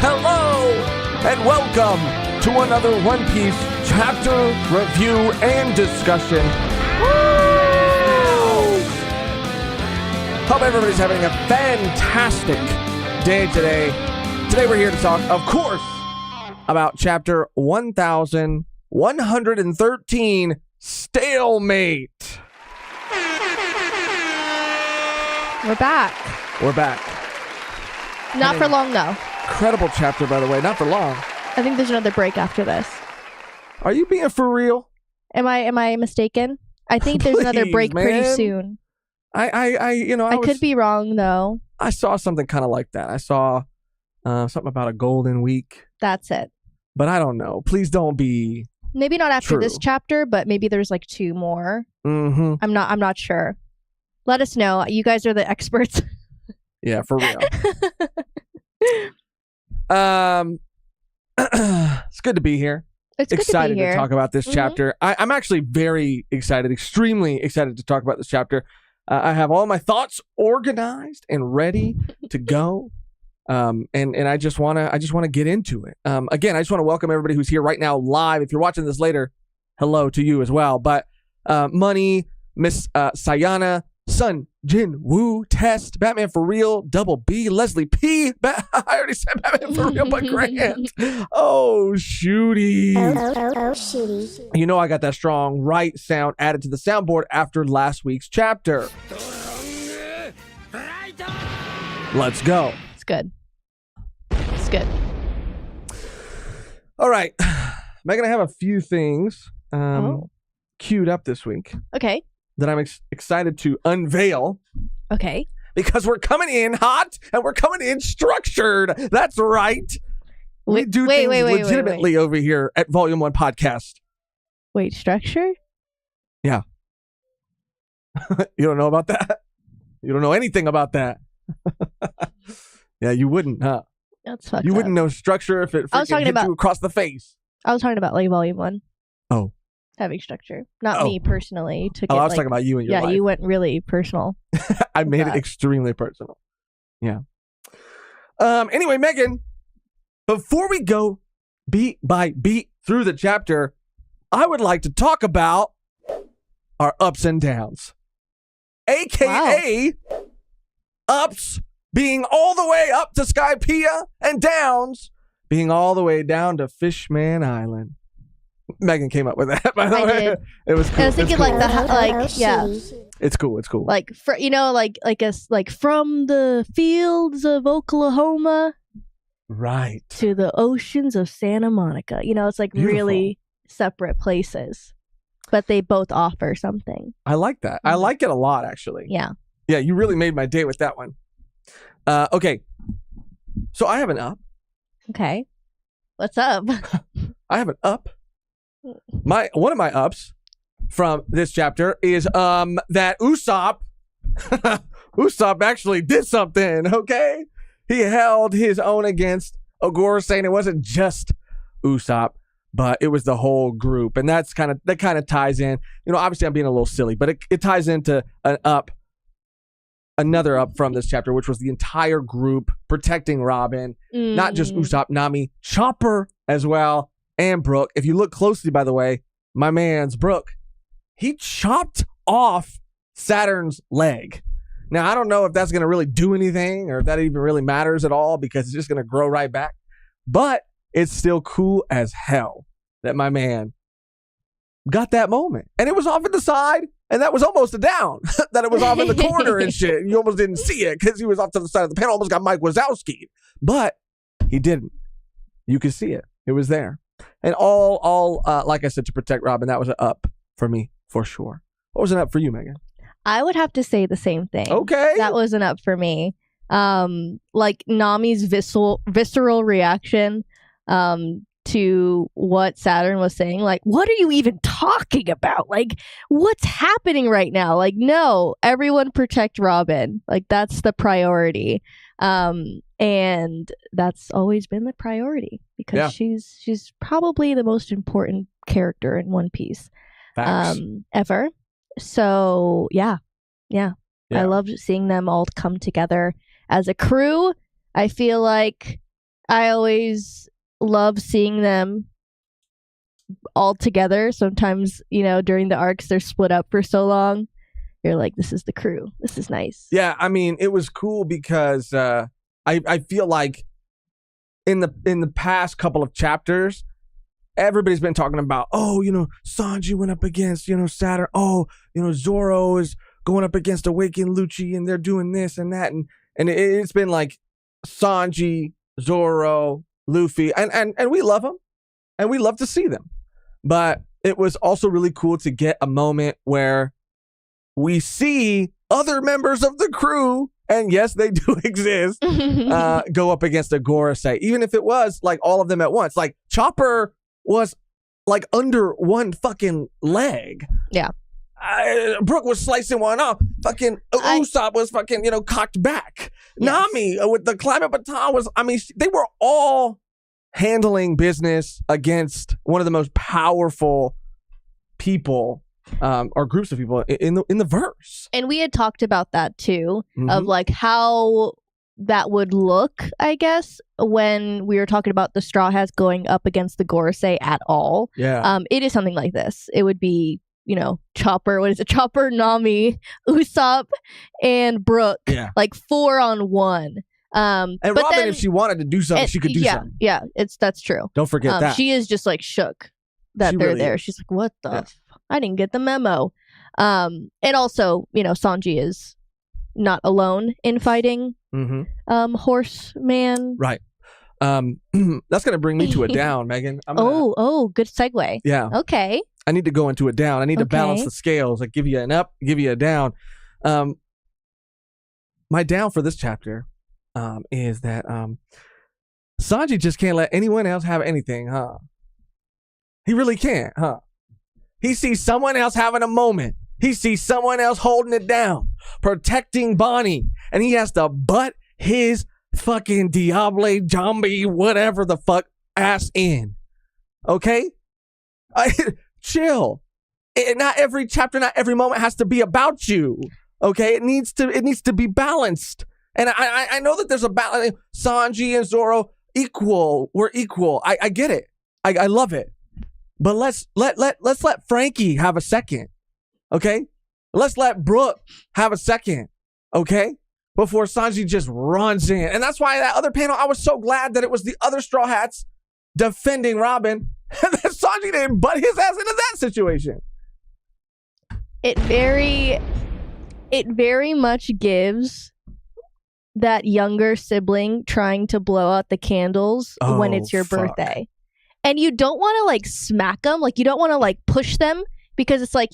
hello, and welcome to another One Piece chapter review and discussion. Woo! Hope everybody's having a fantastic day today. Today we're here to talk, of course, about chapter 1113, Stalemate. We're back. We're back. Not for long, though. Incredible chapter, by the way. Not for long. I think there's another break after this. Are you being for real? Am I mistaken? I think there's another break pretty soon. I could be wrong, though. I saw something kind of like that. I saw something about a golden week. That's it. But I don't know. Please don't be maybe not after true. This chapter, but maybe there's like 2 more. Mm-hmm. I'm not sure. Let us know. You guys are the experts. Yeah, for real. It's good to be here. It's excited good to be here. To talk about this chapter. I'm actually very excited, extremely excited to talk about this chapter. I have all my thoughts organized and ready to go. And I just want to get into it. Again, I just want to welcome everybody who's here right now live. If you're watching this later, hello to you as well. But Money, Miss Sayana, Sun, Jin, Woo, Test, Batman for Real, Double B, Leslie P. I already said Batman for Real, but Grant. Oh, shooty. Oh, shooty. You know I got that strong right sound added to the soundboard after last week's chapter. Let's go. It's good. It's good. All right. Megan, I have a few things queued up this week. Okay. That I'm excited to unveil. Okay. Because we're coming in hot and we're coming in structured. That's right. We do things legitimately over here at Volume 1 Podcast. Wait, structure? Yeah. You don't know about that? You don't know anything about that. Yeah, you wouldn't, huh? That's fucked You up. wouldn't know structure if it freaking hit you across the face. I was talking about like Volume 1. Oh. Having structure. Not me personally. I was talking about you and your life. Yeah, you went really personal. I made it extremely personal. Yeah. Anyway, Megan, before we go beat by beat through the chapter, I would like to talk about our ups and downs. AKA ups being all the way up to Skypiea and downs being all the way down to Fishman Island. Megan came up with that, by the way. Did. It was cool. I was thinking cool. yeah. It's cool. It's cool. Like from the fields of Oklahoma, right, to the oceans of Santa Monica. It's like beautiful. Really separate places, but they both offer something. I like that. I like it a lot, actually. Yeah. Yeah, you really made my day with that one. Okay, so I have an up. Okay, what's up? I have an up. One of my ups from this chapter is that Usopp actually did something. Okay, he held his own against Ogura, saying it wasn't just Usopp, but it was the whole group, and that kind of ties in. Obviously I'm being a little silly, but it ties into another up from this chapter, which was the entire group protecting Robin, not just Usopp, Nami, Chopper as well. And Brooke, if you look closely, by the way, my man's Brooke, he chopped off Saturn's leg. Now, I don't know if that's going to really do anything or if that even really matters at all because it's just going to grow right back. But it's still cool as hell that my man got that moment. And it was off at the side, and that was almost a down. That it was off in the corner and shit. You almost didn't see it because he was off to the side of the panel, almost got Mike Wazowski. But he didn't. You could see it. It was there. And all like I said, to protect Robin, that was an up for me, for sure. What was an up for you, Megan? I would have to say the same thing. Okay. That was an up for me. Like Nami's visceral reaction to what Saturn was saying. Like, what are you even talking about? Like, what's happening right now? Like, no, everyone protect Robin. Like, that's the priority. And that's always been the priority because she's probably the most important character in One Piece ever. So yeah. I loved seeing them all come together as a crew. I feel like I always love seeing them all together. Sometimes, during the arcs, they're split up for so long. You're like, this is the crew. This is nice. Yeah, I mean, it was cool because I feel like in the past couple of chapters, everybody's been talking about, Sanji went up against, Saturn. Oh, Zoro is going up against Awakened Lucci, and they're doing this and that. And it's been like Sanji, Zoro, Luffy, and we love them, and we love to see them. But it was also really cool to get a moment where we see other members of the crew, and yes, they do exist, go up against a Gorosei, even if it was like all of them at once. Like Chopper was like under one fucking leg. Yeah. Brooke was slicing one off. Fucking Usopp was fucking, cocked back. Yes. Nami with the climate baton was, they were all handling business against one of the most powerful people or groups of people in the verse. And we had talked about that too, of like how that would look, I guess, when we were talking about the Straw Hats going up against the Gorosei at all. Yeah. It is something like this. It would be, Chopper, what is it? Chopper, Nami, Usopp, and Brooke. Yeah. Like 4-on-1. And Robin, then, if she wanted to do something, she could do something. Yeah, that's true. Don't forget that. She is just like shook that they're really there. She's like, what the fuck? I didn't get the memo. And also, Sanji is not alone in fighting Horseman. Right. That's going to bring me to a down, Megan. Good segue. Yeah. Okay. I need to go into a down. I need to balance the scales. Like give you an up, give you a down. My down for this chapter is that Sanji just can't let anyone else have anything, huh? He really can't, huh? He sees someone else having a moment. He sees someone else holding it down, protecting Bonnie, and he has to butt his fucking Diable Jambi, whatever the fuck, ass in. Okay? Chill. Not every chapter, not every moment has to be about you. Okay? It needs to be balanced. And I know that there's a balance. Sanji and Zoro equal. We're equal. I get it. I love it. But let's let Frankie have a second. Okay? Let's let Brooke have a second. Okay? Before Sanji just runs in. And that's why that other panel, I was so glad that it was the other Straw Hats defending Robin. And that Sanji didn't butt his ass into that situation. It very much gives that younger sibling trying to blow out the candles when it's your birthday. And you don't want to like smack them. Like you don't want to like push them because it's like,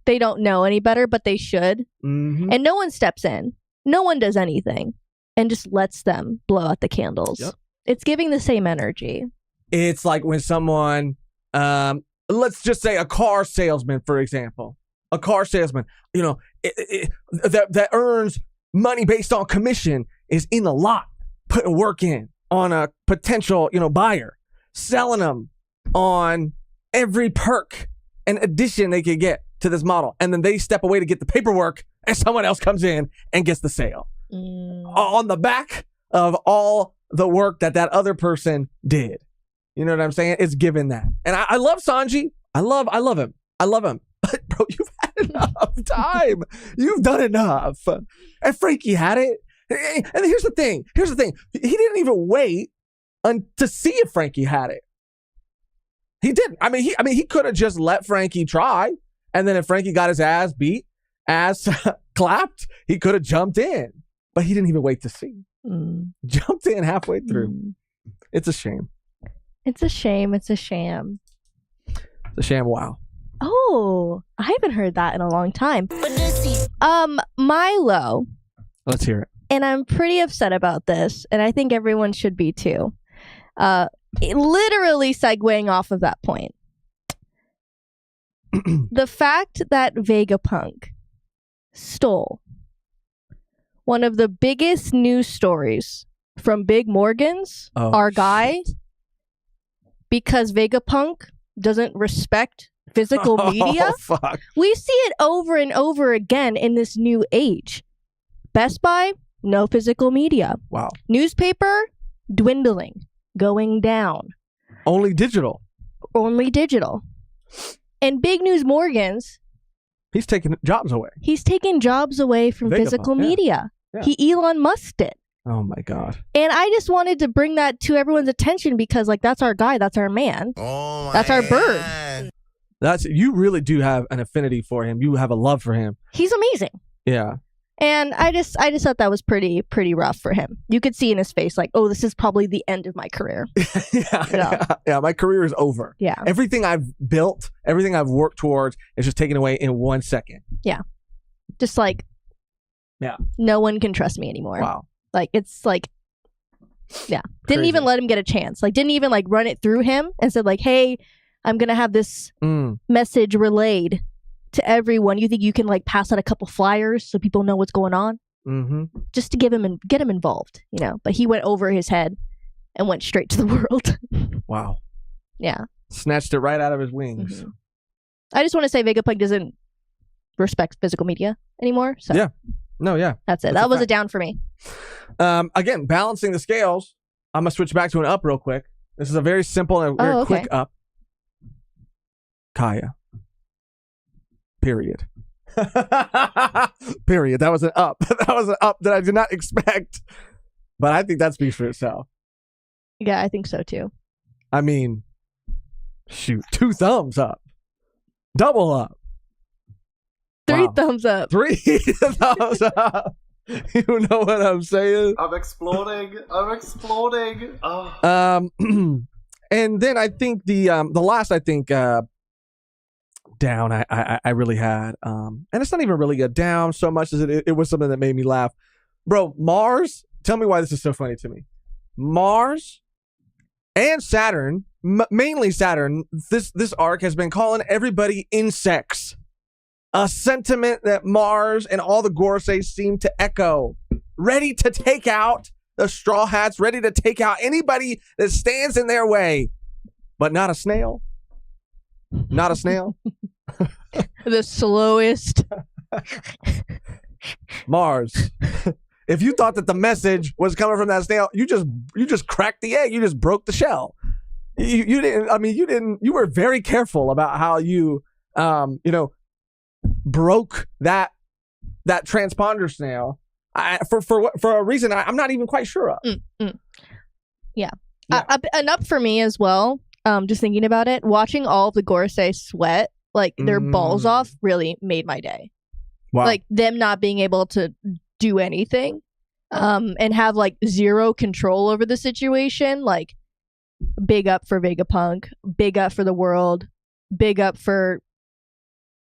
they don't know any better, but they should. Mm-hmm. And no one steps in. No one does anything and just lets them blow out the candles. Yep. It's giving the same energy. It's like when someone, let's just say a car salesman, for example, a car salesman, that earns money based on commission is in the lot, putting work in on a potential, buyer, selling them on every perk and addition they could get to this model. And then they step away to get the paperwork and someone else comes in and gets the sale on the back of all the work that other person did. You know what I'm saying? It's given that. And I love Sanji. I love him. But bro, you've had enough time. You've done enough. And Frankie had it. And here's the thing. He didn't even wait to see if Frankie had it. He didn't. He could have just let Frankie try. And then if Frankie got his ass beat, ass clapped, he could have jumped in. But he didn't even wait to see. Jumped in halfway through. It's a shame. It's a shame. It's a sham. It's a sham. Wow. Oh, I haven't heard that in a long time. Milo. Let's hear it. And I'm pretty upset about this, and I think everyone should be too. Literally segueing off of that point. The fact that Vegapunk stole one of the biggest news stories from Big Morgan's, our guy, because Vegapunk doesn't respect physical media. Fuck. We see it over and over again in this new age. Best Buy, no physical media. Wow. Newspaper, dwindling, going down. Only digital. Only digital. And Big News Morgans, He's taking jobs away. he's taking jobs away from Vegapunk, physical yeah. media. Yeah. He Elon Musked it. Oh my God. And I just wanted to bring that to everyone's attention because, like, that's our guy. That's our man. Oh, That's our bird. You really do have an affinity for him. You have a love for him. He's amazing. Yeah. And I just thought that was pretty rough for him. You could see in his face, like, oh, this is probably the end of my career. Yeah. My career is over. Yeah. Everything I've built, everything I've worked towards is just taken away in 1 second. Just like, yeah, no one can trust me anymore. Wow. Like, it's like, yeah. Didn't Crazy. even let him get a chance. Like, didn't even like run it through him and said like, hey, I'm going to have this message relayed to everyone. You think you can like pass out a couple flyers so people know what's going on? Mm-hmm. Just to get him involved, you know. But he went over his head and went straight to the world. Wow. Yeah. Snatched it right out of his wings. Mhm. I just want to say Vegapunk doesn't respect physical media anymore. So Yeah. No, yeah. that's it. That's a That was a fact. down for me. Again, balancing the scales. I'm going to switch back to an up real quick. This is a very simple and very quick up. Kaya. Period. Period. That was an up. That was an up that I did not expect. But I think that speaks for itself. Yeah, I think so too. I mean, shoot, 2 thumbs up. Double up. 3 Wow. thumbs up. 3 thumbs up. You know what I'm saying? I'm exploding. Oh. And then I think the last down I really had, and it's not even really a down so much as it was something that made me laugh. Bro, Mars, tell me why this is so funny to me. Mars and Saturn, mainly Saturn, this arc has been calling everybody insects. A sentiment that Mars and all the Gorosei seem to echo. Ready to take out the Straw Hats, ready to take out anybody that stands in their way. But not a snail. Not a snail. The slowest. Mars. If you thought that the message was coming from that snail, you just cracked the egg. You just broke the shell. You were very careful about how you broke that transponder snail for a reason I'm not even quite sure of. Yeah. An up for me as well. Just thinking about it, watching all of the Gorosei sweat like their balls off really made my day. Wow. Like them not being able to do anything, and have like zero control over the situation. Like, big up for Vegapunk, big up for the world, big up for,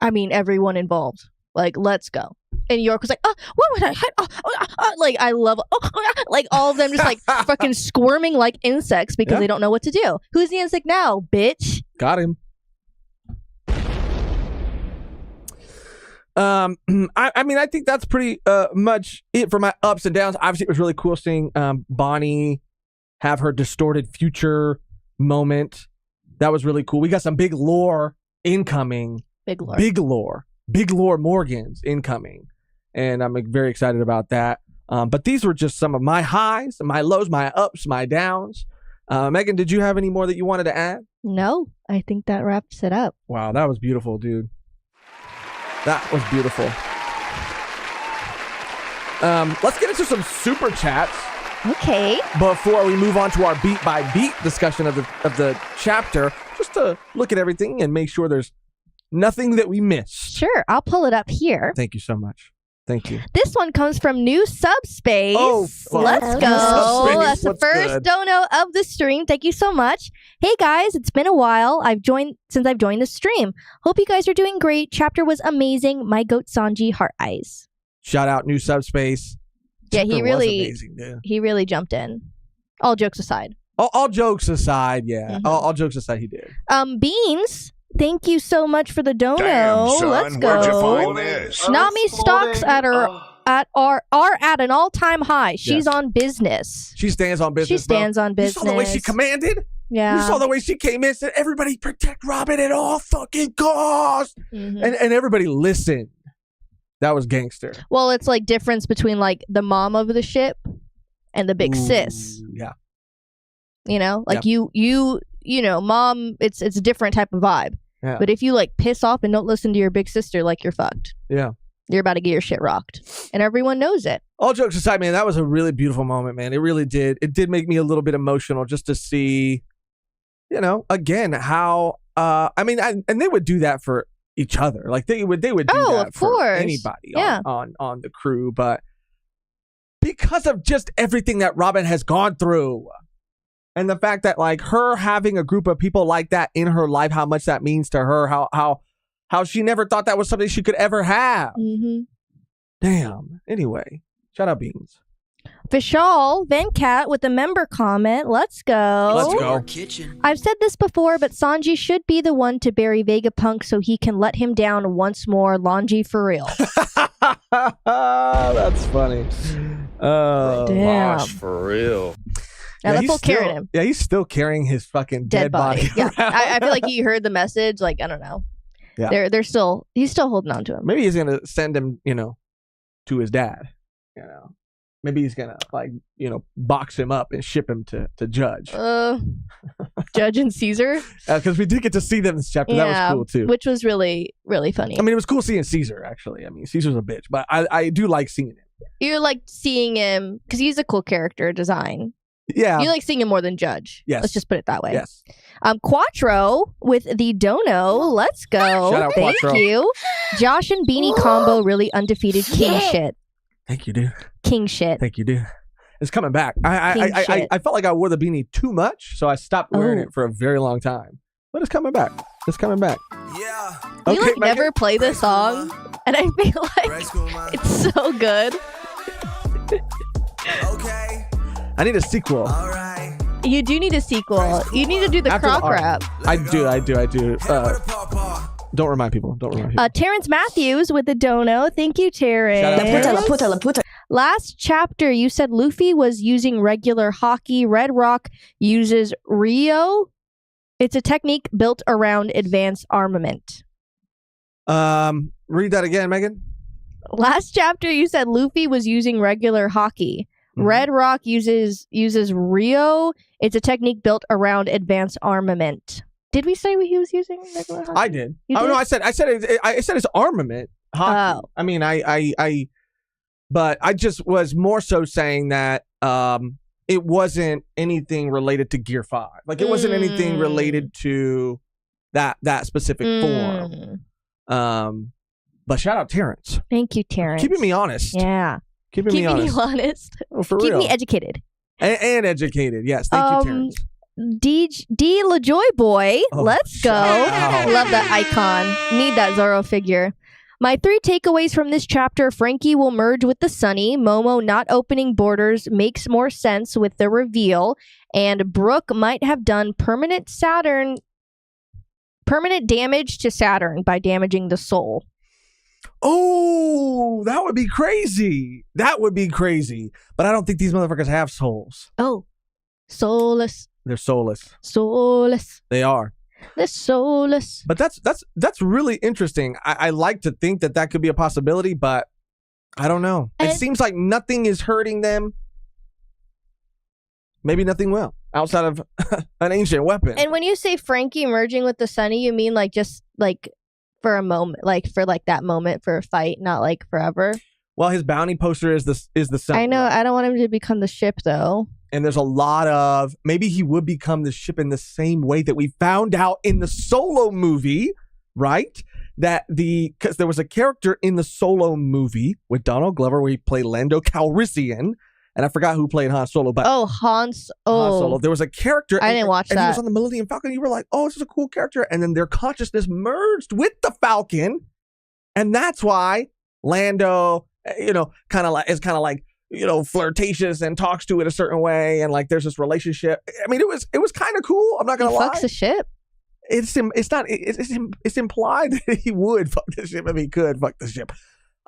everyone involved. Like, let's go. And York was like, oh, what would I hit? Like, I love, like all of them just like fucking squirming like insects because they don't know what to do. Who's the insect now, bitch? Got him. I think that's pretty much it for my ups and downs. Obviously, it was really cool seeing Bonnie have her distorted future moment. That was really cool. We got some big lore incoming. Big lore. Big lore Morgans incoming. And I'm very excited about that. But these were just some of my highs, my lows, my ups, my downs. Megan, did you have any more that you wanted to add? No, I think that wraps it up. Wow, that was beautiful, dude. That was beautiful. Let's get into some super chats Okay. before we move on to our beat by beat discussion of the chapter, just to look at everything and make sure there's nothing that we missed. Sure, I'll pull it up here. Thank you so much. Thank you. This one comes from New Subspace. Oh, fuck. Let's New go. Subspace, That's the what's first good? dono of the stream. Thank you so much. Hey guys, it's been a while. Since I've joined the stream. Hope you guys are doing great. Chapter was amazing. My goat Sanji heart eyes. Shout out New Subspace. Yeah, Chapter he was really amazing, dude. he really jumped in. All jokes aside. All jokes aside, yeah. Mhm. All jokes aside, he did. Beans, thank you so much for the dono. Damn, son, Let's where'd you go. find this? Nami stocks are at an all-time high. She's Yes. on business. She stands on business. She stands on business. You saw the way she commanded? Yeah. You saw the way she came in and said, everybody protect Robin at all fucking costs. Mhm. And everybody listened. That was gangster. Well, it's like difference between like the mom of the ship and the big sis. Ooh, yeah. You know, like you know, mom, it's a different type of vibe. Yeah. But if you like piss off and don't listen to your big sister, like you're fucked. Yeah. You're about to get your shit rocked. And everyone knows it. All jokes aside, man, that was a really beautiful moment, man. It really did. It did make me a little bit emotional just to see, you know, again, how, and they would do that for each other. Like they would do that for anybody on the crew. But because of just everything that Robin has gone through and the fact that like her having a group of people like that in her life, how much that means to her, how she never thought that was something she could ever have. Mm-hmm. Damn. Anyway, shout out Beans. Vishal Venkat with a member comment. Let's go. Let's go. Kitchen. I've said this before, but Sanji should be the one to bury Vegapunk so he can let him down once more. Longy for real. That's funny. Oh, damn. Gosh, for real. Now let's all carry him. Yeah, he's still carrying his fucking dead body. Yeah, I feel like he heard the message. Like, I don't know. Yeah. He's still holding on to him. Maybe he's gonna send him, you know, to his dad. You know, maybe he's gonna like, you know, box him up and ship him to Judge. Judge and Caesar. Because we did get to see them this chapter. That was cool too. Which was really, really funny. I mean, it was cool seeing Caesar. Actually, I mean, Caesar's a bitch, but I do like seeing him. You like seeing him because he's a cool character design. Yeah. You like seeing him more than Judge. Yes. Let's just put it that way. Yes. Quattro with the dono. Let's go. Shout out Thank Quattro. you. Josh and Beanie combo really undefeated king shit. Thank you, dude. King shit. Thank you, dude. It's coming back. I felt like I wore the beanie too much, so I stopped wearing it for a very long time. But it's coming back. It's coming back. Yeah. We like Megan? never play this song, and I feel like it's so good. Okay. I need a sequel. All right. You do need a sequel. You need to do the After croc the art. rap. I do. Don't remind people. Terrence Matthews with the dono. Thank you, Terrence. Shout out. Last chapter, you said Luffy was using regular hockey. Red Rock uses Rio. It's a technique built around advanced armament. Read that again, Megan. Last chapter, you said Luffy was using regular hockey. Mm-hmm. Red Rock uses Rio. It's a technique built around advanced armament. Did we say what he was using regular hockey? I did. You did? No, I said it's armament hockey. Oh. I mean, but I just was more so saying that it wasn't anything related to Gear 5. Like it wasn't anything related to that specific form. But shout out Terrence. Thank you, Terrence. Keeping me honest. Yeah. Keeping me honest. Oh, for Keep real. me educated. And educated. Yes. Thank you, Terrence. D LaJoy boy. Oh, Let's go. shout out. Love that icon. Need that Zoro figure. My 3 takeaways from this chapter: Frankie will merge with the Sunny. Momo not opening borders makes more sense with the reveal. And Brooke might have done permanent damage to Saturn by damaging the soul. Oh, that would be crazy. That would be crazy. But I don't think these motherfuckers have souls. Oh, soulless. They're soulless. Soulless. They are. They're soulless. But that's really interesting. I like to think that could be a possibility, but I don't know. It seems like nothing is hurting them. Maybe nothing will outside of an ancient weapon. And when you say Frankie merging with the Sunny, you mean like just like for a moment, like for like that moment for a fight, not like forever. Well, his bounty poster is the Sunny. I know. I don't want him to become the ship though. And there's a lot of, maybe he would become the ship in the same way that we found out in the Solo movie, right? Because there was a character in the Solo movie with Donald Glover where he played Lando Calrissian, and I forgot who played Han Solo, but Han Solo. There was a character. I didn't watch that. And he was on the Millennium Falcon. You were like, oh, this is a cool character. And then their consciousness merged with the Falcon. And that's why Lando, kind of like, flirtatious and talks to it a certain way. And like, there's this relationship. I mean, it was kind of cool. I'm not going to lie. Fucks the ship. It's implied that he would fuck the ship if he could fuck the ship.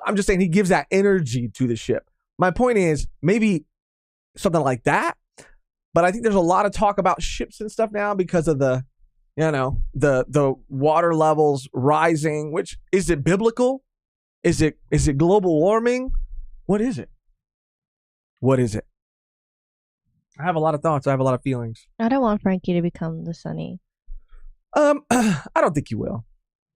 I'm just saying he gives that energy to the ship. My point is maybe something like that, but I think there's a lot of talk about ships and stuff now because of the water levels rising. Which is it biblical? Is it global warming? What is it? I have a lot of thoughts. I have a lot of feelings. I don't want Frankie to become the Sunny. I don't think you will.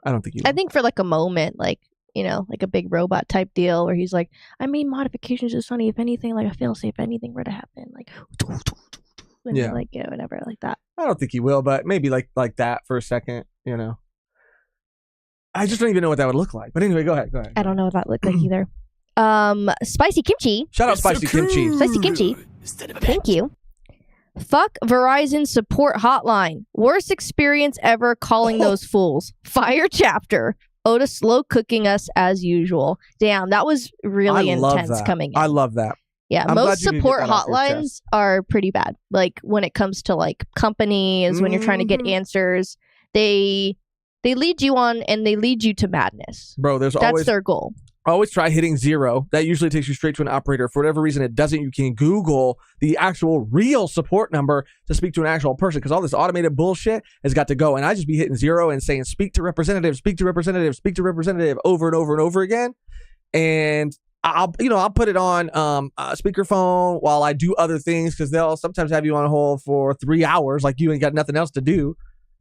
I think for like a moment, like, you know, like a big robot type deal where he's like, I made modifications to Sunny. If anything, like I feel safe, if anything were to happen, like, and Yeah. like, yeah, whatever, like that. I don't think he will, but maybe like that for a second, you know. I just don't even know what that would look like. But anyway, go ahead. I don't know what that looked like either. Spicy kimchi. Shout out Spicy Kimchi. Spicy kimchi. Thank you. Fuck Verizon support hotline. Worst experience ever calling those fools. Fire chapter. Oda slow cooking us as usual. Damn, that was really intense coming in. I love that. Yeah, most support hotlines are pretty bad. Like when it comes to like companies, when you're trying to get answers, they lead you on and they lead you to madness. Bro, that's their goal. Always try hitting 0. That usually takes you straight to an operator. For whatever reason it doesn't, you can Google the actual real support number to speak to an actual person, because all this automated bullshit has got to go. And I just be hitting 0 and saying, speak to representative, speak to representative, speak to representative over and over and over again. And I'll put it on speakerphone while I do other things, because they'll sometimes have you on hold for 3 hours like you ain't got nothing else to do.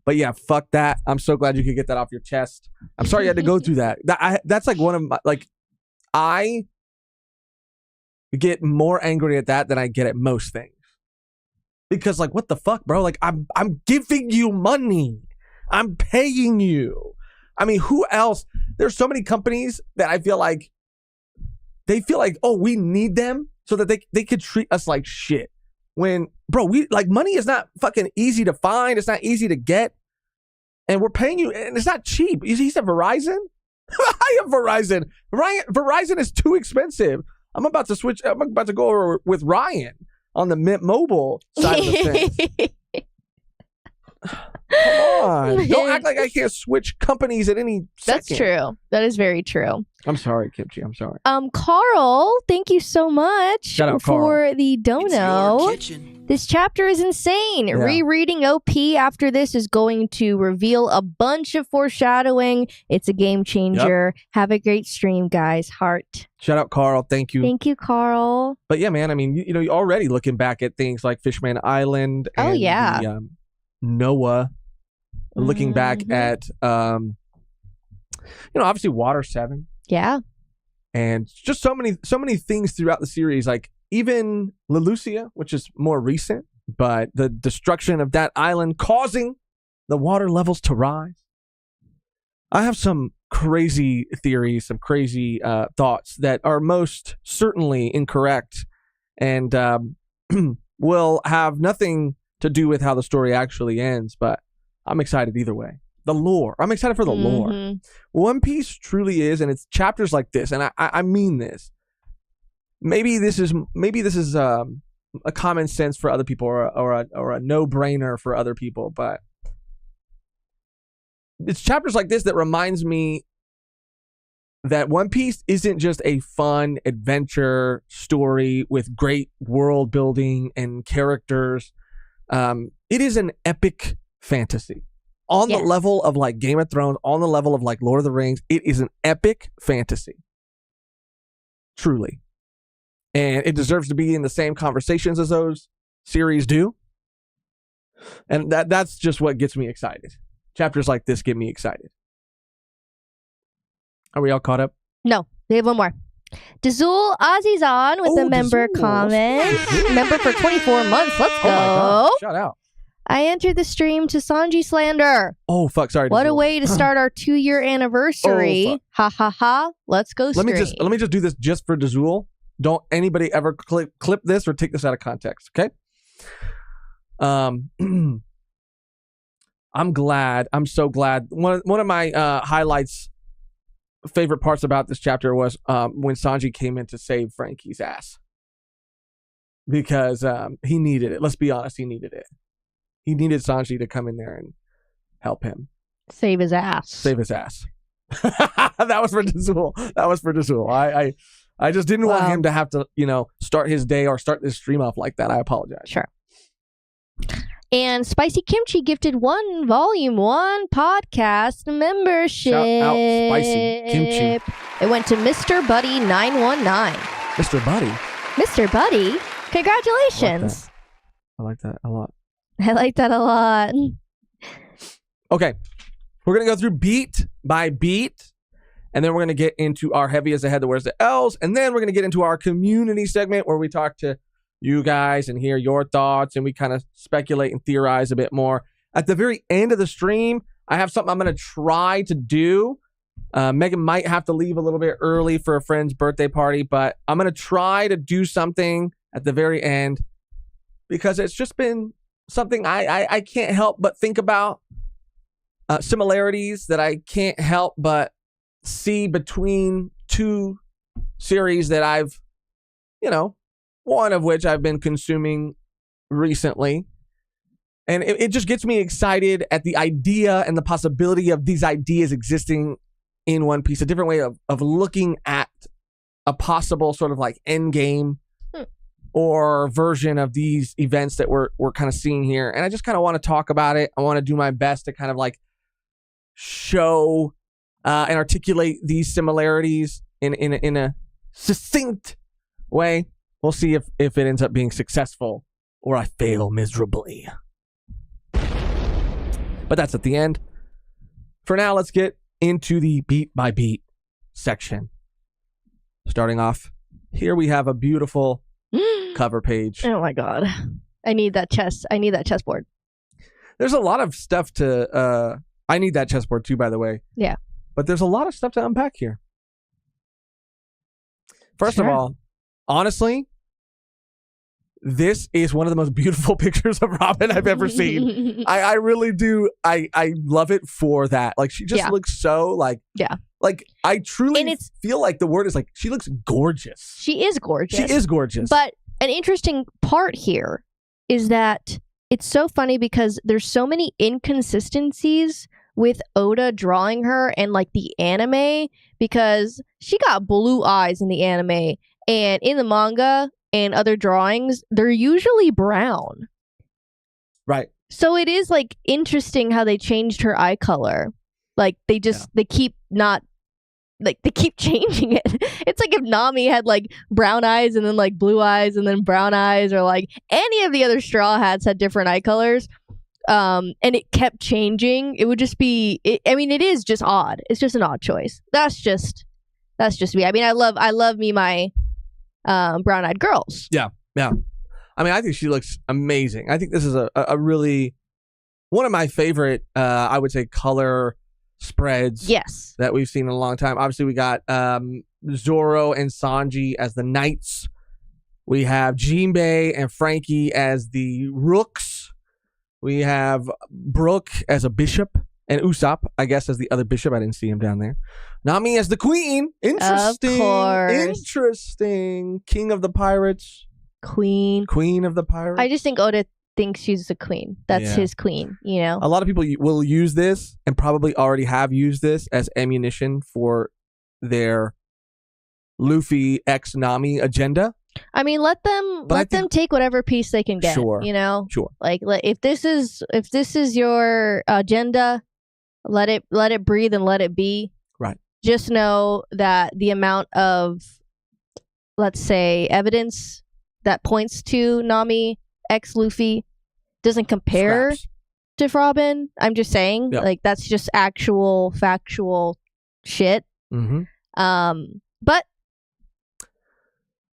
But yeah, fuck that. I'm so glad you could get that off your chest. I'm sorry you had to go through that. That's like one of my, like, I get more angry at that than I get at most things. Because like, what the fuck, bro? Like, I'm giving you money. I'm paying you. I mean, who else? There's so many companies that I feel like they feel like, oh, we need them so that they could treat us like shit. When, bro, we like, money is not fucking easy to find. It's not easy to get. And we're paying you, and it's not cheap. He said Verizon? I have Verizon. Verizon is too expensive. I'm about to switch. I'm about to go over with Ryan on the Mint Mobile side of the fence. Come on. Don't act like I can't switch companies at any second. That's true. That is very true. I'm sorry, Kimchi. I'm sorry. Carl, thank you so much Shout out, for Carl. the dono. This chapter is insane. Yeah. Rereading OP after this is going to reveal a bunch of foreshadowing. It's a game changer. Yep. Have a great stream, guys. Heart. Shout out, Carl. Thank you. Thank you, Carl. But yeah, man, I mean, you know, you're already looking back at things like Fishman Island and the, Noah. Looking back at, obviously Water 7. Yeah. And just so many things throughout the series, like even Lelucia, which is more recent, but the destruction of that island causing the water levels to rise. I have some crazy theories, some crazy thoughts that are most certainly incorrect and will have nothing to do with how the story actually ends, but I'm excited either way. The lore. I'm excited for the lore. One Piece truly is, and it's chapters like this, and I mean this. Maybe this is a common sense for other people, or a no-brainer for other people, but it's chapters like this that reminds me that One Piece isn't just a fun adventure story with great world building and characters. It is an epic fantasy. On the level of like Game of Thrones, on the level of like Lord of the Rings, it is an epic fantasy. Truly. And it deserves to be in the same conversations as those series do. And that's just what gets me excited. Chapters like this get me excited. Are we all caught up? No, we have one more. Dazul Azizan with a member comment. Member for 24 months. Let's go. Oh my God. Shout out. I entered the stream to Sanji slander. Oh, fuck. Sorry. What a way to start our 2-year anniversary. Ha ha ha. Let's go stream. Let me just do this just for Dazul. Don't anybody ever clip this or take this out of context, okay? I'm glad. I'm so glad. One of my highlights, favorite parts about this chapter was when Sanji came in to save Frankie's ass. Because he needed it. Let's be honest, he needed it. He needed Sanji to come in there and help him. Save his ass. Save his ass. That was for Dazul. I just didn't want him to have to, start his day or start this stream off like that. I apologize. Sure. And Spicy Kimchi gifted 1 Volume 1 podcast membership. Shout out Spicy Kimchi. It went to Mr. Buddy 919. Mr. Buddy? Mr. Buddy? Congratulations. I like that a lot. I like that a lot. Okay. We're going to go through beat by beat. And then we're going to get into our heavy as ahead, the where's the L's. And then we're going to get into our community segment where we talk to you guys and hear your thoughts. And we kind of speculate and theorize a bit more. At the very end of the stream, I have something I'm going to try to do. Megan might have to leave a little bit early for a friend's birthday party, but I'm going to try to do something at the very end because it's just been something I can't help but think about. Similarities that I can't help but see between two series that I've, one of which I've been consuming recently. And it just gets me excited at the idea and the possibility of these ideas existing in One Piece, a different way of looking at a possible sort of like end game or version of these events that we're kind of seeing here. And I just kind of want to talk about it. I want to do my best to kind of like show and articulate these similarities in a succinct way. We'll see if it ends up being successful or I fail miserably. But that's at the end. For now, let's get into the beat by beat section. Starting off, here we have a beautiful cover page. Oh my god. I need that chessboard. There's a lot of stuff to I need that chessboard too, by the way. Yeah. But there's a lot of stuff to unpack here. First of all, honestly, this is one of the most beautiful pictures of Robin I've ever seen. I really do. I love it for that. Like, she just looks so like, like I truly feel like the word is like, she looks gorgeous. She is gorgeous. She is gorgeous. But an interesting part here is that it's so funny because there's so many inconsistencies with Oda drawing her and like the anime, because she got blue eyes in the anime, and in the manga and other drawings, they're usually brown. Right. So it is like interesting how they changed her eye color. Like they keep changing it. It's like if Nami had like brown eyes and then like blue eyes and then brown eyes, or like any of the other Straw Hats had different eye colors. And it kept changing. It would just be. It is just odd. It's just an odd choice. That's just me. I mean, I love me my brown-eyed girls. Yeah. I mean, I think she looks amazing. I think this is a really one of my favorite. I would say color spreads. Yes. That we've seen in a long time. Obviously, we got Zoro and Sanji as the knights. We have Jinbei and Frankie as the rooks. We have Brooke as a bishop, and Usopp, I guess, as the other bishop. I didn't see him down there. Nami as the queen. Interesting. Of course. Interesting. King of the pirates. Queen of the pirates. I just think Oda thinks she's a queen. That's his queen, you know? A lot of people will use this, and probably already have used this as ammunition for their Luffy x Nami agenda. I mean, let them take whatever piece they can get. Sure. You know, sure. Like if this is your agenda, let it breathe and let it be. Right. Just know that the amount of, let's say, evidence that points to Nami x Luffy doesn't compare to Robin. I'm just saying, like that's just actual factual shit. Mm-hmm. But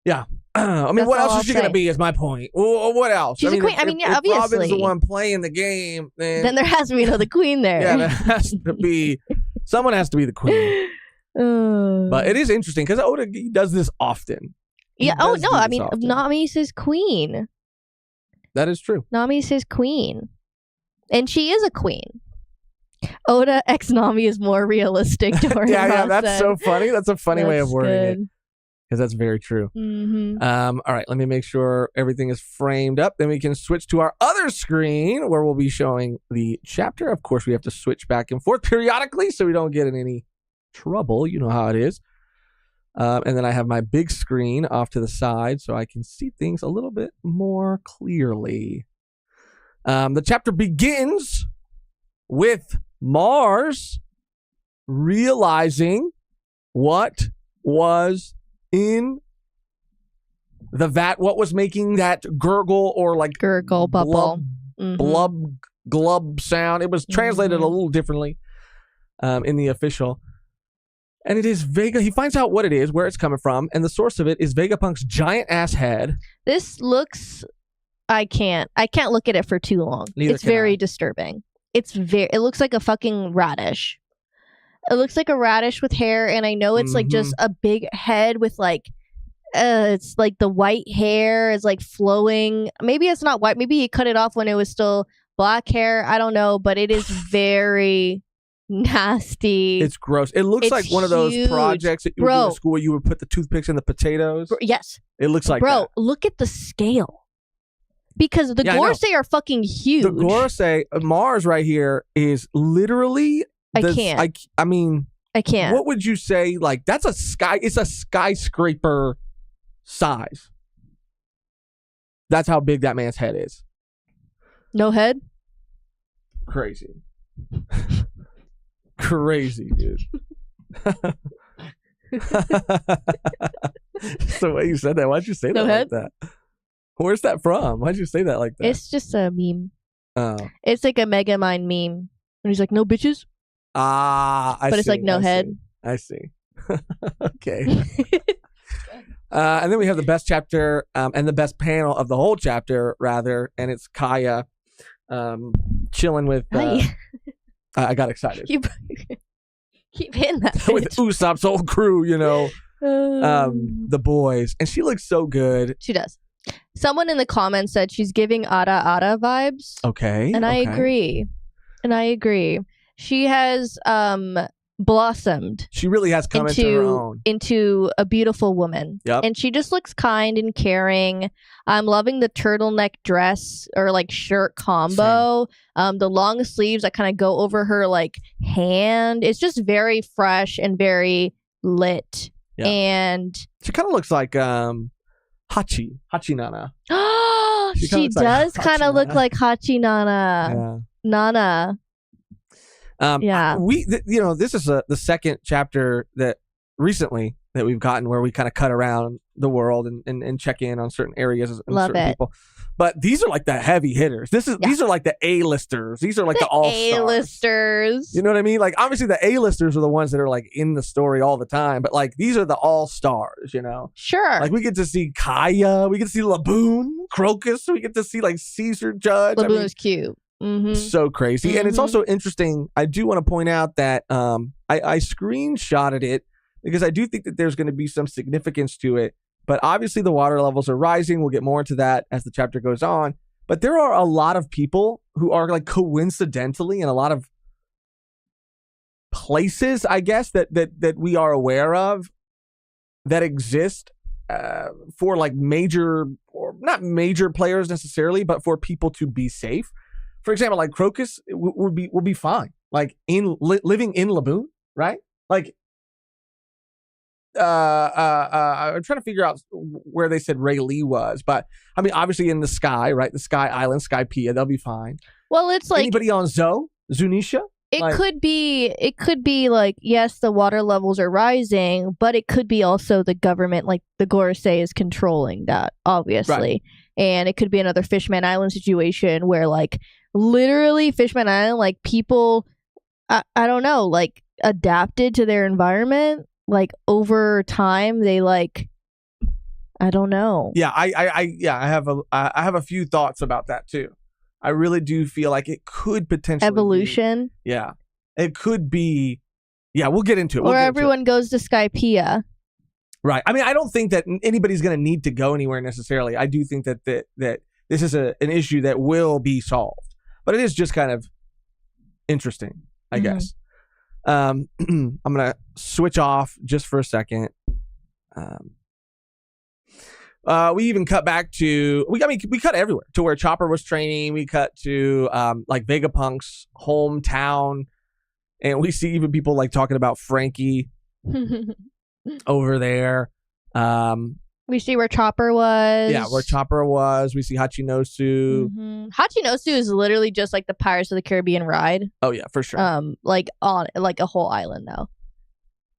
yeah. I mean, what else is she going to be is my point. Well, what else? She's a queen. If obviously. Robin's the one playing the game, then there has to be another queen there. Yeah, there has to be. Someone has to be the queen. But it is interesting because Oda does this often. I mean, Nami's his queen. That is true. Nami's his queen. And she is a queen. Oda x Nami is more realistic. Yeah, that's so funny. That's a funny way of wording it. Because that's very true. Mm-hmm. All right, let me make sure everything is framed up. Then we can switch to our other screen where we'll be showing the chapter. Of course, we have to switch back and forth periodically so we don't get in any trouble. You know how it is. And then I have my big screen off to the side so I can see things a little bit more clearly. The chapter begins with Mars realizing what was in the vat, what was making that gurgle or like Gurgle bubble. blub glub sound. It was translated a little differently in the official. And it is Vega. He finds out what it is, where it's coming from, and the source of it is Vegapunk's giant ass head. This looks. I can't look at it for too long. Neither it's can very I. disturbing. It looks like a fucking radish. It looks like a radish with hair, and I know it's like just a big head with like it's like the white hair is like flowing. Maybe it's not white. Maybe he cut it off when it was still black hair. I don't know, but it is very nasty. It's gross. It looks It's like one of those huge. projects that you would do in school where you would put the toothpicks in the potatoes. Yes. It looks like Bro, that. look at the scale. Because the Yeah, I know. Gorsei are fucking huge. The Gorosei, Mars right here is literally I can't. I mean, I can't. what would you say? Like, it's a skyscraper size. That's how big that man's head is. No head? Crazy. Crazy, dude. The way you said that, why'd you say No that head? like that? Where's that from? Why'd you say that like that? It's just a meme. Oh. It's like a Megamind meme. And he's like, no bitches? I But see. it's like no I head. see. I see. Okay. And then we have the best chapter and the best panel of the whole chapter, rather, and it's Kaya chilling with. Hi. I got excited Keep hitting that with bitch. Usopp's whole crew, the boys, and she looks so good. She does. Someone in the comments said she's giving Ara Ara vibes. Okay, And I agree. She has blossomed She really has come into her own. into a beautiful woman. Yep. And she just looks kind and caring. I'm loving the turtleneck dress or like shirt combo. The long sleeves that kind of go over her like hand. It's just very fresh and very lit. Yeah. And She kind of looks like Hachi Nana. she kinda looks like does kind of look Hachi-Nana. like Hachi Nana. Nana. Yeah. This is the second chapter that recently that we've gotten where we kind of cut around the world and check in on certain areas and Love certain it. people. But these are like the heavy hitters. These are like the A-listers. These are like the all-stars. A-listers. You know what I mean? Like, obviously the A-listers are the ones that are like in the story all the time, but like these are the all-stars, Sure. Like we get to see Kaya, we get to see Laboon, Crocus, we get to see like Caesar Judge. Laboon is cute. Mm-hmm. So crazy. And it's Mhm. also interesting. I do want to point out that I screenshotted it because I do think that there's going to be some significance to it. But obviously the water levels are rising. We'll get more into that as the chapter goes on. But there are a lot of people who are like coincidentally in a lot of places, I guess, that we are aware of that exist for like major, or not major players necessarily, but for people to be safe. For example, like Crocus will be fine, like living in Laboon, right? Like, I'm trying to figure out where they said Ray Lee was, but I mean, obviously in the sky, right? The Sky Island, Skypea, they'll be fine. Well, it's like Anybody on Zunisha? it like- could be like, yes, the water levels are rising, but it could be also the government, like the Gorosei is controlling that, obviously. Right. And it could be another Fishman Island situation where like literally Fishman Island, like people, I don't know, like adapted to their environment. Like over time, they like, I don't know. Yeah, I have a few thoughts about that too. I really do feel like it could potentially Evolution, be, it could be. Yeah, we'll get into it. We'll where get into it. everyone goes to Skypea. Right. I mean, I don't think that anybody's going to need to go anywhere necessarily. I do think that this is an issue that will be solved, but it is just kind of interesting, I guess. I'm going to switch off just for a second. We even cut back to we cut everywhere to where Chopper was training. We cut to like Vegapunk's hometown, and we see even people like talking about Frankie over there. We see where Chopper was. Yeah, where Chopper was. We see Hachinosu. Hachinosu is literally just like the Pirates of the Caribbean ride. Oh yeah, for sure. Like on like a whole island though.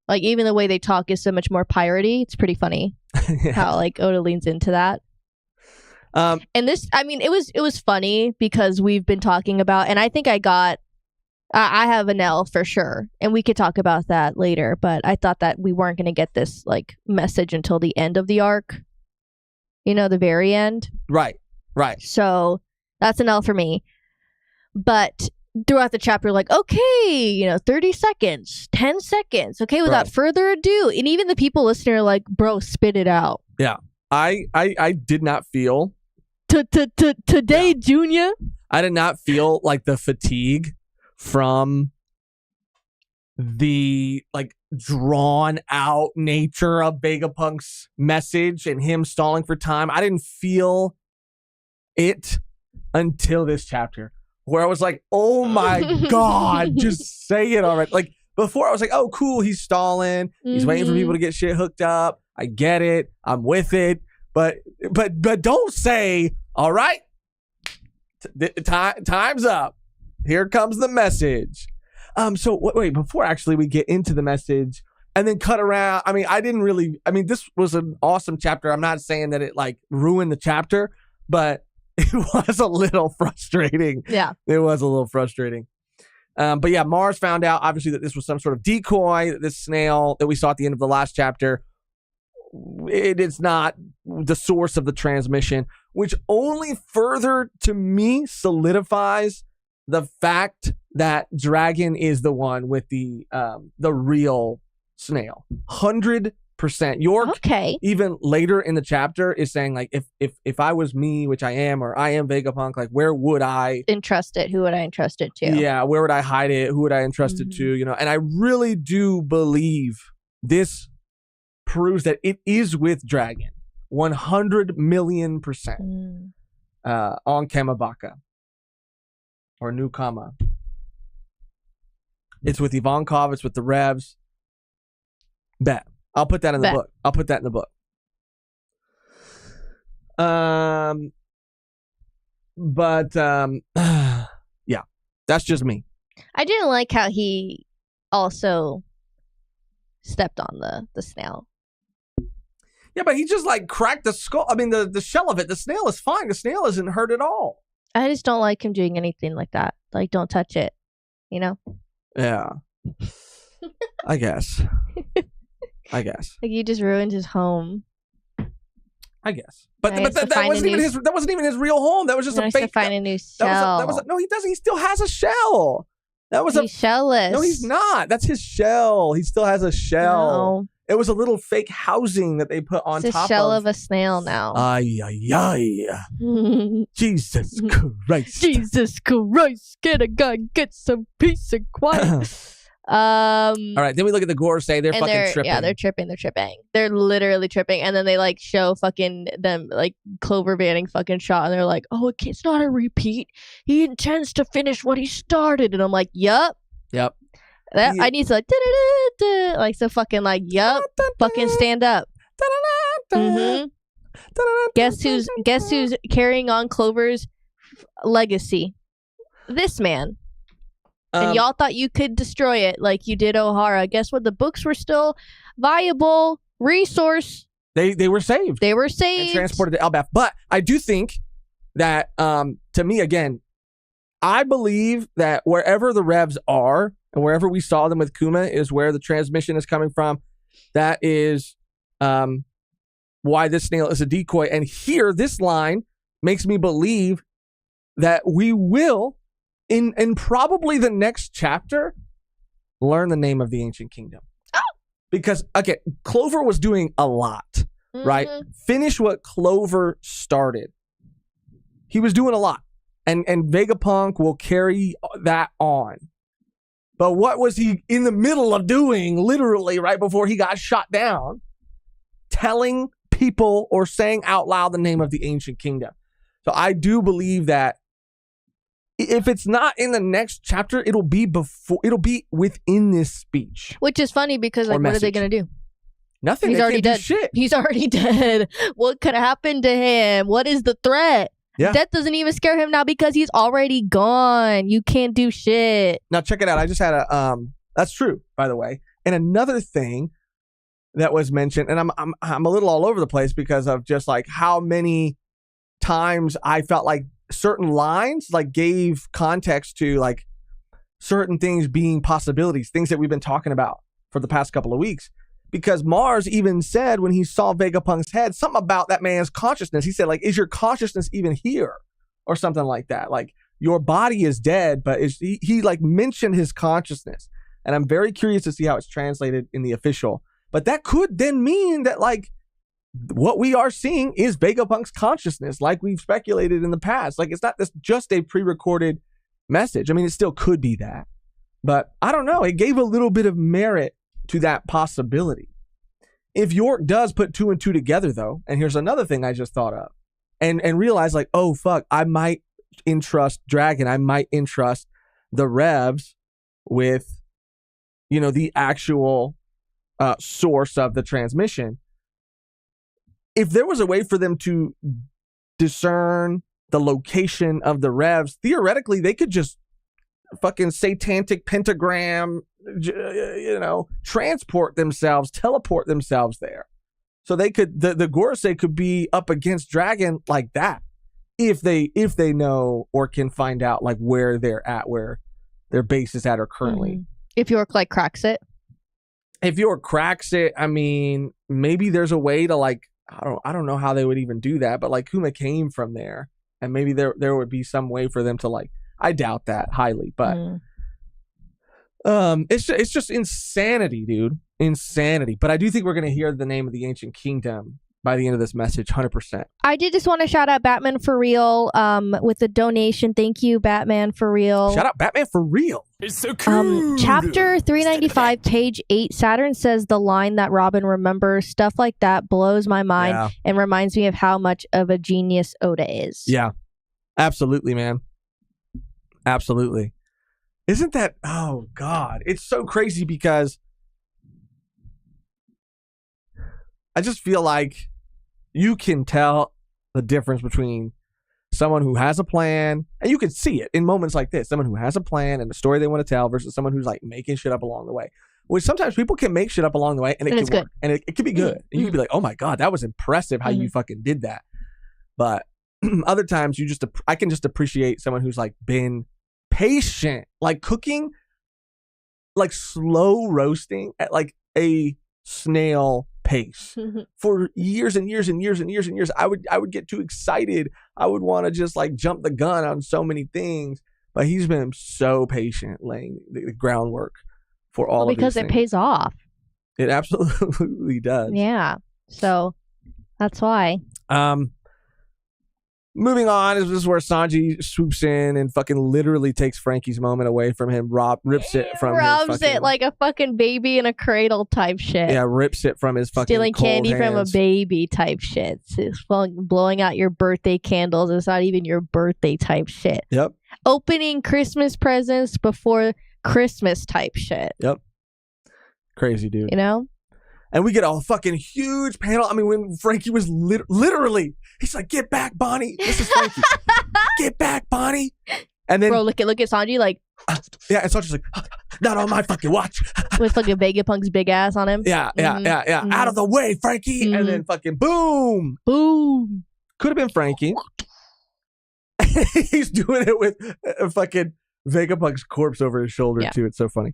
Like even the way they talk is so much more piratey. It's pretty funny. Yeah. How like Oda leans into that. And this, I mean, it was funny because we've been talking about, and I think I have an L for sure, and we could talk about that later. But I thought that we weren't going to get this like message until the end of the arc. You know, the very end. Right. So that's an L for me. But throughout the chapter, like, okay, 30 seconds, 10 seconds. Okay, without further ado. And even the people listening are like, bro, spit it out. Yeah. I did not feel today, Junior. I did not feel like the fatigue from the like drawn out nature of Vegapunk's message and him stalling for time. I didn't feel it until this chapter where I was like, oh my God, just say it already. Like before I was like, oh cool, he's stalling. He's waiting for people to get shit hooked up. I get it. I'm with it. But don't say, all right, time's up. Here comes the message. So wait, before actually we get into the message and then cut around. I mean, this was an awesome chapter. I'm not saying that it like ruined the chapter, but it was a little frustrating. Yeah. It was a little frustrating. But yeah, Mars found out obviously that this was some sort of decoy, that this snail that we saw at the end of the last chapter, it is not the source of the transmission, which only further to me solidifies the fact that Dragon is the one with the real snail. 100%. York, okay, even later in the chapter is saying like, if I was me, which I am, or I am Vegapunk, like where would I entrust it? Who would I entrust it to? Yeah, where would I hide it? Who would I entrust it to? And I really do believe this proves that it is with Dragon. 100 million % on Kamabaka. Or Newkama. It's with Ivankov. It's with the Revs. Bet. I'll put that in the book. I'll put that in the book. But yeah, that's just me. I didn't like how he also stepped on the snail. Yeah, but he just like cracked the skull. I mean, the shell of it. The snail is fine. The snail isn't hurt at all. I just don't like him doing anything like that. Like, don't touch it. Yeah. I guess. Like, you just ruined his home. I guess. But that wasn't even his real home. That was just a fake. To find a new shell. No, he doesn't. He still has a shell. He's shellless. No, he's not. That's his shell. He still has a shell. No. It was a little fake housing that they put on top of. It's a shell of a snail now. Ay, ay, ay. Jesus Christ. Jesus Christ. Get some peace and quiet. All right, then we look at the Gorosei. They're fucking tripping. Yeah, they're tripping. They're literally tripping. And then they like show fucking them like Clover banning fucking shot. And they're like, oh, it's not a repeat. He intends to finish what he started. And I'm like, yup. I need to like so fucking like yup, fucking stand up. Guess who's carrying on Clover's legacy? This man. And y'all thought you could destroy it like you did O'Hara. Guess what? The books were still viable resource. They were saved. They were saved and transported to Elbaf. But I do think that to me again, I believe that wherever the Revs are and wherever we saw them with Kuma is where the transmission is coming from. That is why this snail is a decoy. And here, this line makes me believe that we will, in probably the next chapter, learn the name of the ancient kingdom. Because, okay, Clover was doing a lot, right? Finish what Clover started. He was doing a lot. And Vegapunk will carry that on. But what was he in the middle of doing, literally, right before he got shot down? Telling people or saying out loud the name of the ancient kingdom. So I do believe that if it's not in the next chapter, it'll be within this speech. Which is funny because like, what are they going to do? Nothing. He's already dead. Shit. He's already dead. What could happen to him? What is the threat? Yeah. Death doesn't even scare him now because he's already gone. You can't do shit. Now check it out. I just had that's true, by the way. And another thing that was mentioned, and I'm a little all over the place because of just like how many times I felt like certain lines like gave context to like certain things being possibilities, things that we've been talking about for the past couple of weeks. Because Mars even said when he saw Vegapunk's head, something about that man's consciousness. He said, like, is your consciousness even here? Or something like that. Like, your body is dead, but he like mentioned his consciousness. And I'm very curious to see how it's translated in the official. But that could then mean that, like, what we are seeing is Vegapunk's consciousness, like we've speculated in the past. Like, it's not just a pre-recorded message. I mean, it still could be that. But I don't know. It gave a little bit of merit to that possibility. If York does put 2 and 2 together, though, and here's another thing I just thought of, and realize, like, oh, fuck, I might entrust Dragon. I might entrust the Revs with, you know, the actual source of the transmission. If there was a way for them to discern the location of the Revs, theoretically, they could just fucking satanic pentagram, you know, transport themselves, teleport themselves there. So they could, the Gorosei could be up against Dragon like that. If they know or can find out like where they're at, where their base is at or currently. Mm-hmm. If York like cracks it. If York cracks it, I mean, maybe there's a way to like, I don't know how they would even do that, but like Kuma came from there, and maybe there would be some way for them to like, I doubt that highly, but it's just insanity, dude. Insanity. But I do think we're going to hear the name of the ancient kingdom by the end of this message, 100%. I did just want to shout out Batman for Real with a donation. Thank you, Batman for Real. Shout out Batman for Real. It's so cool. Chapter 395, page 8. Saturn says the line that Robin remembers. Stuff like that blows my mind and reminds me of how much of a genius Oda is. Yeah, absolutely, man. Absolutely. Isn't that, oh God, it's so crazy because I just feel like you can tell the difference between someone who has a plan, and you can see it in moments like this, someone who has a plan and a story they want to tell versus someone who's like making shit up along the way. Which sometimes people can make shit up along the way and it can work. And it can be good. And you can be like, oh my God, that was impressive how you fucking did that. But other times I can just appreciate someone who's like been patient, like cooking, like slow roasting at like a snail pace for years and years and years and years and years. I would get too excited. I would want to just like jump the gun on so many things, but he's been so patient laying the groundwork for all of these because it things. pays off. It absolutely does. Yeah. So that's why. Moving on, this is where Sanji swoops in and fucking literally takes Frankie's moment away from him. Rips it from his Robs fucking, it like a fucking baby in a cradle type shit. Yeah, rips it from his fucking stealing cold candy hands. from a baby type shit. It's blowing out your birthday candles. It's not even your birthday type shit. Yep. Opening Christmas presents before Christmas type shit. Yep. Crazy, dude. You know? And we get a fucking huge panel. I mean, when Frankie was literally, he's like, "Get back, Bonnie." This is Frankie. "Get back, Bonnie." And then, bro, look at Sanji like, yeah, and Sanji's like, "Not on my fucking watch." with fucking Vegapunk's big ass on him. Yeah. Out of the way, Frankie. And then fucking boom. Boom. Could have been Frankie. He's doing it with a fucking Vegapunk's corpse over his shoulder too. It's so funny.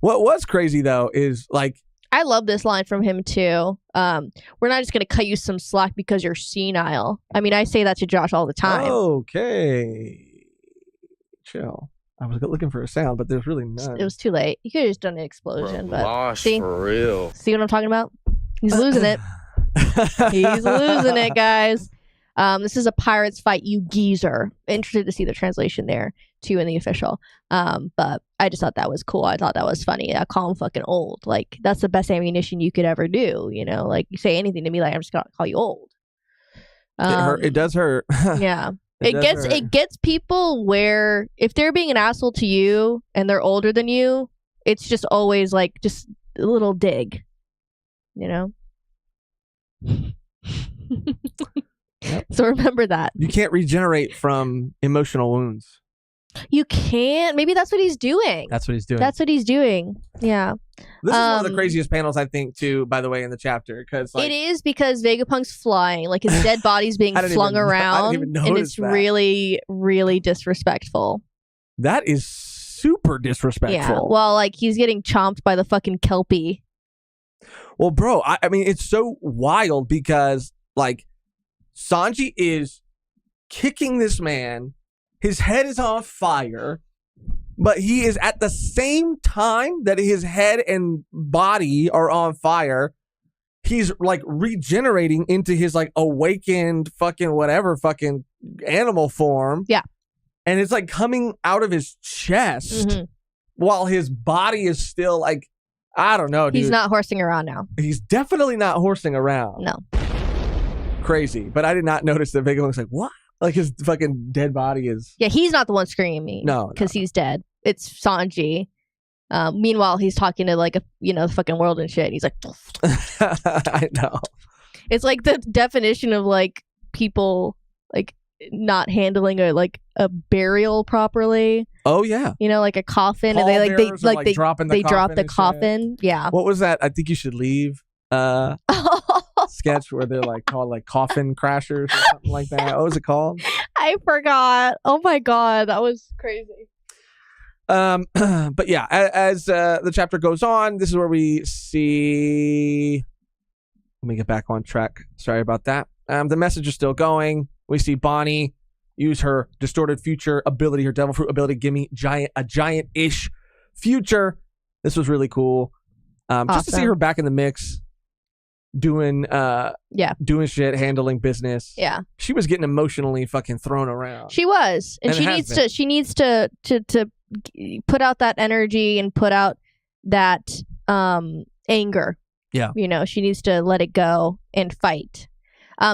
What was crazy though is like, I love this line from him too. We're not just going to cut you some slack because you're senile. I mean, I say that to Josh all the time. Okay. Chill. I was looking for a sound, but there's really none. It was too late. You could have just done an explosion. Bro, but see, for real. See what I'm talking about? He's losing it. He's losing it, guys. This is a pirates fight, you geezer. Interested to see the translation there too in the official. But I just thought that was cool. I thought that was funny. I call him fucking old. Like, that's the best ammunition you could ever do. You know, like, you say anything to me, like, I'm just gonna call you old. It does hurt. Yeah. It gets people where if they're being an asshole to you and they're older than you, it's just always like just a little dig. You know? Yep. So remember that. You can't regenerate from emotional wounds. You can't. Maybe that's what he's doing. That's what he's doing. That's what he's doing. Yeah. This is one of the craziest panels, I think, too, by the way, in the chapter. Because it is because Vegapunk's flying. Like, his dead body's being flung around. I didn't even notice and it's that. really, really disrespectful. That is super disrespectful. Yeah. Well, like, he's getting chomped by the fucking Kelpie. Well, bro, I mean, it's so wild because, like, Sanji is kicking this man. His head is on fire, but he is at the same time that his head and body are on fire. He's like regenerating into his like awakened fucking whatever fucking animal form. Yeah. And it's like coming out of his chest while his body is still like, I don't know, dude. He's not horsing around now. He's definitely not horsing around. No. Crazy. But I did not notice that Vegapunk's like, what? Like his fucking dead body is. Yeah, he's not the one screaming. No. Because he's dead. It's Sanji. Meanwhile, he's talking to like the fucking world and shit. He's like, I know. It's like the definition of like people like not handling a burial properly. Oh yeah. You know, like a coffin, and they drop the coffin. Yeah. What was that? I think you should leave. Sketch where they're like called like coffin crashers or something like that. What was it called? I forgot. Oh my god, that was crazy. But yeah, as the chapter goes on, this is where we see. Let me get back on track. Sorry about that. The message is still going. We see Bonnie use her distorted future ability, her devil fruit ability, give me a giant-ish future. This was really cool. Just to see her back in the mix. Doing shit, handling business. Yeah. She was getting emotionally fucking thrown around. She was. And she needs to put out that energy and put out that anger. Yeah. You know, she needs to let it go and fight.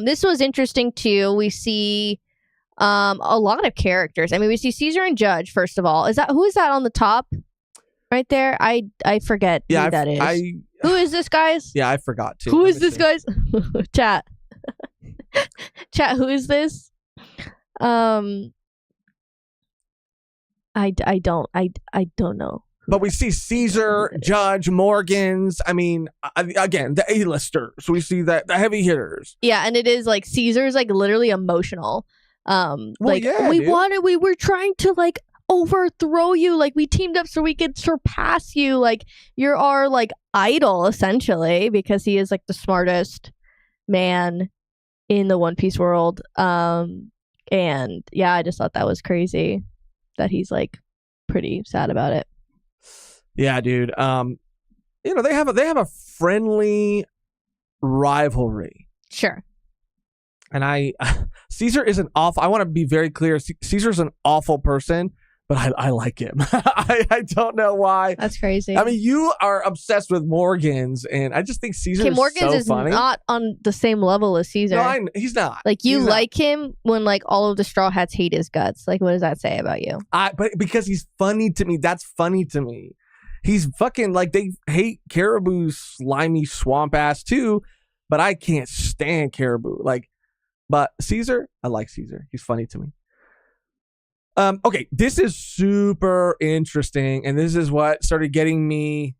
This was interesting too. We see a lot of characters. I mean, we see Caesar and Judge, first of all. Who is that on the top? Right there? I forget who that is. Who is this, guys? Yeah, I forgot too. Who is this, guys? Chat. Chat, who is this? I don't know. But we see Caesar, Judge, Morgans. I mean, again, the A-listers. So we see that the heavy hitters. Yeah, and it is like Caesar's like literally emotional. We were trying to like overthrow you, like we teamed up so we could surpass you, like you're our like idol essentially, because he is like the smartest man in the One Piece world. And yeah, I just thought that was crazy that he's like pretty sad about it. Yeah, dude. You know, they have a friendly rivalry. Sure. And Caesar is an awful, I want to be very clear, Caesar's an awful person, but I like him. I don't know why. That's crazy. I mean, you are obsessed with Morgans, and I just think Caesar is Morgans so is funny. not on the same level as Caesar. No, he's not. Like, you He's like him when, like, all of the Straw Hats hate his guts. Like, what does that say about you? But because he's funny to me. That's funny to me. He's fucking, like, they hate Caribou's slimy swamp ass, too, but I can't stand Caribou. Like, but Caesar, I like Caesar. He's funny to me. Okay, this is super interesting, and this is what started getting me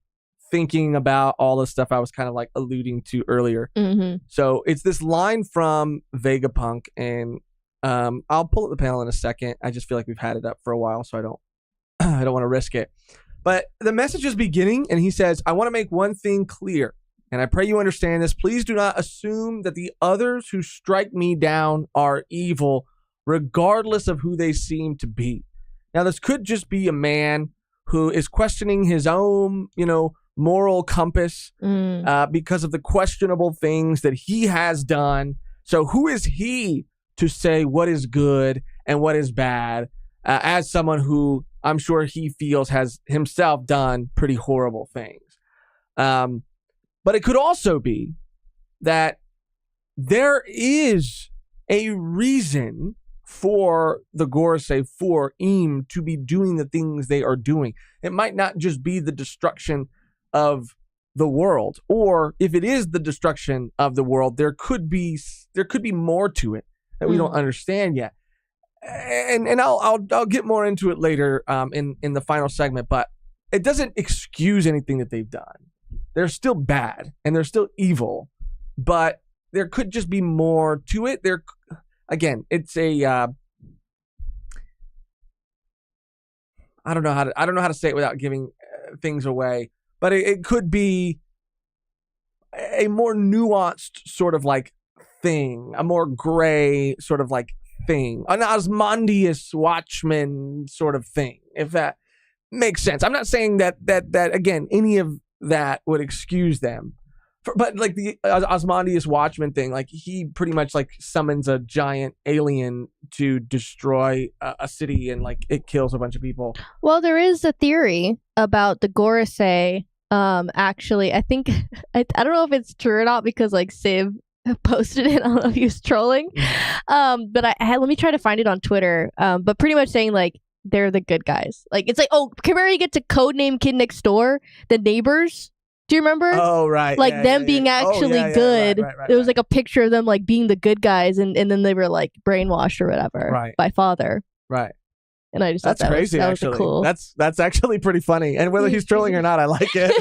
thinking about all the stuff I was kind of like alluding to earlier. Mm-hmm. So it's this line from Vegapunk, and I'll pull up the panel in a second. I just feel like we've had it up for a while, so I don't want to risk it. But the message is beginning, and he says, "I want to make one thing clear, and I pray you understand this. Please do not assume that the others who strike me down are evil, regardless of who they seem to be." Now, this could just be a man who is questioning his own, moral compass because of the questionable things that he has done. So who is he to say what is good and what is bad as someone who I'm sure he feels has himself done pretty horrible things? But it could also be that there is a reason for the Gorosei, for Im, to be doing the things they are doing. It might not just be the destruction of the world, or if it is the destruction of the world, there could be more to it that we don't understand yet. and I'll get more into it later in the final segment, but it doesn't excuse anything that they've done. They're still bad and they're still evil, but there could just be more to it. Again, it's a I don't know how to say it without giving things away, but it could be a more nuanced sort of like thing, a more gray sort of like thing, an Osmondius Watchman sort of thing, if that makes sense. I'm not saying that again, any of that would excuse them. But like the Osmondius Watchman thing, like he pretty much like summons a giant alien to destroy a city and like it kills a bunch of people. Well, there is a theory about the Gorosei. Actually, I think I don't know if it's true or not because like Civ posted it. I don't know if he was trolling. But I had, let me try to find it on Twitter. But pretty much saying like they're the good guys. Like it's like, oh, remember you get to Codename Kid Next Door, the neighbors. Do you remember? Oh, right. Like them being actually good. Right, there was like a picture of them like being the good guys and then they were like brainwashed or whatever by father. Right. And I just that's thought that crazy. Was actually, cool. That's actually pretty funny. And whether he's trolling or not, I like it.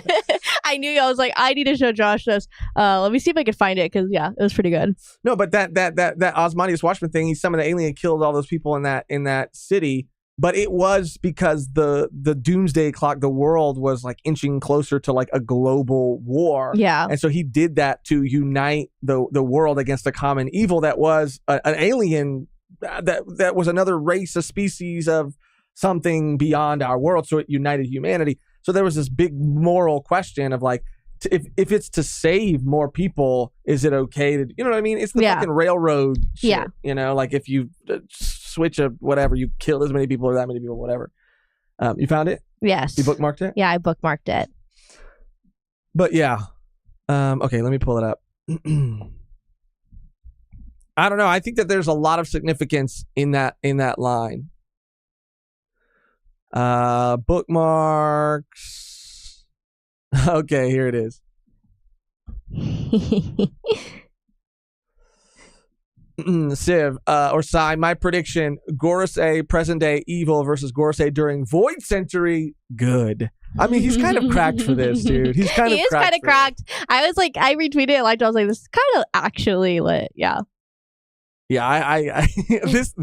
I knew. I was like, I need to show Josh this. Let me see if I can find it because yeah, it was pretty good. No, but that Osmondius Watchman thing, he summoned the alien, killed all those people in that city. But it was because the doomsday clock, the world was like inching closer to like a global war. Yeah. And so he did that to unite the world against a common evil that was an alien that was another race, a species of something beyond our world. So it united humanity. So there was this big moral question of like, if it's to save more people, is it okay to, you know what I mean? It's the fucking railroad shit. Yeah. You know, like if you switch a whatever, you kill as many people or that many people, whatever. You found it? Yes. You bookmarked it? Yeah, I bookmarked it. But yeah. Okay, let me pull it up. I don't know. I think that there's a lot of significance in that line. Bookmarks. Okay, here it is. Civ, or Sai, my prediction, Gorosei present day evil versus Gorosei during Void Century, good. I mean, he's kind of cracked for this, dude. He is kind of cracked. I was like, I retweeted it, like I was like, this is kind of actually lit. Yeah. Yeah, I this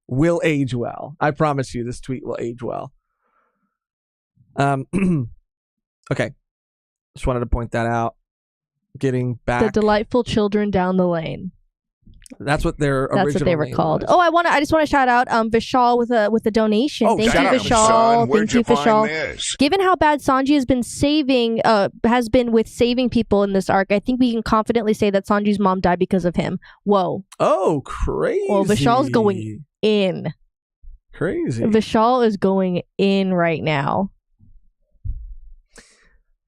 will age well. I promise you, this tweet will age well. Okay. Just wanted to point that out. Getting back. The delightful children down the lane. That's what their original That's what they were name called. was. Oh, I just want to shout out Vishal with a donation. Oh, thank you, Vishal. Thank you, Vishal. Given how bad Sanji has been with saving people in this arc, I think we can confidently say that Sanji's mom died because of him. Whoa. Oh, crazy. Well, Vishal's going in. Crazy. Vishal is going in right now.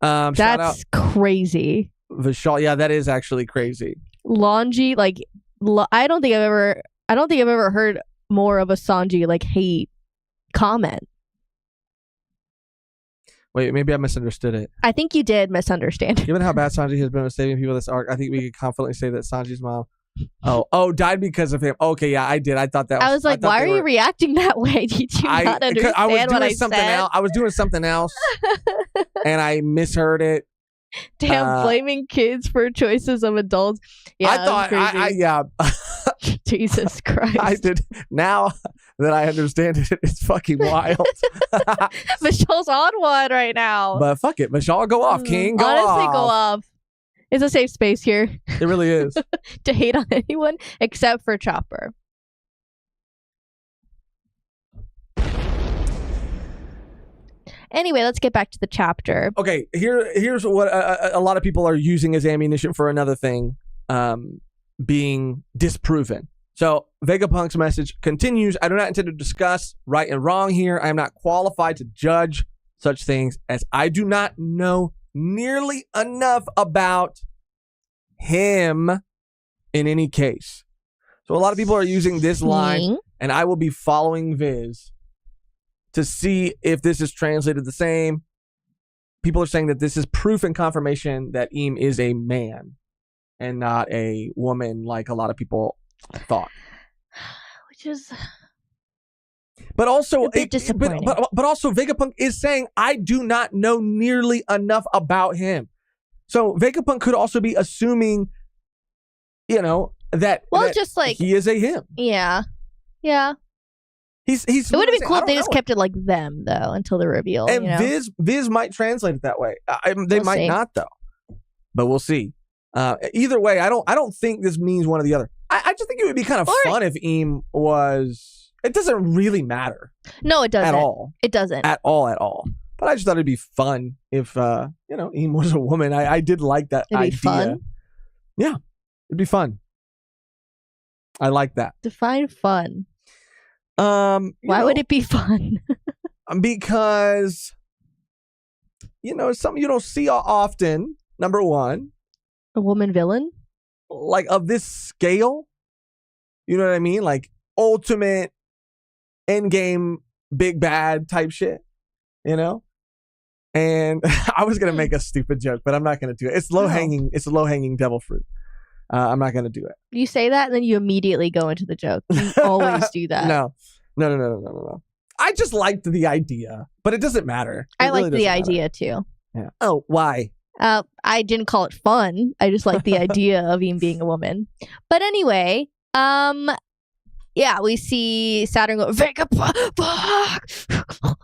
That's crazy. Vishal, yeah, that is actually crazy. Longy, like I don't think I've ever heard more of a Sanji like hate comment. Wait, maybe I misunderstood it. I think you did misunderstand. Given how bad Sanji has been with saving people this arc, I think we could confidently say that Sanji's mom died because of him. Okay, yeah, I did. I thought that was... I was like, why are you reacting that way? Did you not understand what I said? I was doing something else and I misheard it. Damn, blaming kids for choices of adults. Yeah, I thought, Jesus Christ. I did. Now that I understand it, it's fucking wild. Michelle's on one right now. But fuck it. Michelle, go off, King. Go off. It's a safe space here. It really is. To hate on anyone except for Chopper. Anyway, let's get back to the chapter. Okay, here's what a lot of people are using as ammunition for another thing being disproven. So Vegapunk's message continues. I do not intend to discuss right and wrong here. I am not qualified to judge such things as I do not know nearly enough about him in any case. So a lot of people are using this line, and I will be following Viz to see if this is translated the same. People are saying that this is proof and confirmation that Eam is a man and not a woman like a lot of people thought. Which is But also, A bit disappointing. but also, Vegapunk is saying, I do not know nearly enough about him. So Vegapunk could also be assuming, that, that just like he is a him. Yeah. He's. It would have been cool if they just know. kept it like them though until the reveal. And Viz might translate it that way. They We'll might see. not though, but we'll see. Either way, I don't think this means one or the other. I just think it would be kind of fun if Eam was. It doesn't really matter. No, it doesn't at all. It doesn't At all. But I just thought it'd be fun if Eam was a woman. I did like that It'd be idea. fun. Yeah, it'd be fun. I like that. Define fun. Why would it be fun? Because it's something you don't see often. Number one, A woman villain? like of this scale. You know what I mean? Like ultimate endgame big bad type shit. And I was gonna make a stupid joke, but I'm not gonna do it. It's low hanging. It's a low hanging devil fruit. I'm not gonna do it. You say that and then you immediately go into the joke. You always do that. No. I just liked the idea, but it doesn't matter. I like the idea too. Yeah. Oh, why? I didn't call it fun. I just like the idea of him being a woman. But anyway, we see Saturn go, Vegapunk!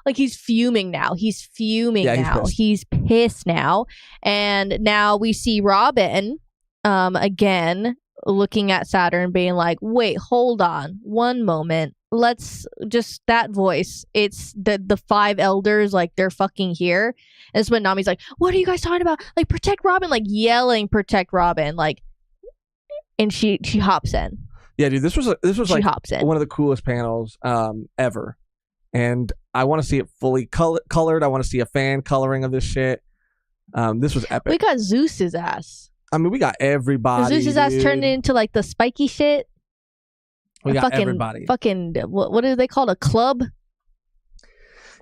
Like he's fuming now. He's fuming now. He's pissed now. And now we see Robin again looking at Saturn being like, wait, hold on one moment. Let's just that voice. It's the five elders, like they're fucking here. And it's when Nami's like, what are you guys talking about? Like protect Robin, like yelling, protect Robin, like, and she hops in. Yeah, dude, this was like hops in. one of the coolest panels ever. And I want to see it fully colored. I want to see a fan coloring of this shit. This was epic. We got Zeus's ass. I mean, we got everybody. Zeus's ass turned into like the spiky shit. We got everybody. Fucking what do they call it? A club?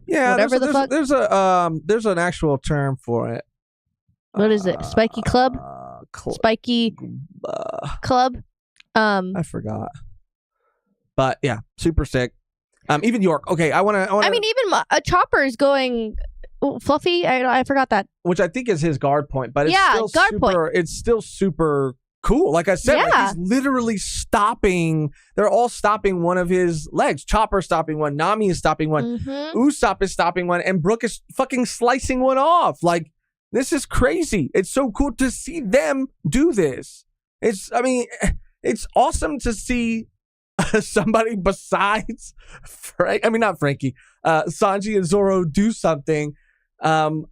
Yeah, whatever the fuck. There's an actual term for it. What is it? Spiky club? Spiky club? I forgot. But yeah, super sick. Even York. Okay, I want to. I mean, even a Chopper is going fluffy. I forgot that. Which I think is his guard point, but it's still guard super. point. It's still super cool. Like I said, like he's literally stopping. They're all stopping one of his legs. Chopper stopping one. Nami is stopping one. Mm-hmm. Usopp is stopping one, and Brooke is fucking slicing one off. Like this is crazy. It's so cool to see them do this. It's awesome to see somebody besides not Frankie, Sanji and Zoro do something of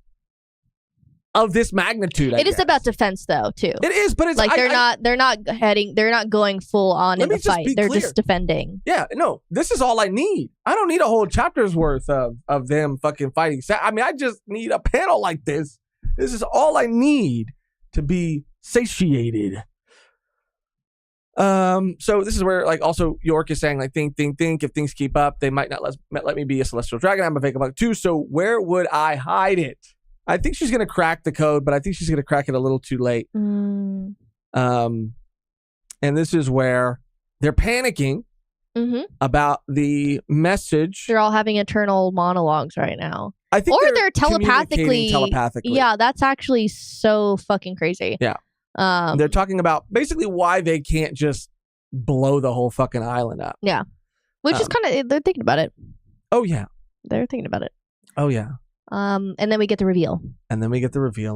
this magnitude. It is about defense though too. It is, but it's like they're not going full on in the fight. They're just defending. Yeah, no, this is all I need. I don't need a whole chapter's worth of them fucking fighting. I mean, I just need a panel like this. This is all I need to be satiated. So this is where like also York is saying like think if things keep up they might not let me be a celestial dragon. I'm a Vegapunk too, so where would I hide it? I think she's gonna crack the code, but I think she's gonna crack it a little too late. And this is where they're panicking about the message. They're all having internal monologues right now. I think they're telepathically. Yeah, that's actually so fucking crazy. Yeah. They're talking about basically why they can't just blow the whole fucking island up. Yeah. Which is kind of, they're thinking about it. Oh, yeah. They're thinking about it. Oh, yeah. And then we get the reveal. Let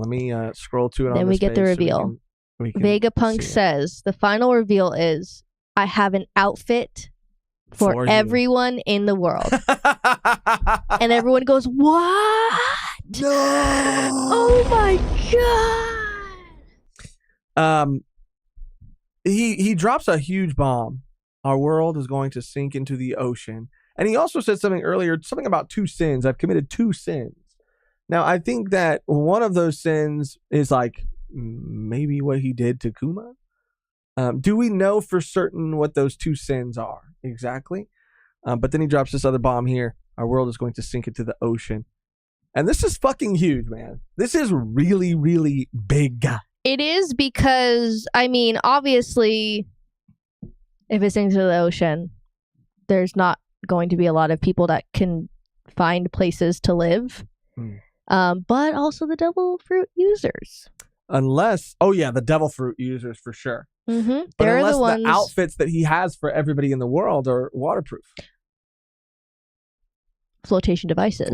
me scroll to it. Then we get the reveal. Vegapunk says, the final reveal is, I have an outfit for everyone in the world. And everyone goes, what? No! Oh my God! He drops a huge bomb. Our world is going to sink into the ocean. And he also said something earlier, something about 2 sins. I've committed 2 sins. Now, I think that one of those sins is like maybe what he did to Kuma. Do we know for certain what those 2 sins are exactly? But then he drops this other bomb here. Our world is going to sink into the ocean. And this is fucking huge, man. This is really, really big. It is because, I mean, obviously, if it sinks into the ocean, there's not going to be a lot of people that can find places to live. But also the devil fruit users. Unless, the devil fruit users for sure. Mm-hmm. But They're unless the ones. the outfits that he has for everybody in the world are waterproof. Flotation devices.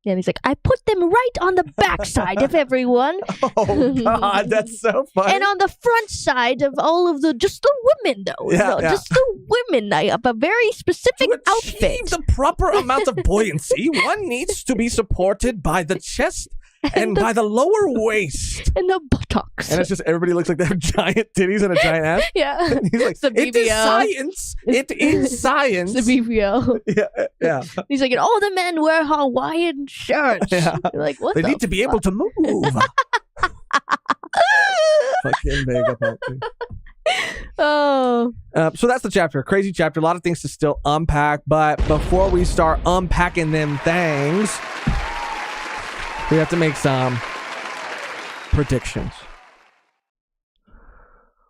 And he's like, I put them right on the backside of everyone. Oh, God, that's so funny. And on the front side of all of just the women, though. Just the women. I have a very specific outfit. To achieve the proper amount of buoyancy, one needs to be supported by the chest and by the lower waist. And the buttocks. And it's just everybody looks like they have giant titties and a giant ass. Yeah. And he's like, it is science. It is science. It's the BBL. Yeah. He's like, and all the men wear Hawaiian shirts. Yeah. You're like, what They the need to be able to move. Fucking Vegapunk. Oh. So that's the chapter. Crazy chapter. A lot of things to still unpack. But before we start unpacking them things, we have to make some predictions.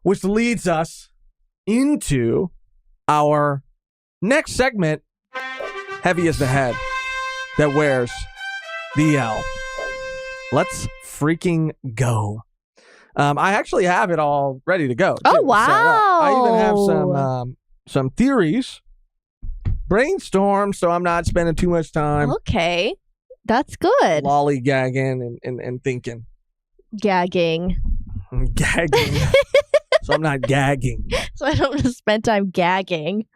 Which leads us into our next segment, Heavy as the Head that wears the L. Let's freaking go. I actually have it all ready to go. Oh, too. wow. I even have some theories, brainstorm, so I'm not spending too much time Okay. That's good. lollygagging and thinking. Gagging. Gagging. So I'm not gagging. So I don't just spend time gagging.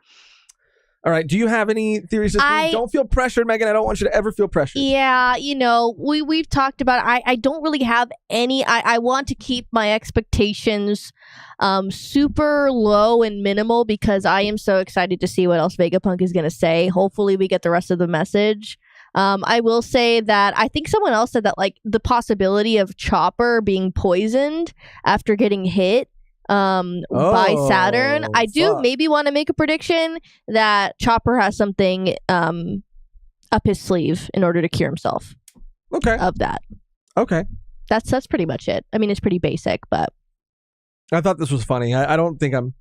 All right. Do you have any theories this week? Don't feel pressured, Megan. I don't want you to ever feel pressured. Yeah, we've talked about it. I don't really have any. I want to keep my expectations super low and minimal because I am so excited to see what else Vegapunk is going to say. Hopefully we get the rest of the message. I will say that I think someone else said that like the possibility of Chopper being poisoned after getting hit by Saturn. I do maybe want to make a prediction that Chopper has something up his sleeve in order to cure himself. Okay. Of that. Okay. That's pretty much it. I mean, it's pretty basic, but I thought this was funny. I don't think I'm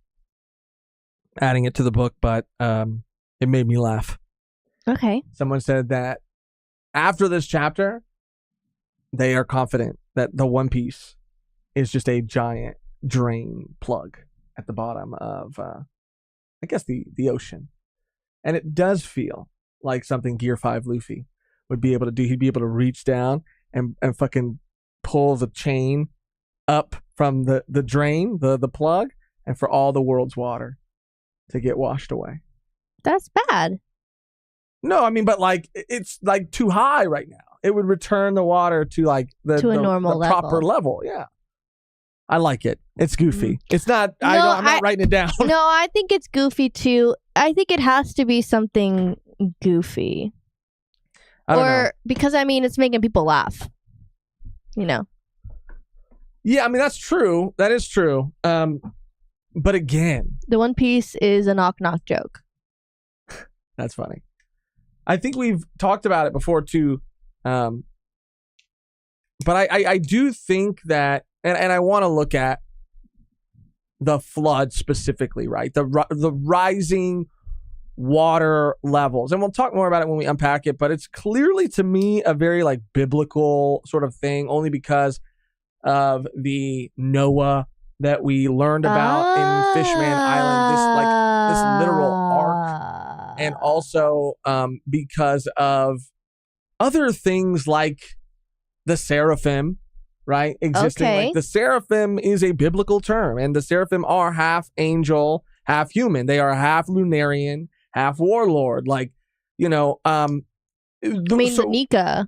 adding it to the book, but it made me laugh. okay. Someone said that after this chapter, they are confident that the One Piece is just a giant drain plug at the bottom of, I guess, the ocean. And it does feel like something Gear 5 Luffy would be able to do. He'd be able to reach down and fucking pull the chain up from the drain, the plug, and for all the world's water to get washed away. That's bad. No, I mean, but like it's like too high right now. It would return the water to like the normal level. proper level. Yeah, I like it. It's goofy. It's not. I'm not writing it down. No, I think it's goofy too. I think it has to be something goofy, I don't know. because I mean, it's making people laugh. Yeah, I mean that's true. That is true. But again, the One Piece is a knock joke. that's funny. I think we've talked about it before too. But I do think that, and I want to look at the flood specifically, right? The rising water levels. And we'll talk more about it when we unpack it, but it's clearly to me a very like biblical sort of thing, only because of the Noah that we learned about in Fishman Island, this literal ark, and also because of other things like the seraphim, right? Existing. Okay. Like the seraphim is a biblical term, and the seraphim are half angel, half human. They are half Lunarian, half warlord. Like, the Nika.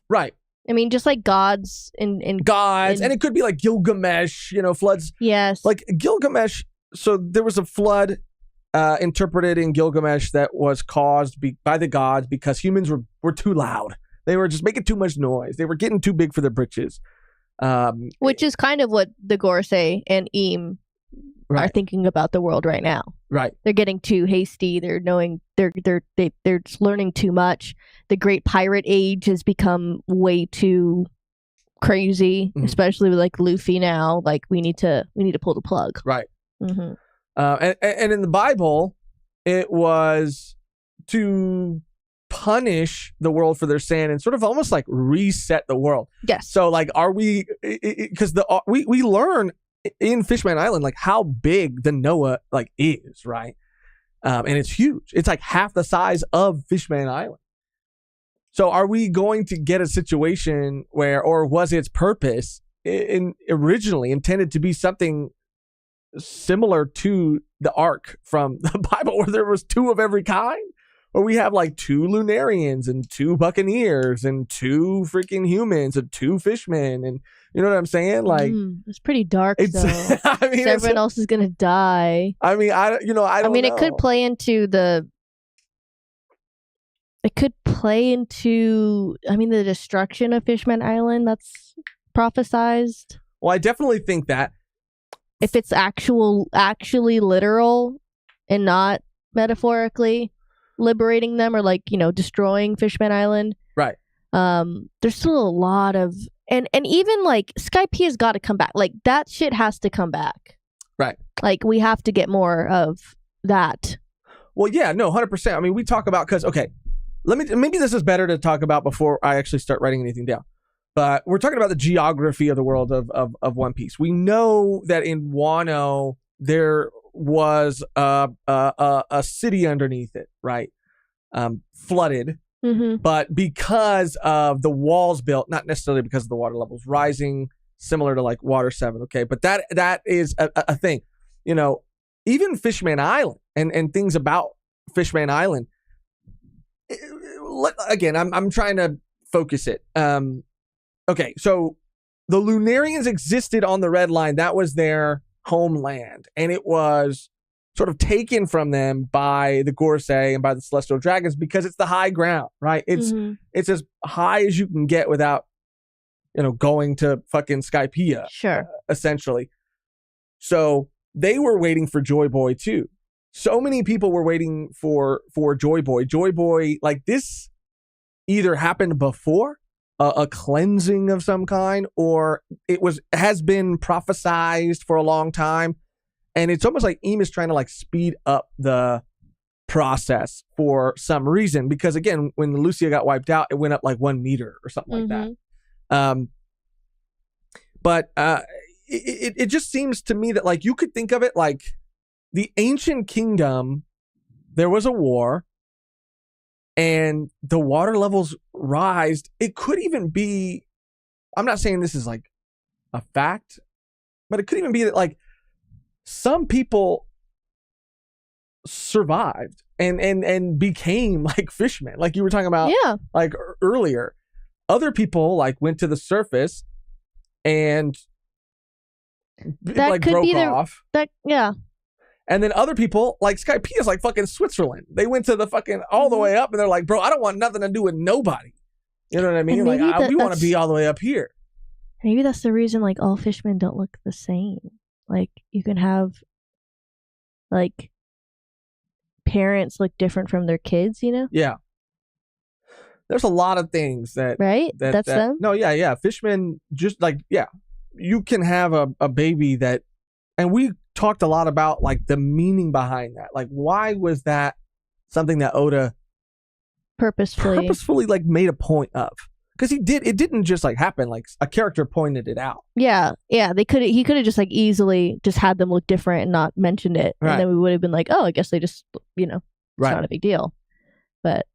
Right. I mean, just like gods in gods, and it could be like Gilgamesh, floods. Yes. Like Gilgamesh. So there was a flood interpreted in Gilgamesh that was caused by the gods because humans were too loud. They were just making too much noise. They were getting too big for their britches. Which is kind of what the Gorsei and Eam are thinking about the world right now. Right. They're getting too hasty. They're just learning too much. The Great Pirate Age has become way too crazy, especially with like Luffy now. Like we need to pull the plug. Right. Mm-hmm. And in the Bible, it was to punish the world for their sin and sort of almost like reset the world. Yes. So like, are we? Because we learn in Fishman Island like how big the Noah like is, right? And it's huge. It's like half the size of Fishman Island. So are we going to get a situation where, or was its purpose originally intended to be something similar to the Ark from the Bible, where there was 2 of every kind? Or we have like 2 Lunarians and 2 Buccaneers and 2 freaking humans and 2 fishmen, and you know what I'm saying? Like, it's pretty dark. Though. I mean, everyone else is gonna die. I mean, I don't know. It could play into the. It could play into. The destruction of Fishman Island. That's prophesized. Well, I definitely think that if it's actually literal and not metaphorically liberating them or like destroying Fishman Island, right? There's still a lot of and even like Skype has got to come back. Like that shit has to come back, right? Like we have to get more of that. Well, yeah, no, 100%. I mean, we talk about because maybe this is better to talk about before I actually start writing anything down. But we're talking about the geography of the world of One Piece. We know that in Wano there was a city underneath it, right? Flooded. Mm-hmm. But because of the walls built, not necessarily because of the water levels rising, similar to like Water 7, okay? But that is a thing. Even Fishman Island and things about Fishman Island. Again, I'm trying to focus it. Okay, so the Lunarians existed on the Red Line. That was their homeland, and it was sort of taken from them by the Gorosei and by the Celestial Dragons because it's the high ground, right? It's as high as you can get without, going to fucking Skypiea, sure, essentially. So they were waiting for Joy Boy too. So many people were waiting for Joy Boy. Joy Boy, like this, either happened before a cleansing of some kind, or has been prophesized for a long time. And it's almost like Eam is trying to like speed up the process for some reason. Because again, when Lucia got wiped out, it went up like 1 meter or something like that. But it just seems to me that like you could think of it like the ancient kingdom, there was a war and the water levels rise. It could even be, I'm not saying this is like a fact, but it could even be that like some people survived and became like fishmen, like you were talking about like earlier. Other people like went to the surface and that like could broke be off. Yeah. And then other people, like Skypiea is like fucking Switzerland. They went to the fucking all the way up and they're like, bro, I don't want nothing to do with nobody. You know what I mean? Like, we want to be all the way up here. Maybe that's the reason like all fishmen don't look the same. Like you can have like parents look different from their kids, Yeah. There's a lot of things that... Right? That's them? No, yeah. Fishmen just like, yeah. You can have a baby that... And we talked a lot about like the meaning behind that. Like, why was that something that Oda purposefully like made a point of? Because it didn't just like happen. Like a character pointed it out. Yeah. He could have just like easily just had them look different and not mentioned it, right. And then we would have been like, oh, I guess they just it's right. not a big deal. But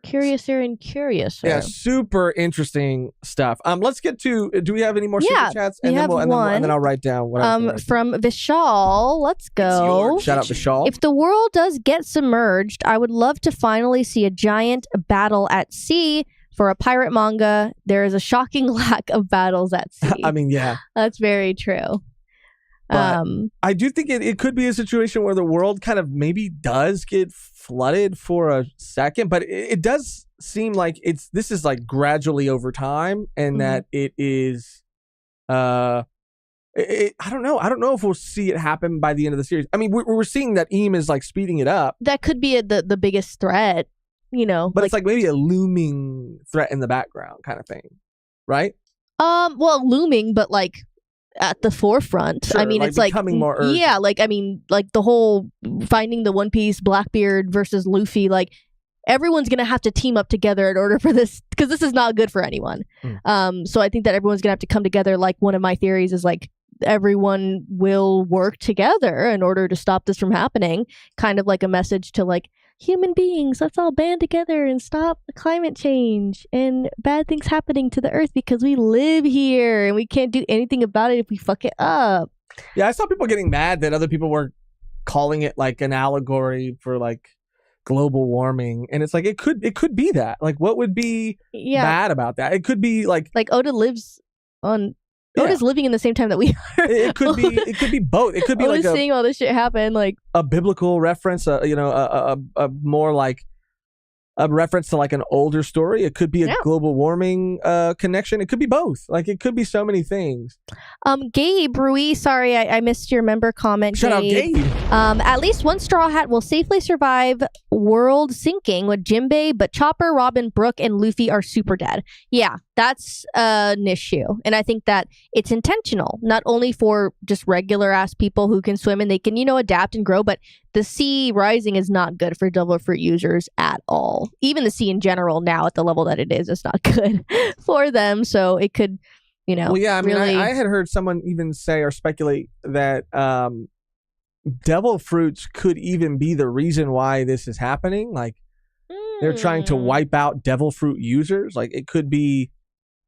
curiouser and curiouser. Yeah, super interesting stuff. Let's get to. Do we have any more super chats? And then I'll write down what from Vishal. Let's go. Shout out Vishal. If the world does get submerged, I would love to finally see a giant battle at sea. For a pirate manga, there is a shocking lack of battles at sea. I mean, yeah, that's very true. But I do think it could be a situation where the world kind of maybe does get flooded for a second, but it does seem like this is like gradually over time, and that it is. I don't know. I don't know if we'll see it happen by the end of the series. I mean, we're seeing that Eam is like speeding it up. That could be the biggest threat. But it's like maybe a looming threat in the background kind of thing, right? Well, looming, but like at the forefront. Sure, I mean, like it's like becoming more urgent. yeah, like I mean, like the whole finding the One Piece Blackbeard versus Luffy, like everyone's gonna have to team up together in order for this, because this is not good for anyone. So I think that everyone's gonna have to come together. Like one of my theories is like everyone will work together in order to stop this from happening, kind of like a message to like human beings, let's all band together and stop climate change and bad things happening to the earth, because we live here and we can't do anything about it if we fuck it up. Yeah, I saw people getting mad that other people were calling it like an allegory for like global warming, and it's like it could be that. Like, what would be bad about that? It could be like Oda lives on. Oda's living in the same time that we are. It could be both. It could be Oda's like seeing all this shit happen, like a biblical reference, a more like a reference to like an older story. It could be a global warming connection. It could be both. Like, it could be so many things. Gabe Ruiz, sorry, I missed your member comment. Shout out Gabe. At least one Straw Hat will safely survive world sinking with Jinbei, but Chopper, Robin, Brook, and Luffy are super dead. Yeah, that's an issue. And I think that it's intentional, not only for just regular ass people who can swim and they can, adapt and grow, but the sea rising is not good for Devil Fruit users at all. Even the sea in general now at the level that it is not good for them. So it could, Well, yeah, I mean, really... I had heard someone even say or speculate that devil fruits could even be the reason why this is happening. Like, they're trying to wipe out devil fruit users. Like, it could be,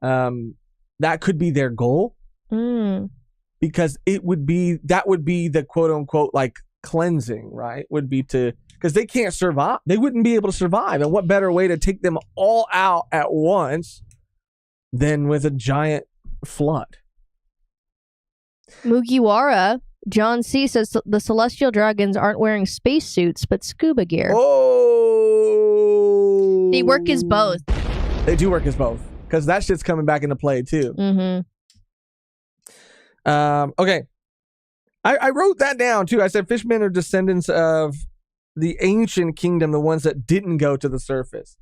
that could be their goal. Because that would be the quote unquote, like, cleansing, right? Would be because they can't survive. They wouldn't be able to survive. And what better way to take them all out at once than with a giant flood? Mugiwara, John C. says the celestial dragons aren't wearing spacesuits, but scuba gear. Oh! They work as both. They do work as both. Because that shit's coming back into play, too. Okay. I wrote that down, too. I said fishmen are descendants of the ancient kingdom, the ones that didn't go to the surface.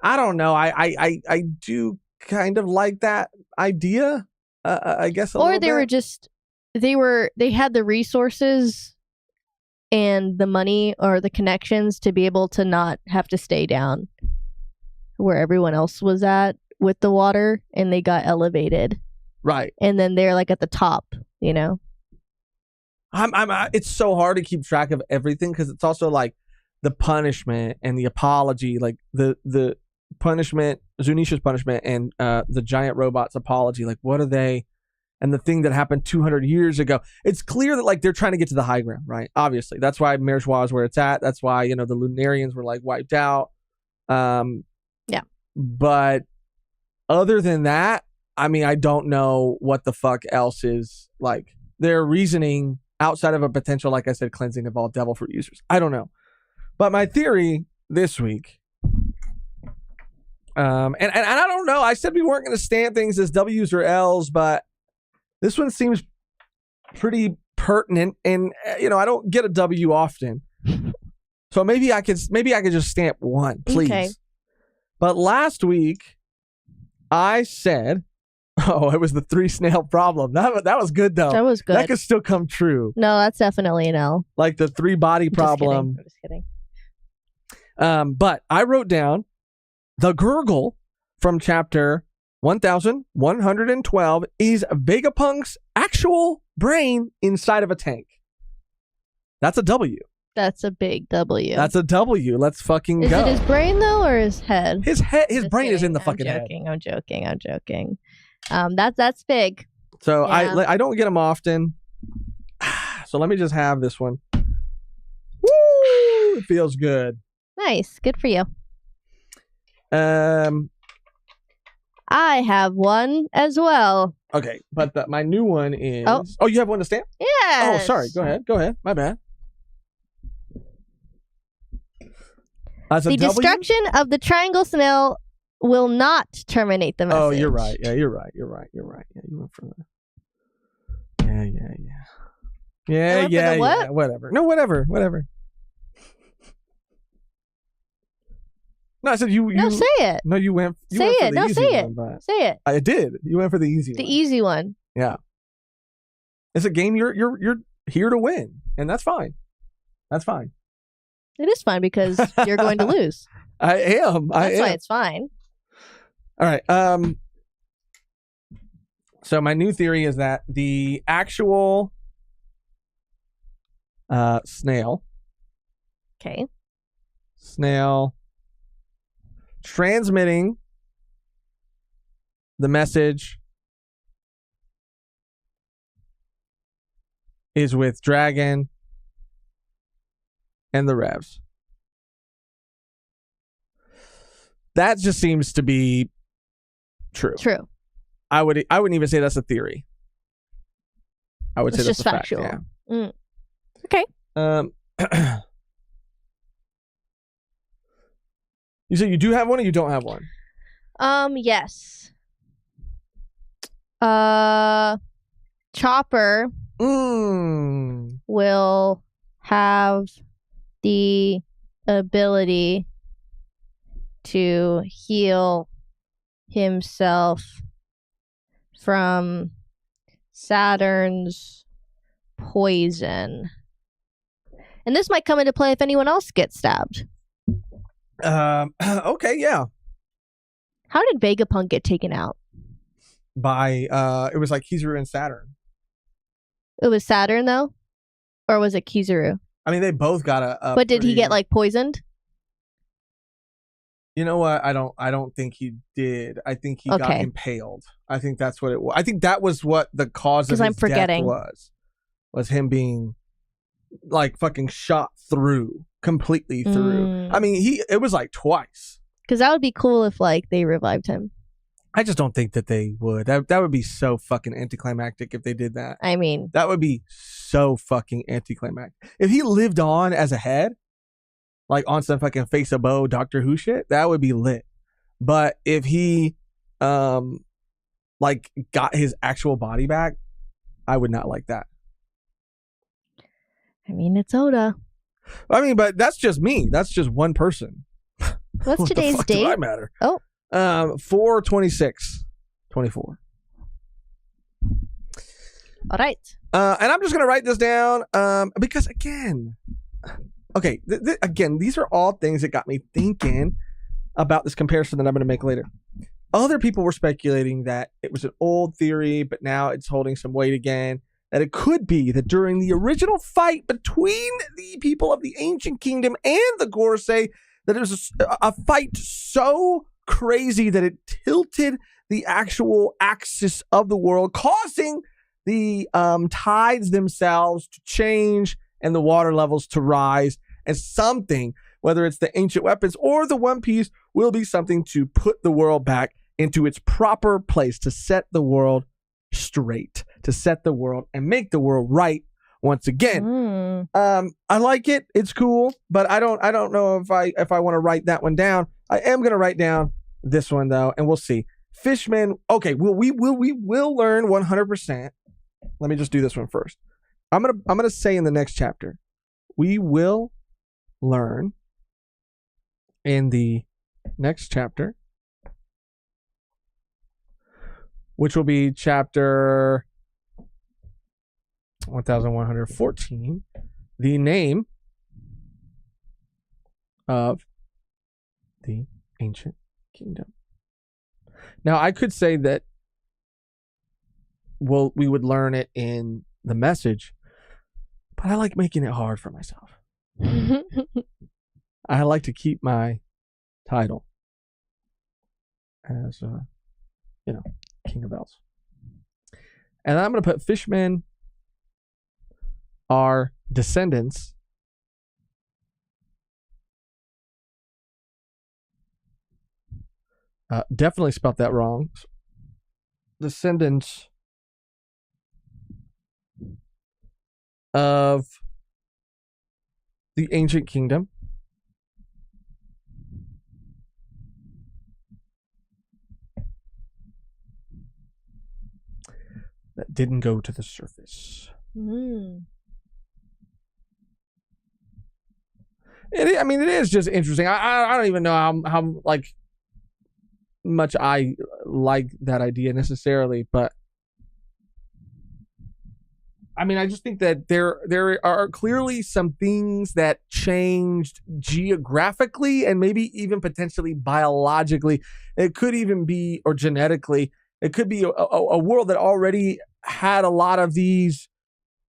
I don't know. I do kind of like that idea, I guess. Or they were just, they had the resources and the money or the connections to be able to not have to stay down where everyone else was at with the water, and they got elevated. Right. And then they're like at the top, It's so hard to keep track of everything, because it's also like the punishment and the apology, like the punishment, Zunisha's punishment, and the giant robot's apology. Like, what are they? And the thing that happened 200 years ago. It's clear that like they're trying to get to the high ground, right? Obviously, that's why Mare Joie is where it's at. That's why the Lunarians were like wiped out. Yeah. But other than that, I mean, I don't know what the fuck else is like their reasoning outside of a potential, like I said, cleansing of all devil fruit users. I don't know. But my theory this week, and I don't know, I said we weren't going to stamp things as W's or L's, but this one seems pretty pertinent, and I don't get a W often. So maybe I could just stamp one, please. Okay. But last week I said, it was the 3 snail problem. That was good, though. That was good. That could still come true. No, that's definitely an L. Like the 3 body problem. I'm just kidding. But I wrote down the gurgle from chapter 1112 is Vegapunk's actual brain inside of a tank. That's a W. That's a big W. That's a W. Let's fucking go. Is it his brain, though, or his head? His brain is in the fucking head. I'm joking. That's big. So yeah. I don't get them often. So let me just have this one. Woo! It feels good. Nice. Good for you. I have one as well. Okay, but my new one is... Oh, you have one to stamp? Yes. Oh, sorry. Go ahead. My bad. The destruction of the triangle snail will not terminate the message. Oh, you're right. Yeah, you're right. Yeah, you went for that. Yeah. What? Whatever. No, whatever. No, I said you. No, say it. No, you went. Say it. No, say it. Say it. I did. You went for the easy one. The easy one. Yeah. It's a game you're here to win, and that's fine. That's fine. It is fine because you're going to lose. I am. That's why it's fine. All right. So my new theory is that the actual snail transmitting the message is with Dragon and the Revs. That just seems to be true. True. I wouldn't even say that's a theory. I would say that's just a factual. fact. Yeah. Okay. You say you do have one or you don't have one? Yes. Chopper will have the ability to heal himself from Saturn's poison. And this might come into play if anyone else gets stabbed. Okay, yeah. How did Vegapunk get taken out? By it was like Kizaru and Saturn. It was Saturn though? Or was it Kizaru? I mean, they both got a but did he get like poisoned? You know what? I don't think he did. I think he got impaled. I think that's what it was. I think that was what the cause of his death was him being like fucking shot through, completely through. I mean, it was like twice. Because that would be cool if like they revived him. I just don't think that they would. That would be so fucking anticlimactic if they did that. I mean, that would be so fucking anticlimactic. If he lived on as a head, like on some fucking face of bow Doctor Who shit, that would be lit. But if he like got his actual body back, I would not like that. I mean, it's Oda. I mean, but that's just me. That's just one person. What's today's date? Do I matter? Oh. 4/26/24. All right. And I'm just gonna write this down because again, okay, again, these are all things that got me thinking about this comparison that I'm gonna make later. Other people were speculating that it was an old theory, but now it's holding some weight again. That it could be that during the original fight between the people of the Ancient Kingdom and the Gorosei, that it was a fight so crazy that it tilted the actual axis of the world, causing the tides themselves to change and the water levels to rise. And something, whether it's the ancient weapons or the One Piece, will be something to put the world back into its proper place, to set the world straight, to set the world and make the world right once again. I like it. It's cool, but I don't know if I want to write that one down. I am going to write down this one though, and we'll see. Fishman. Okay. We will learn 100%. Let me just do this one first. I'm going to say in the next chapter, we will learn in the next chapter, which will be chapter 1114, the name of the Ancient Kingdom. Now, I could say that we would learn it in the message, but I like making it hard for myself. I like to keep my title as, King of Elves. And I'm going to put fishmen are descendants definitely spelt that wrong. Descendants of the Ancient Kingdom. That didn't go to the surface. It is just interesting. I don't even know how like much I like that idea necessarily, but I mean, I just think that there are clearly some things that changed geographically and maybe even potentially biologically. It could even be, or genetically, it could be a world that already had a lot of these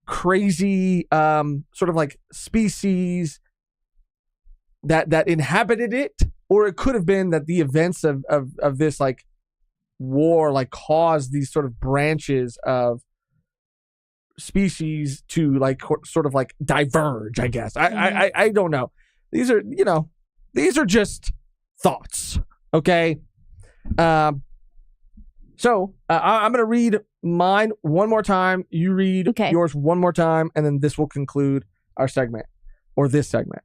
crazy sort of like species that inhabited it, or it could have been that the events of this like war like caused these sort of branches of species to like sort of like diverge, I guess. I don't know. These are, these are just thoughts. Okay. So I'm going to read mine one more time. You read yours one more time, and then this will conclude our segment, or this segment.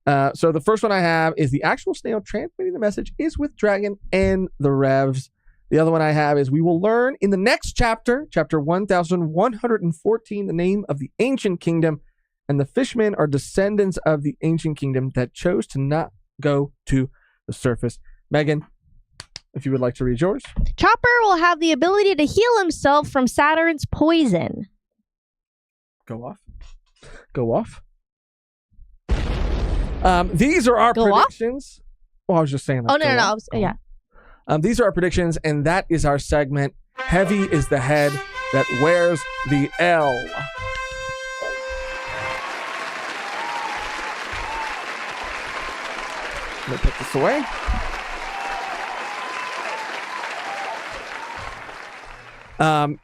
So the first one I have is the actual snail transmitting the message is with Dragon and the Revs. The other one I have is we will learn in the next chapter, chapter 1114, the name of the ancient kingdom, and the fishmen are descendants of the ancient kingdom that chose to not go to the surface. Megan, if you would like to read yours. Chopper will have the ability to heal himself from Saturn's poison. Go off. Go off. These are our Go predictions. Well, I was just saying that. Oh, no. Yeah. These are our predictions, and that is our segment. Heavy is the head that wears the L. Let me put this away.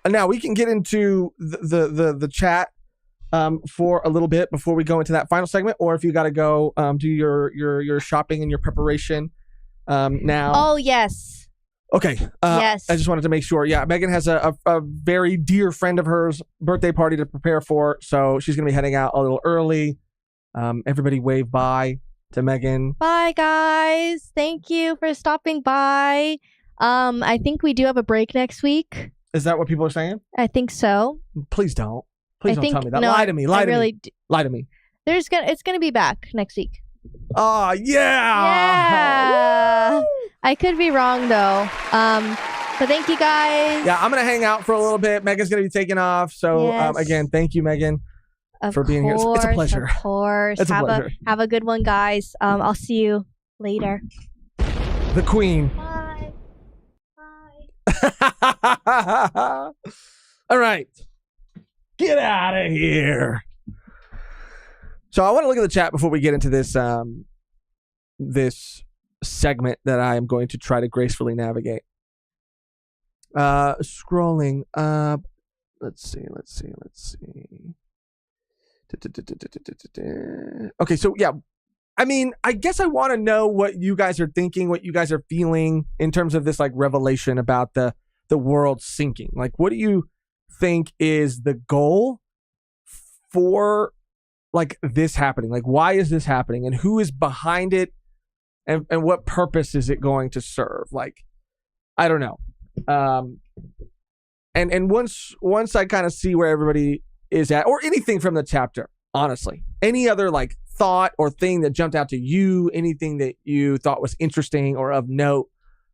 Now we can get into the chat for a little bit before we go into that final segment, or if you got to go do your shopping and your preparation now. Oh, yes. Okay. Yes. I just wanted to make sure. Yeah, Megan has a very dear friend of hers birthday party to prepare for, so she's going to be heading out a little early. Everybody wave bye to Megan. Bye, guys. Thank you for stopping by. I think we do have a break next week. Is that what people are saying? I think so. Please don't. Please don't tell me that. No, Lie to me. Lie to me. Lie to me. It's gonna be back next week. Oh, yeah. Yeah. I could be wrong though. But thank you guys. Yeah, I'm gonna hang out for a little bit. Megan's gonna be taking off. So Yes. Again, thank you, Megan, for being here. It's a pleasure. Of course. It's a pleasure. Have a good one, guys. I'll see you later. The Queen. Bye. Bye. All right. Get out of here. So I want to look at the chat before we get into this this segment that I am going to try to gracefully navigate. Scrolling up. Let's see. Okay, so yeah. I mean, I guess I want to know what you guys are thinking, what you guys are feeling in terms of this like revelation about the world sinking. Like, what do you think is the goal for like this happening? Like, why is this happening, and who is behind it, and what purpose is it going to serve? Like, I don't know. And once I kind of see where everybody is at, or anything from the chapter, honestly, any other like thought or thing that jumped out to you, anything that you thought was interesting or of note,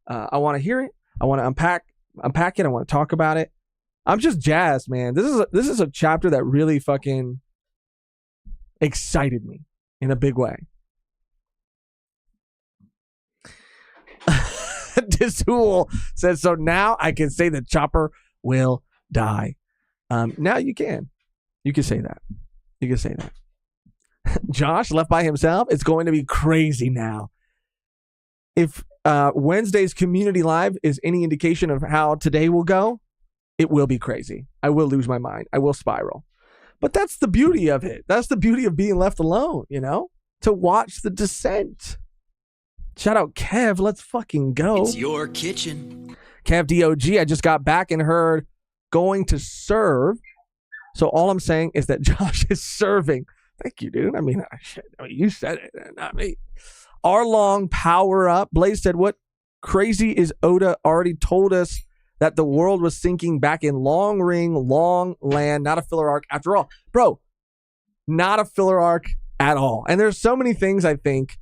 I want to hear it. I want to unpack it. I want to talk about it. I'm just jazzed, man. This is a chapter that really fucking excited me in a big way. Disul says, so now I can say that Chopper will die. Now you can say that. You can say that. Josh left by himself. It's going to be crazy now. If Wednesday's community live is any indication of how today will go, it will be crazy. I will lose my mind. I will spiral. But that's the beauty of it. That's the beauty of being left alone, to watch the descent. Shout out Kev. Let's fucking go. It's your kitchen. Kev DOG, I just got back and heard going to serve. So all I'm saying is that Josh is serving. Thank you, dude. I mean, you said it, not me. Arlong power up. Blaze said, what crazy is Oda already told us that the world was sinking back in Long Ring, Long Land, not a filler arc after all. Bro, not a filler arc at all. And there's so many things I think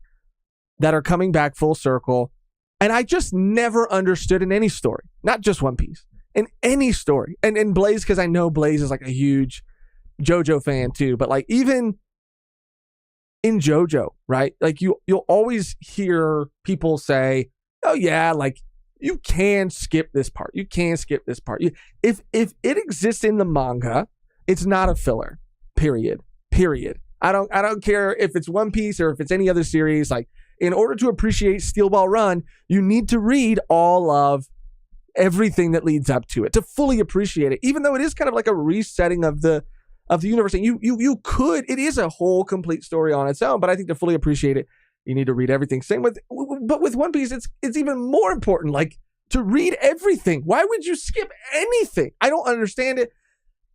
that are coming back full circle. And I just never understood in any story, not just One Piece, in any story. And Blaze, because I know Blaze is like a huge JoJo fan too, but like even in JoJo, right? Like you'll always hear people say, "Oh yeah, like you can skip this part. You can skip this part." If it exists in the manga, it's not a filler. Period. I don't care if it's One Piece or if it's any other series. Like, in order to appreciate Steel Ball Run, you need to read all of everything that leads up to it to fully appreciate it. Even though it is kind of like a resetting of the universe, and you could, it is a whole complete story on its own. But I think to fully appreciate it, you need to read everything. But with One Piece, it's even more important. Like, to read everything. Why would you skip anything? I don't understand it.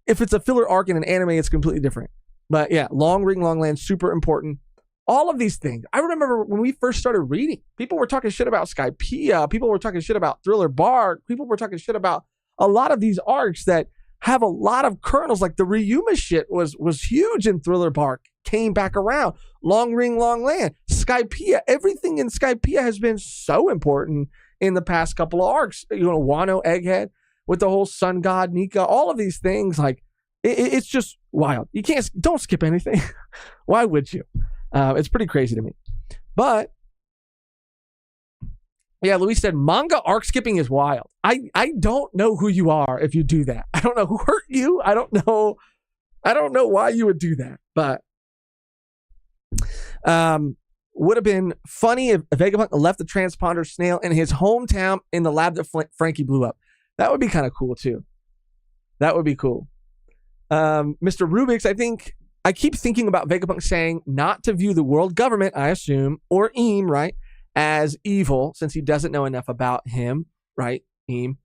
If it's a filler arc in an anime, it's completely different. But yeah, Long Ring, Long Land, super important. All of these things. I remember when we first started reading, people were talking shit about Skypiea. People were talking shit about Thriller Bark. People were talking shit about a lot of these arcs that have a lot of kernels. Like the Ryuma shit was huge in Thriller Bark. Came back around. Long Ring, Long Land, Skypiea. Everything in Skypiea has been so important in the past couple of arcs. Wano, Egghead, with the whole Sun God, Nika, all of these things. Like, it's just wild. Don't skip anything. Why would you? It's pretty crazy to me. But yeah, Luis said manga arc skipping is wild. I don't know who you are if you do that. I don't know who hurt you. I don't know why you would do that. But would have been funny if Vegapunk left the transponder snail in his hometown in the lab that Frankie blew up. That would be kind of cool too. That would be cool. Mr. Rubik's, I keep thinking about Vegapunk saying not to view the world government, I assume, or Eam, right, as evil, since he doesn't know enough about him, right, Eam.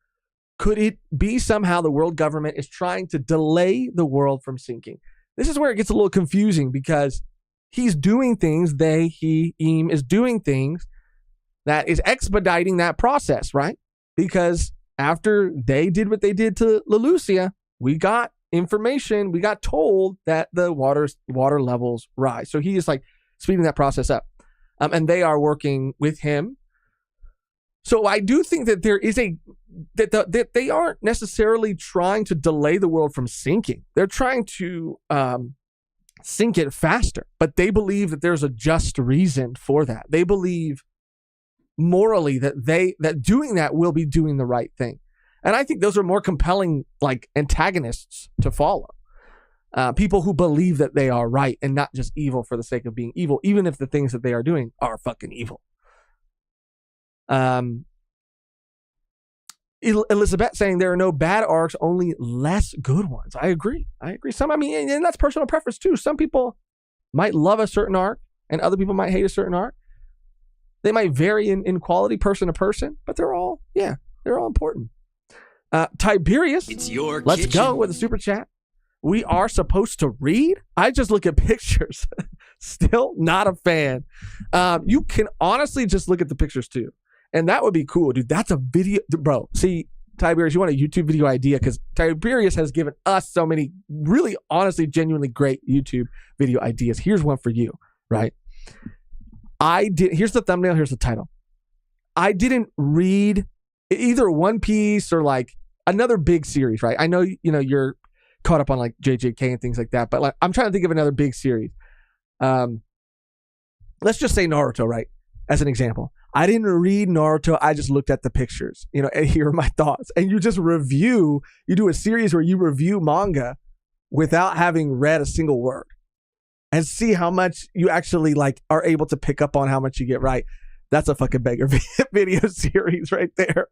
Could it be somehow the world government is trying to delay the world from sinking? This is where it gets a little confusing because he's doing things, Eam is doing things that is expediting that process, right? Because after they did what they did to Leloucia, we got information, we got told that the water levels rise. So he is like speeding that process up. And they are working with him. So I do think that there is that they aren't necessarily trying to delay the world from sinking. They're trying to sink it faster, but they believe that there's a just reason for that. They believe morally that doing that will be doing the right thing. And I think those are more compelling, like, antagonists to follow. People who believe that they are right and not just evil for the sake of being evil, even if the things that they are doing are fucking evil. Elizabeth saying there are no bad arcs, only less good ones. I agree. And that's personal preference too. Some people might love a certain arc and other people might hate a certain arc. They might vary in quality person to person, but they're all important. Tiberius, let's go with a super chat. We are supposed to read? I just look at pictures. Still not a fan. You can honestly just look at the pictures too. And that would be cool, dude. That's a video. Bro, see, Tiberius, you want a YouTube video idea? Because Tiberius has given us so many really, honestly, genuinely great YouTube video ideas. Here's one for you, right? Here's the thumbnail. Here's the title. I didn't read either One Piece or like another big series, right? I know, you're caught up on like JJK and things like that, but like I'm trying to think of another big series. Let's just say Naruto, right? As an example. I didn't read Naruto. I just looked at the pictures, and here are my thoughts. And you just you do a series where you review manga without having read a single word and see how much you actually like are able to pick up on how much you get right. That's a fucking banger video series right there.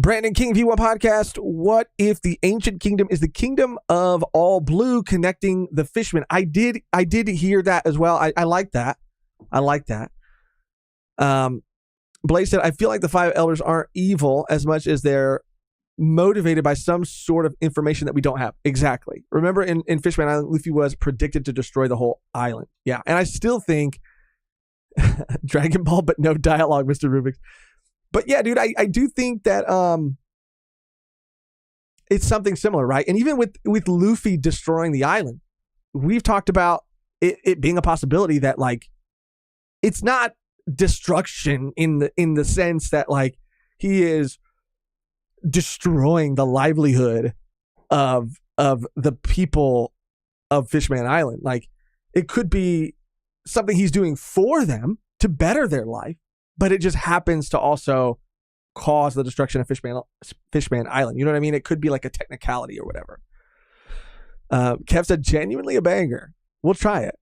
Brandon King V1 podcast. What if the ancient kingdom is the kingdom of all blue connecting the fishmen? I did hear that as well. I like that. Blaze said, I feel like the five elders aren't evil as much as they're motivated by some sort of information that we don't have. Exactly. Remember in Fishman Island, Luffy was predicted to destroy the whole island. Yeah. And I still think Dragon Ball, but no dialogue, Mr. Rubik. But yeah, dude, I do think that it's something similar, right? And even with Luffy destroying the island, we've talked about it being a possibility that like it's not destruction in the sense that like he is destroying the livelihood of the people of Fishman Island. Like, it could be something he's doing for them to better their life, but it just happens to also cause the destruction of Fishman Island. You know what I mean? It could be like a technicality or whatever. Kev said, genuinely a banger. We'll try it.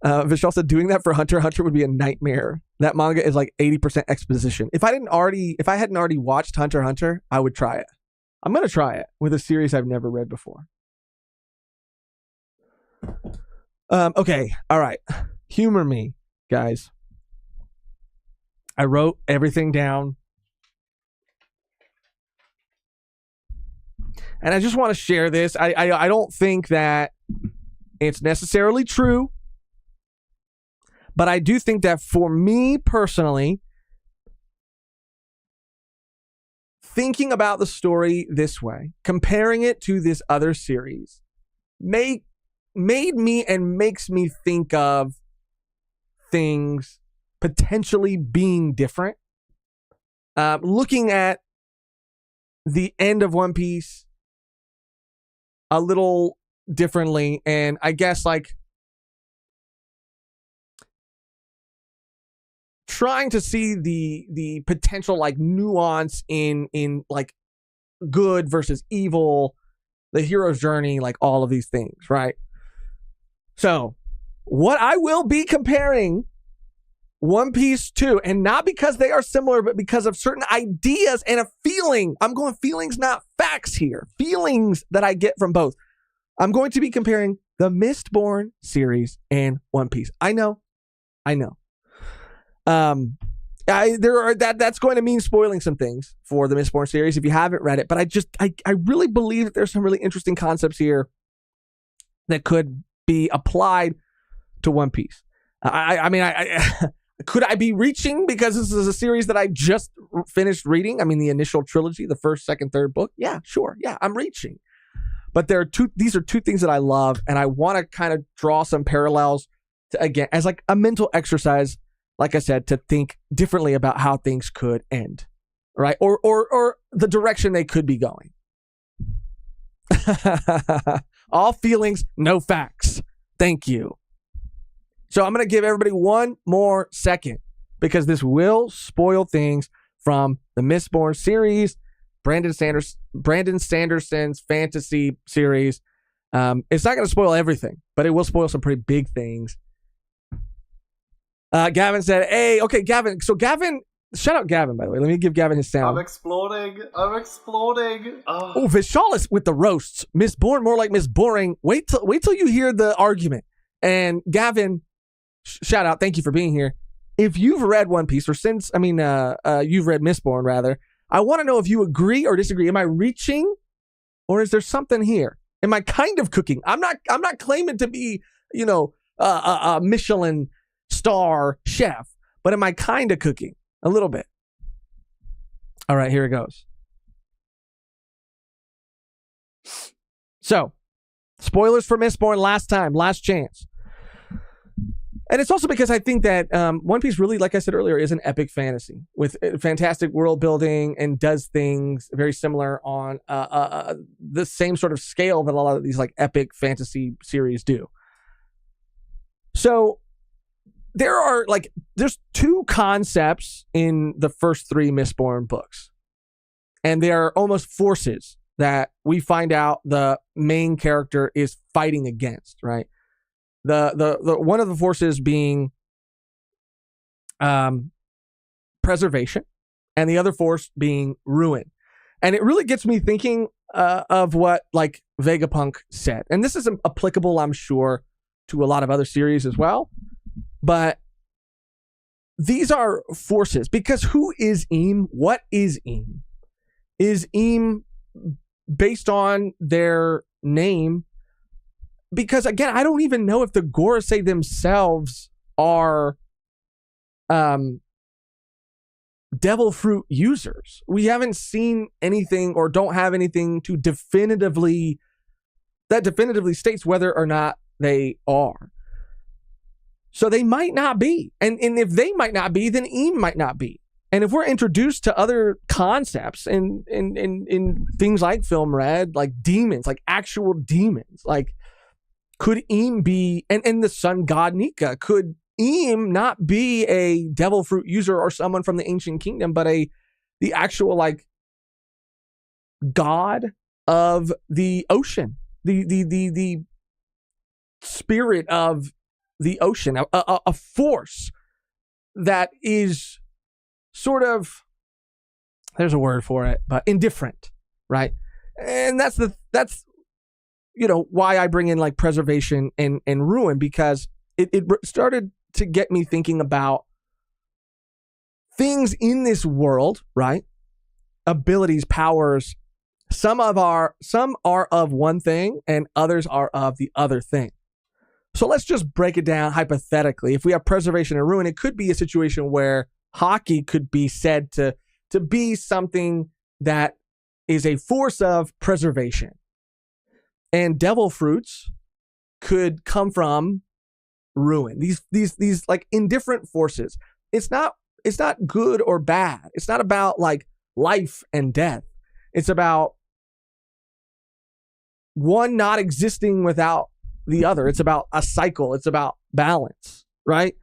Vishal said, doing that for Hunter x Hunter would be a nightmare. That manga is like 80% exposition. If I hadn't already watched Hunter x Hunter, I would try it. I'm going to try it with a series I've never read before. Okay. All right. Humor me, guys. I wrote everything down. And I just want to share this. I don't think that it's necessarily true, but I do think that for me personally, thinking about the story this way, comparing it to this other series, made me and makes me think of things potentially being different. Looking at the end of One Piece a little differently, and I guess like trying to see the potential like nuance in like good versus evil, the hero's journey, like all of these things, right? So what I will be comparing One Piece to, and not because they are similar, but because of certain ideas and a feeling. I'm going feelings, not facts here. Feelings that I get from both. I'm going to be comparing the Mistborn series and One Piece. I know. That's going to mean spoiling some things for the Mistborn series if you haven't read it. But I really believe that there's some really interesting concepts here that could be applied to One Piece. I mean, could I be reaching because this is a series that I just finished reading? I mean, the initial trilogy, the first, second, third book. Yeah, sure. Yeah, I'm reaching. But these are two things that I love, and I want to kind of draw some parallels to, again, as like a mental exercise, like I said, to think differently about how things could end, right? Or the direction they could be going. All feelings, no facts. Thank you. So I'm going to give everybody one more second because this will spoil things from the Mistborn series, Brandon Sanderson's fantasy series. It's not going to spoil everything, but it will spoil some pretty big things. Gavin said, hey, okay, Gavin. So Gavin, shout out Gavin, by the way. Let me give Gavin his sound. I'm exploding. Oh, Vishalis with the roasts. Mistborn, more like Miss Boring. Wait till you hear the argument. And Gavin, shout out. Thank you for being here. If you've read One Piece, or you've read Mistborn rather, I want to know if you agree or disagree. Am I reaching, or is there something here? Am I kind of cooking? I'm not claiming to be, a Michelin star chef, but am I kind of cooking a little bit? All right, here it goes. So, spoilers for Mistborn last chance. And it's also because I think that One Piece really, like I said earlier, is an epic fantasy with fantastic world building and does things very similar on the same sort of scale that a lot of these like epic fantasy series do. So there's two concepts in the first three Mistborn books, and they are almost forces that we find out the main character is fighting against, right? The one of the forces being preservation, and the other force being ruin. And it really gets me thinking of what like Vegapunk said. And this is applicable, I'm sure, to a lot of other series as well. But these are forces, because who is Eam? What is Eam? Is Eam based on their name? Because again, I don't even know if the Gorosei themselves are devil fruit users. We haven't seen anything or don't have anything to definitively states whether or not they are. So they might not be. And if they might not be, then Eam might not be. And if we're introduced to other concepts in things like Film Red, like demons, like actual demons, like could Eem be, and the sun god Nika, could Eem not be a devil fruit user or someone from the ancient kingdom, but the actual like god of the ocean, the spirit of the ocean, a force that is sort of, there's a word for it, but indifferent, right? And that's why I bring in like preservation and ruin, because it started to get me thinking about things in this world, right? Abilities, powers. Some are of one thing and others are of the other thing. So let's just break it down hypothetically. If we have preservation and ruin, it could be a situation where hockey could be said to be something that is a force of preservation. And devil fruits could come from ruin. These like indifferent forces. It's not good or bad. It's not about like life and death. It's about one not existing without the other. It's about a cycle. It's about balance, right?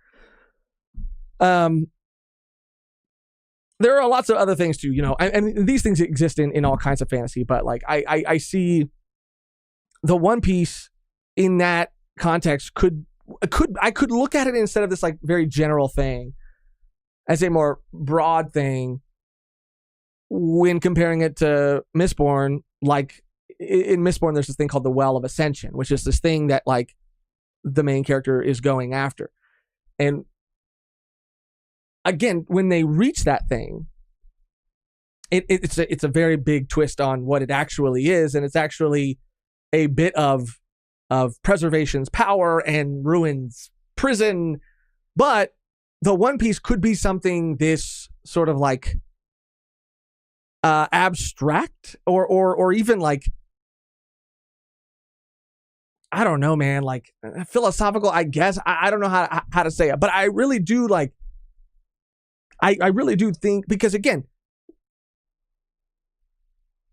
There are lots of other things too, and these things exist in all kinds of fantasy, but like I see the One Piece in that context I could look at it instead of this like very general thing as a more broad thing when comparing it to Mistborn. Like in Mistborn, there's this thing called the Well of Ascension, which is this thing that like the main character is going after. And again, when they reach that thing, it's a very big twist on what it actually is, and it's actually a bit of preservation's power and ruin's prison. But the One Piece could be something this sort of like abstract or even like, I don't know, man, like philosophical, I guess. I don't know how to say it, but I really do like, I really do think, because again,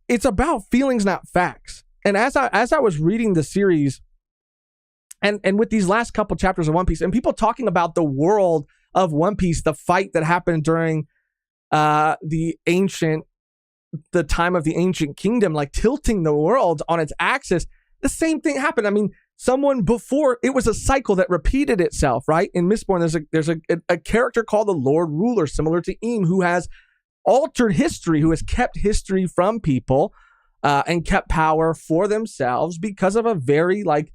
it's about feelings, not facts. And as I was reading the series and with these last couple chapters of One Piece and people talking about the world of One Piece, the fight that happened during the time of the ancient kingdom, like tilting the world on its axis, the same thing happened. I mean, someone before, it was a cycle that repeated itself, right? In Mistborn, there's a character called the Lord Ruler, similar to Eem, who has altered history, who has kept history from people and kept power for themselves because of a very like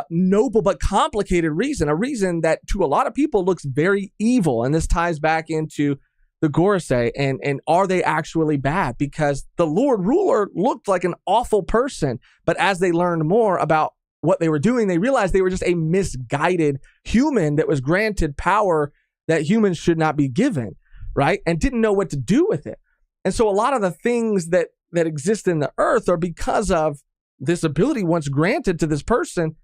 noble but complicated reason, a reason that to a lot of people looks very evil. And this ties back into the Gorosei, and are they actually bad? Because the Lord Ruler looked like an awful person, but as they learned more about what they were doing, they realized they were just a misguided human that was granted power that humans should not be given, right? And didn't know what to do with it. And so a lot of the things that exist in the earth are because of this ability once granted to this person,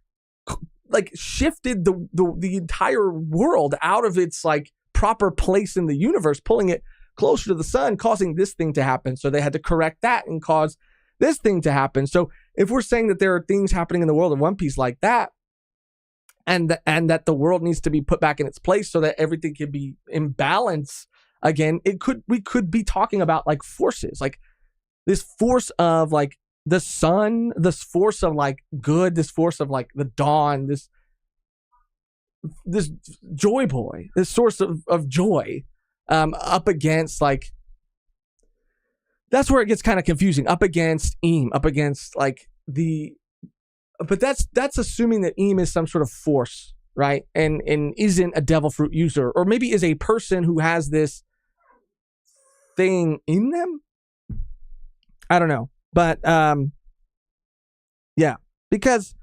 like shifted the entire world out of its like proper place in the universe, pulling it closer to the sun, causing this thing to happen. So they had to correct that and cause this thing to happen. So if we're saying that there are things happening in the world of One Piece like that, and that the world needs to be put back in its place so that everything can be in balance again, we could be talking about like forces, like this force of like the sun, this force of like good, this force of like the dawn, this joy boy, this source of joy, up against like, that's where it gets kind of confusing, up against Eem, up against like but that's assuming that Eem is some sort of force, right? And isn't a devil fruit user, or maybe is a person who has this thing in them. I don't know, but yeah, because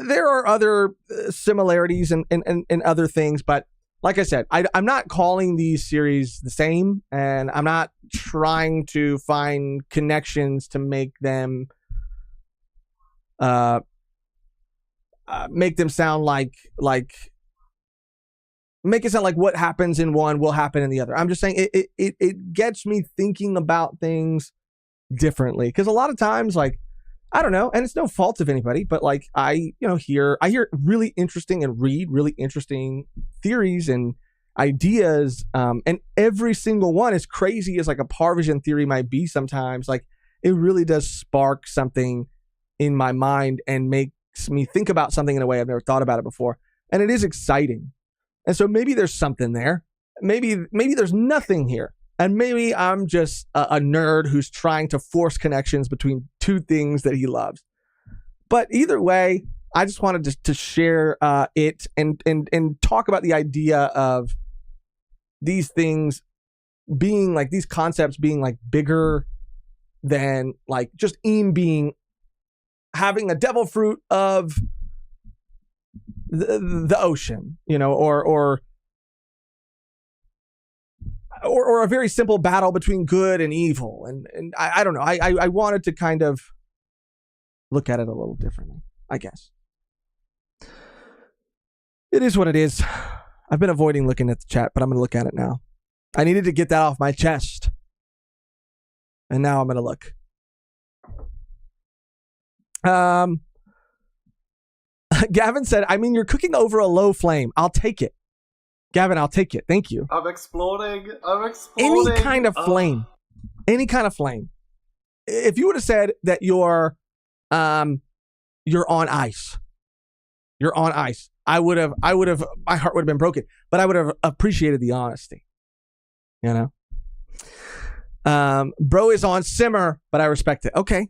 there are other similarities and other things, but like I said, I'm not calling these series the same, and I'm not trying to find connections to make them sound like make it sound like what happens in one will happen in the other. I'm just saying it gets me thinking about things differently. Because a lot of times, like, I don't know, and it's no fault of anybody, but like I hear really interesting and read really interesting theories and ideas, and every single one, as crazy as like a Parvision theory might be sometimes, like it really does spark something in my mind and makes me think about something in a way I've never thought about it before. And it is exciting. And so maybe there's something there. Maybe there's nothing here. And maybe I'm just a nerd who's trying to force connections between two things that he loves. But either way, I just wanted to share it and talk about the idea of these things being like, these concepts being like bigger than like just being having a devil fruit of the ocean, or a very simple battle between good and evil. And I don't know. I wanted to kind of look at it a little differently, I guess. It is what it is. I've been avoiding looking at the chat, but I'm going to look at it now. I needed to get that off my chest. And now I'm going to look. Gavin said, I mean, you're cooking over a low flame. I'll take it. Gavin, I'll take it. Thank you. I'm exploding. Any kind of flame. Any kind of flame. If you would have said that you're on ice. You're on ice. I would have, my heart would have been broken, but I would have appreciated the honesty. Bro is on simmer, but I respect it. Okay.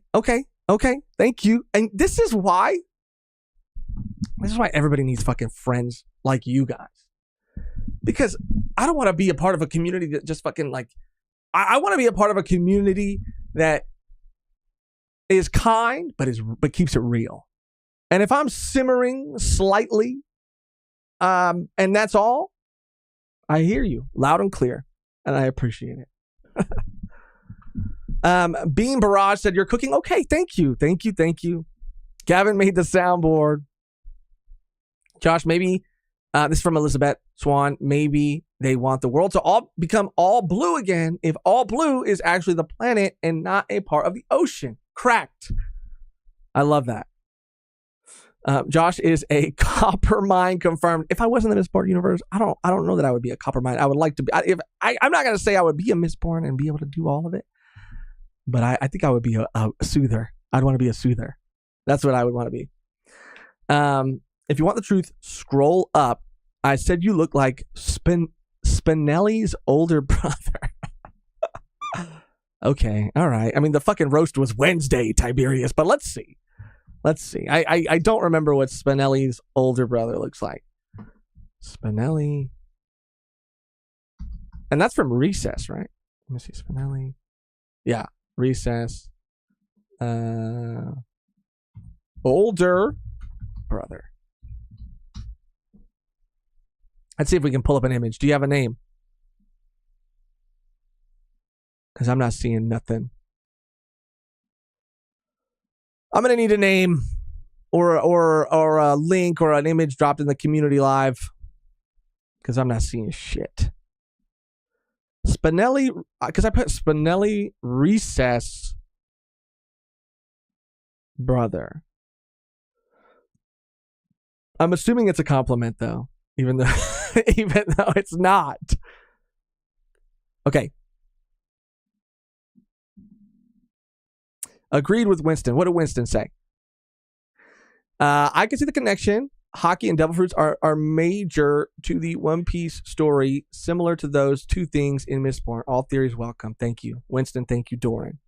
Thank you. And this is why everybody needs fucking friends like you guys. Because I don't want to be a part of a community that just fucking like, I want to be a part of a community that is kind, but keeps it real. And if I'm simmering slightly, and that's all, I hear you loud and clear, and I appreciate it. Bean Barrage said, you're cooking. Okay, thank you. Gavin made the soundboard. Josh, maybe, this is from Elizabeth Swan, maybe they want the world to all become all blue again if all blue is actually the planet and not a part of the ocean. Cracked. I love that. Josh is a copper mine confirmed. If I wasn't in the Mistborn universe, I don't know that I would be a copper mine. I would like to be. I'm not going to say I would be a Mistborn and be able to do all of it, but I think I would be a soother. I'd want to be a soother. That's what I would want to be. If you want the truth, scroll up. I said you look like Spinelli's older brother. Okay, all right. I mean, the fucking roast was Wednesday, Tiberius, but let's see. I don't remember what Spinelli's older brother looks like. Spinelli. And that's from Recess, right? Let me see. Spinelli. Yeah, Recess. Older brother. Let's see if we can pull up an image. Do you have a name? Because I'm not seeing nothing. I'm going to need a name or a link or an image dropped in the community live because I'm not seeing shit. Spinelli, because I put Spinelli Recess brother. I'm assuming it's a compliment though, even though it's not. Okay. Agreed with Winston. What did Winston say? I can see the connection. Hockey and devil fruits are major to the One Piece story, similar to those two things in Mistborn. All theories welcome. Thank you, Winston. Thank you, Doran.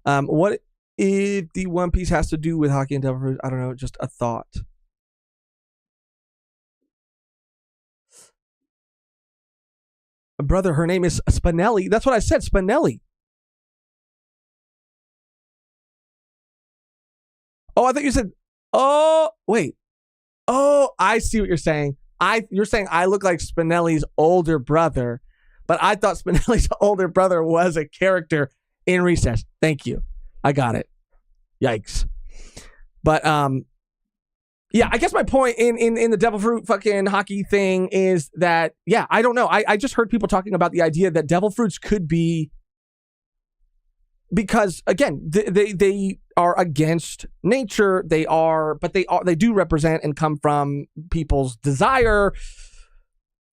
What if the One Piece has to do with hockey and devil fruits? I don't know. Just a thought. Brother, her name is Spinelli. That's what I said, Spinelli. Oh, I thought you said, oh, wait. Oh, I see what you're saying. You're saying I look like Spinelli's older brother, but I thought Spinelli's older brother was a character in Recess. Thank you. I got it. Yikes. But Yeah, I guess my point in the devil fruit fucking hockey thing is that, yeah, I don't know. I just heard people talking about the idea that devil fruits could be, because again, they are against nature. They do represent and come from people's desire.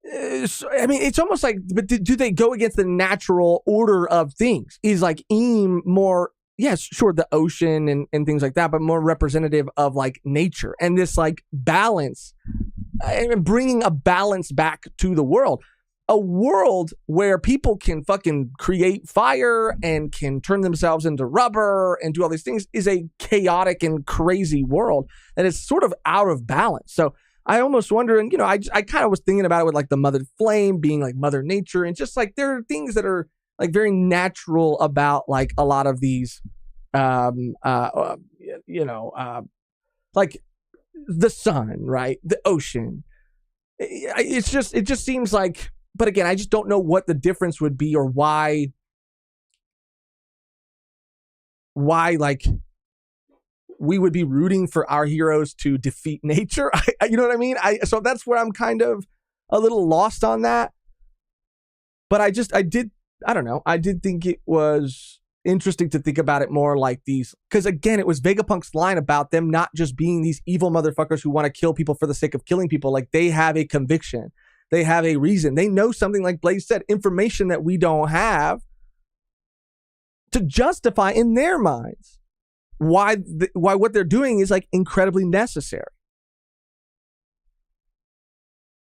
I mean, it's almost like, but do they go against the natural order of things? Is like Eem more, yes, sure, the ocean and things like that, but more representative of like nature and this like balance and bringing a balance back to the world. A world where people can fucking create fire and can turn themselves into rubber and do all these things is a chaotic and crazy world that is sort of out of balance. So I almost wonder, and I kind of was thinking about it with like the mother flame being like mother nature, and just like there are things that are like very natural about like a lot of these, like the sun, right? The ocean. It just seems like, but again, I just don't know what the difference would be or why like we would be rooting for our heroes to defeat nature. You know what I mean? So that's where I'm kind of a little lost on that. But I did think it was interesting to think about it more like these, because again, it was Vegapunk's line about them not just being these evil motherfuckers who want to kill people for the sake of killing people. Like, they have a conviction. They have a reason. They know something, like Blaze said, information that we don't have, to justify in their minds why what they're doing is like incredibly necessary.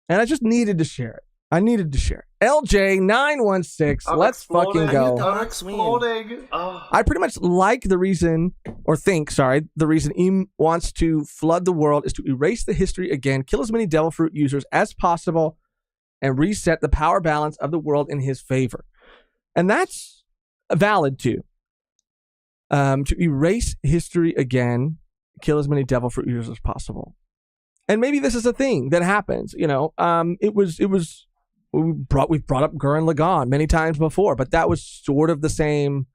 And I just needed to share it. LJ916, let's fucking go. I'm exploding. I pretty much like the reason Eem wants to flood the world is to erase the history again, kill as many devil fruit users as possible, and reset the power balance of the world in his favor. And that's valid too. To erase history again, kill as many devil fruit users as possible. And maybe this is a thing that happens, we've brought up Gurren Lagann many times before, but that was sort of the same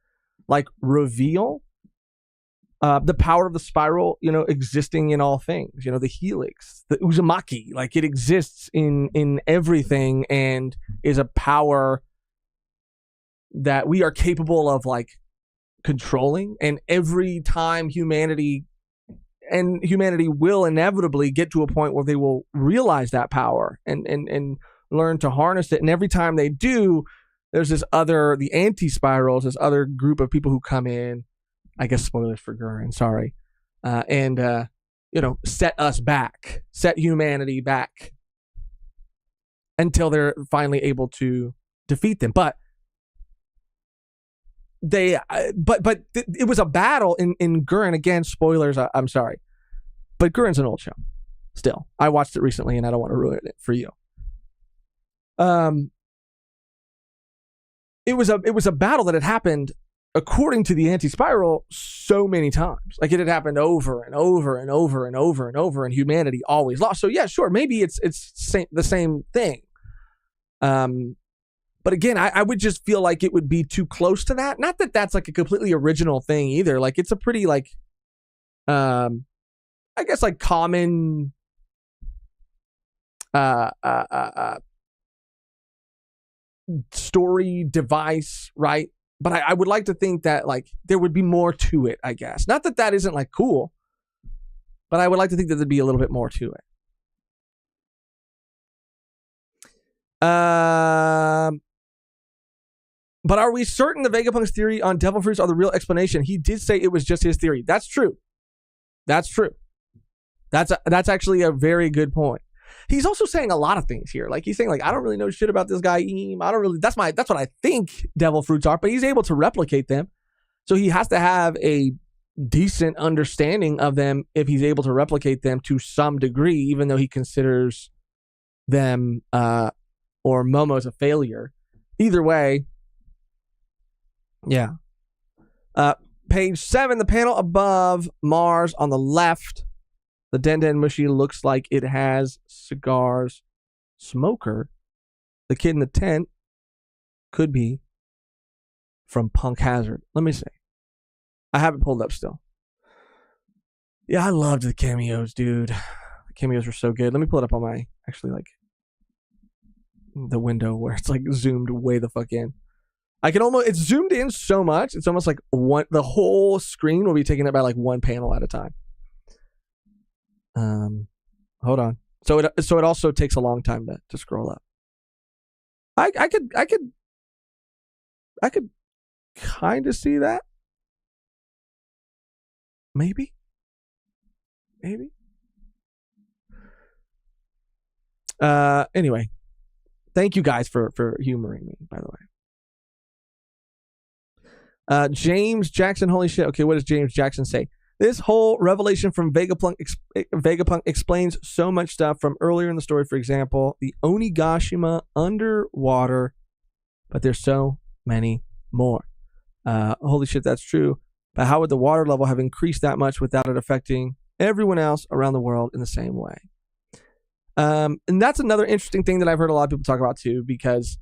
like reveal. The power of the spiral, existing in all things, the helix, the Uzumaki, like it exists in everything and is a power that we are capable of like controlling. And every time humanity will inevitably get to a point where they will realize that power and learn to harness it. And every time they do, there's the anti-spirals, this other group of people who come in, I guess spoilers for Gurren, sorry, and set humanity back until they're finally able to defeat them. But it was a battle in Gurren. Again, spoilers, I'm sorry, but Gurren's an old show. Still, I watched it recently, and I don't want to ruin it for you. It was a battle that had happened, according to the anti-spiral, so many times. Like, it had happened over and over and over and over and over, and humanity always lost. So yeah, sure, maybe it's the same thing. But again, I would just feel like it would be too close to that. Not that that's like a completely original thing either. Like, it's a pretty like, I guess like common, story device, right? But I would like to think that like there would be more to it, I guess. Not that that isn't like cool, but I would like to think that there'd be a little bit more to it. But are we certain the Vegapunk's theory on devil fruits are the real explanation? He did say it was just his theory. That's true. That's actually a very good point. He's also saying a lot of things here. Like, he's saying like, I don't really know shit about this guy Eem. That's what I think devil fruits are, but he's able to replicate them. So he has to have a decent understanding of them if he's able to replicate them to some degree, even though he considers them or Momo as a failure. Either way, yeah. Page 7, the panel above Mars on the left. The Den Mushi looks like it has cigars. Smoker, the kid in the tent, could be from Punk Hazard. Let me see. I have it pulled up still. Yeah, I loved the cameos, dude. cameos were so good. Let me pull it up on my actually like the window where it's like zoomed way the fuck in. I can almost, it's zoomed in so much, it's almost like the whole screen will be taken up by like one panel at a time. Hold on. So it also takes a long time to scroll up. I could kind of see that. Maybe. Anyway, thank you guys for humoring me, by the way. James Jackson, holy shit. Okay, what does James Jackson say? This whole revelation from Vegapunk explains so much stuff from earlier in the story. For example, the Onigashima underwater, but there's so many more. Holy shit, that's true. But how would the water level have increased that much without it affecting everyone else around the world in the same way? And that's another interesting thing that I've heard a lot of people talk about too, because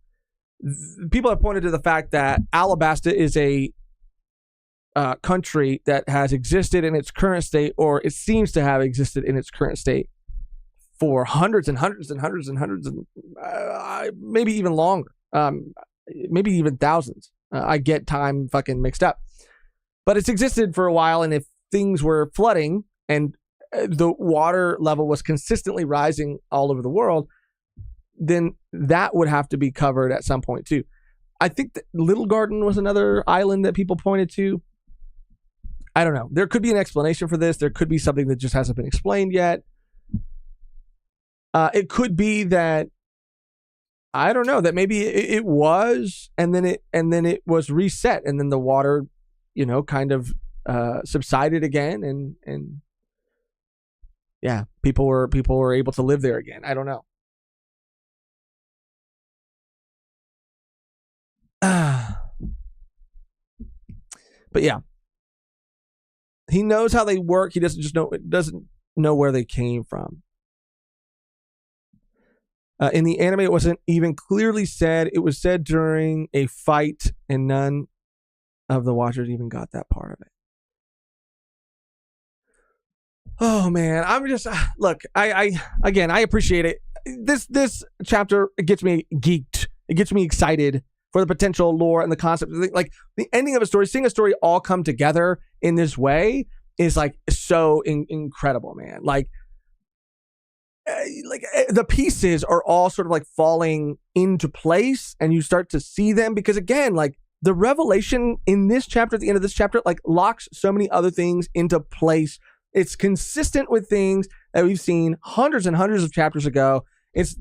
people have pointed to the fact that Alabasta is a country that has existed in its current state, or it seems to have existed in its current state for hundreds and hundreds and hundreds and hundreds and maybe even longer, maybe even thousands. I get time fucking mixed up, but it's existed for a while. And if things were flooding and the water level was consistently rising all over the world, then that would have to be covered at some point too. I think that Little Garden was another island that people pointed to. I don't know. There could be an explanation for this. There could be something that just hasn't been explained yet. It could be that, I don't know, that maybe it was, and then it was reset, and then the water, kind of subsided again, and yeah, people were able to live there again. I don't know. But yeah, he knows how they work. He doesn't know where they came from. In the anime, it wasn't even clearly said. It was said during a fight, and none of the watchers even got that part of it. Oh man, I'm just look. I appreciate it. This chapter gets me geeked. It gets me excited for the potential lore and the concept. Like the ending of a story, seeing a story all come together in this way is like so incredible, man. Like the pieces are all sort of like falling into place, and you start to see them, because again, like the revelation in this chapter, at the end of this chapter, like locks so many other things into place. It's consistent with things that we've seen hundreds and hundreds of chapters ago. It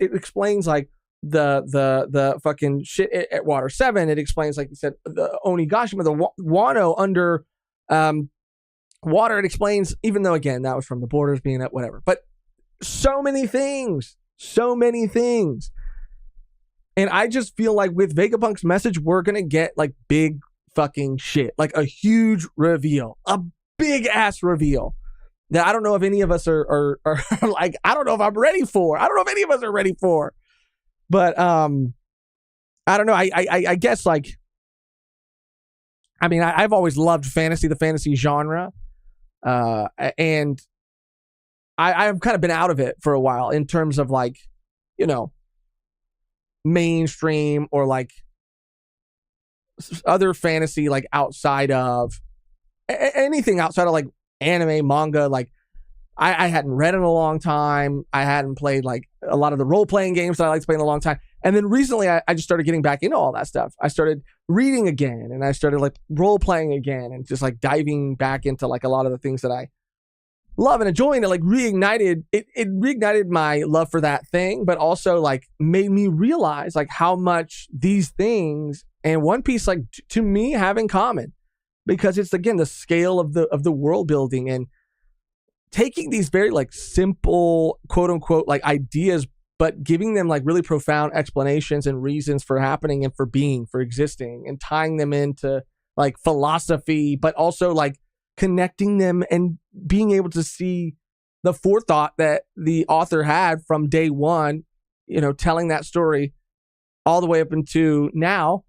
explains like the fucking shit at Water 7. It explains, like you said, the Onigashima, the Wano under water. It explains, even though again that was from the borders being at whatever, but so many things. And I just feel like with Vegapunk's message, we're gonna get like big fucking shit, like a huge reveal, a big ass reveal that I don't know if any of us are like, I don't know if I'm ready for. I don't know if any of us are ready for. But I don't know. I guess like, I mean, I've always loved fantasy, the fantasy genre, and I've kind of been out of it for a while in terms of like, mainstream or like other fantasy, like outside of anything outside of like anime, manga. Like I hadn't read in a long time. I hadn't played like a lot of the role-playing games that I like to play in a long time. And then recently I just started getting back into all that stuff. I started reading again, and I started like role-playing again, and just like diving back into like a lot of the things that I love and enjoy. And it like reignited my love for that thing, but also like made me realize like how much these things and One Piece like to me have in common, because it's again the scale of the world building and taking these very like simple quote unquote like ideas, but giving them like really profound explanations and reasons for happening and for being, for existing, and tying them into like philosophy, but also like connecting them and being able to see the forethought that the author had from day one, telling that story all the way up into now,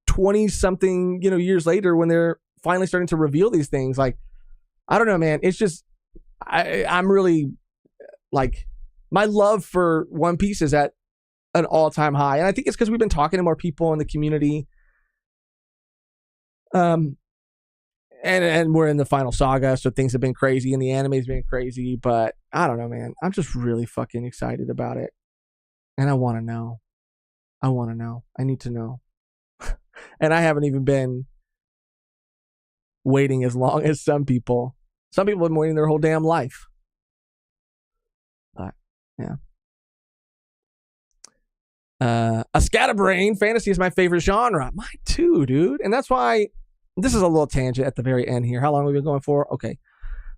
20 something, years later, when they're finally starting to reveal these things. Like, I don't know, man. It's just, I'm really like my love for One Piece is at an all-time high. And I think it's because we've been talking to more people in the community. And we're in the final saga, so things have been crazy and the anime's been crazy, but I don't know, man. I'm just really fucking excited about it. And I want to know. I need to know. And I haven't even been waiting as long as some people. Some people have been waiting their whole damn life. But, yeah. A scatterbrain, fantasy is my favorite genre. Mine too, dude. And that's why this is a little tangent at the very end here. How long have we been going for? Okay. A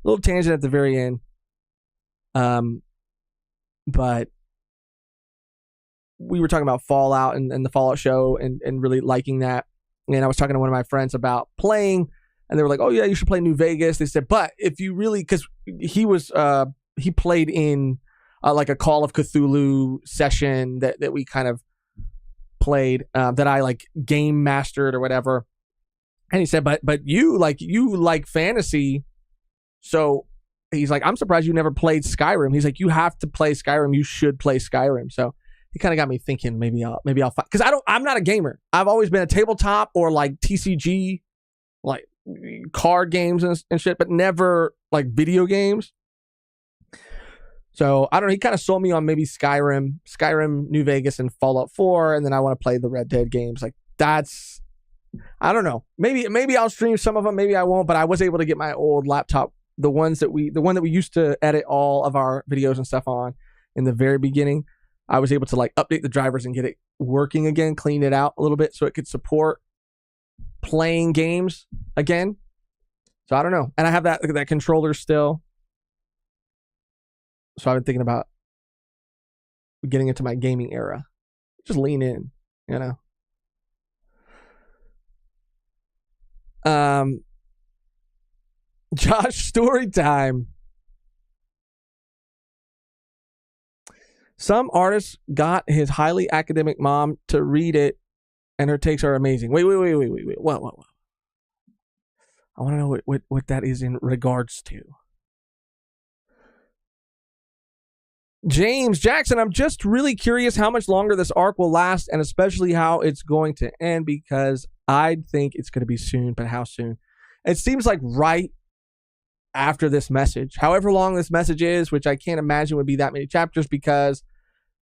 little tangent at the very end. But we were talking about Fallout and the Fallout show and really liking that. And I was talking to one of my friends about playing, and they were like, oh yeah, you should play New Vegas. They said, but if you really, because he played in like a Call of Cthulhu session that we kind of played, that I like game mastered or whatever. And he said, but you like fantasy. So he's like, I'm surprised you never played Skyrim. He's like, you have to play Skyrim. You should play Skyrim. So he kind of got me thinking maybe I'll because I'm not a gamer. I've always been a tabletop or like TCG, like card games and shit, but never like video games. So I don't know. He kind of sold me on maybe Skyrim, New Vegas, and Fallout 4, and then I want to play the Red Dead games. Like that's, I don't know. Maybe I'll stream some of them. Maybe I won't. But I was able to get my old laptop, the one that we used to edit all of our videos and stuff on in the very beginning. I was able to like update the drivers and get it working again, clean it out a little bit so it could support playing games again. So I don't know. And I have that controller still. So I've been thinking about getting into my gaming era. Just lean in, you know. Josh, story time. Some artist got his highly academic mom to read it, and her takes are amazing. Wait. What? I want to know what that is in regards to. James Jackson, I'm just really curious how much longer this arc will last, and especially how it's going to end, because I think it's going to be soon, but how soon? It seems like right after this message, however long this message is, which I can't imagine would be that many chapters, because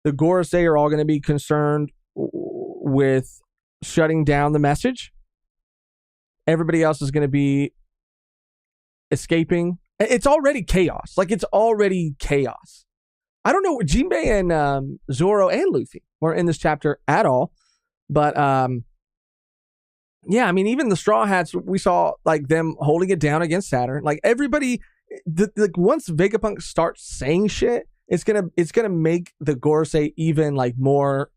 the Gorosei are all going to be concerned with shutting down the message. Everybody else is going to be escaping. It's already chaos. Like, it's already chaos. I don't know, Jinbei and Zoro and Luffy were in this chapter at all. But, yeah, I mean, even the Straw Hats, we saw, like, them holding it down against Saturn. Like, everybody, once Vegapunk starts saying shit, it's gonna make the Gorosei even, like, more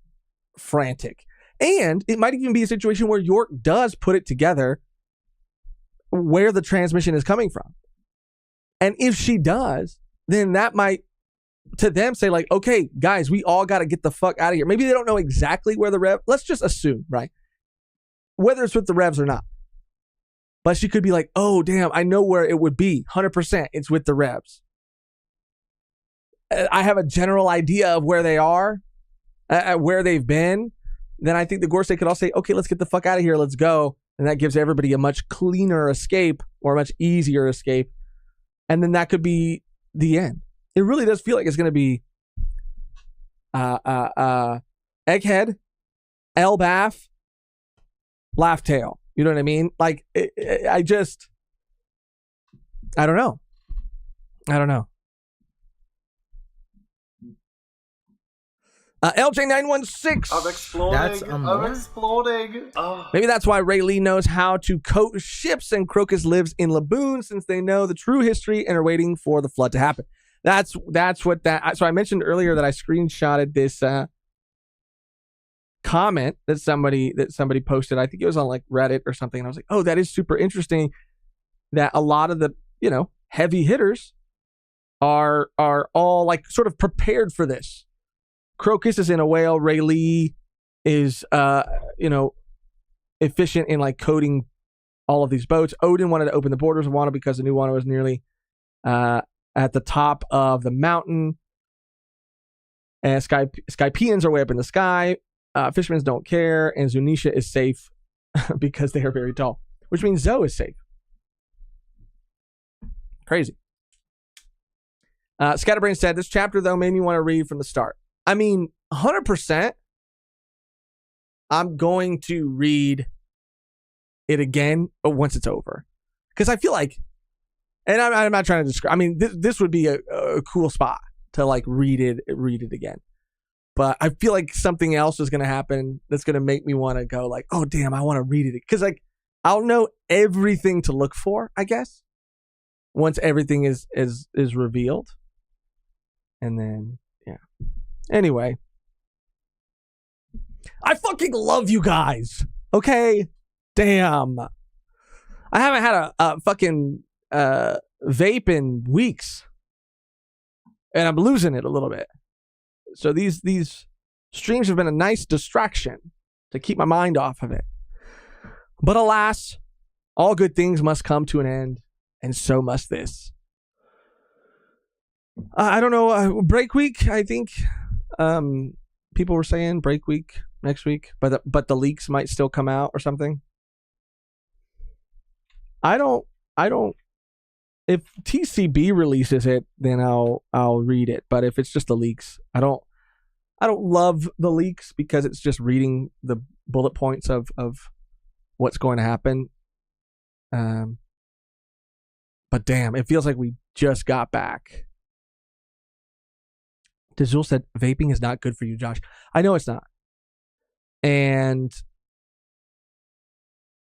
frantic. And it might even be a situation where York does put it together where the transmission is coming from. And if she does, then that might, to them, say like, okay, guys, we all got to get the fuck out of here. Maybe they don't know exactly where the Rev, let's just assume, right? Whether it's with the Revs or not. But she could be like, oh, damn, I know where it would be. 100% it's with the Revs. I have a general idea of where they are, where they've been. Then I think the Gorosei could all say, okay, let's get the fuck out of here. Let's go. And that gives everybody a much cleaner escape, or a much easier escape. And then that could be the end. It really does feel like it's going to be Egghead, Elbaf, Laugh Tail. You know what I mean? Like, I don't know. LJ916. I'm exploding. I'm exploding. Oh. Maybe that's why Ray Lee knows how to coat ships and Crocus lives in Laboon, since they know the true history and are waiting for the flood to happen. That's what that. So I mentioned earlier that I screenshotted this comment that somebody posted. I think it was on like Reddit or something. And I was like, oh, that is super interesting. That a lot of the heavy hitters are all like sort of prepared for this. Crocus is in a whale. Ray Lee is efficient in like coding all of these boats. Odin wanted to open the borders of Wano because the new Wano was nearly at the top of the mountain. And Skypeans are way up in the sky. Fishermen don't care. And Zunisha is safe because they are very tall, which means Zoe is safe. Crazy. Scatterbrain said, this chapter, though, made me want to read from the start. I mean, 100%. I'm going to read it again once it's over. Because I feel like, and I'm not trying to describe, I mean, this would be a cool spot to like read it again. But I feel like something else is going to happen that's going to make me want to go like, oh, damn, I want to read it. Because like, I'll know everything to look for, I guess, once everything is revealed. And then, yeah. Anyway. I fucking love you guys. Okay? Damn. I haven't had a fucking vape in weeks. And I'm losing it a little bit. So these streams have been a nice distraction to keep my mind off of it. But alas, all good things must come to an end, and so must this. I don't know, break week, I think. People were saying break week next week, but the leaks might still come out or something. I don't. If TCB releases it, then I'll read it. But if it's just the leaks, I don't love the leaks because it's just reading the bullet points of what's going to happen. But damn, it feels like we just got back. Dazul said, vaping is not good for you, Josh. I know it's not. And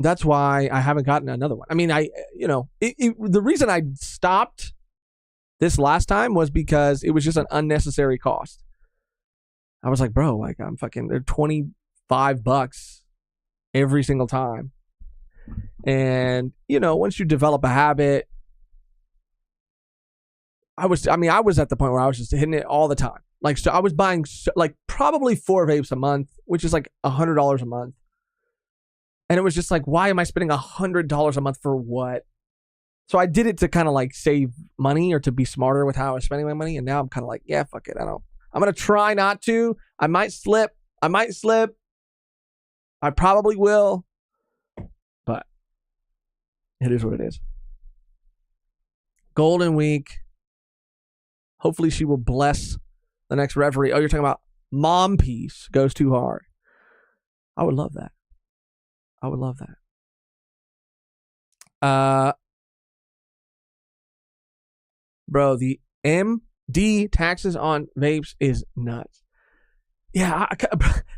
that's why I haven't gotten another one. I mean, the reason I stopped this last time was because it was just an unnecessary cost. I was like, bro, like they're $25 every single time. And, once you develop a habit, I was at the point where I was just hitting it all the time. Like, so I was buying probably 4 vapes a month, which is like $100 a month. And it was just like, why am I spending $100 a month for what? So I did it to kind of like save money or to be smarter with how I was spending my money. And now I'm kind of like, yeah, fuck it. I'm going to try not to. I might slip. I probably will. But it is what it is. Golden Week. Hopefully she will bless the next referee. Oh, you're talking about Mom Piece goes too hard. I would love that. Bro, the MD taxes on vapes is nuts. Yeah,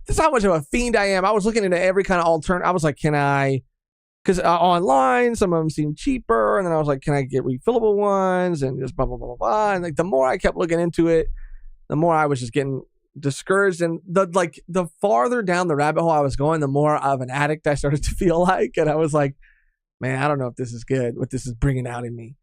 this is how much of a fiend I am. I was looking into every kind of alternative. I was like, because online, some of them seem cheaper. And then I was like, can I get refillable ones? And just blah, blah, blah, blah, blah. And like the more I kept looking into it, the more I was just getting discouraged. And the farther down the rabbit hole I was going, the more of an addict I started to feel like. And I was like, man, I don't know if this is good, what this is bringing out in me.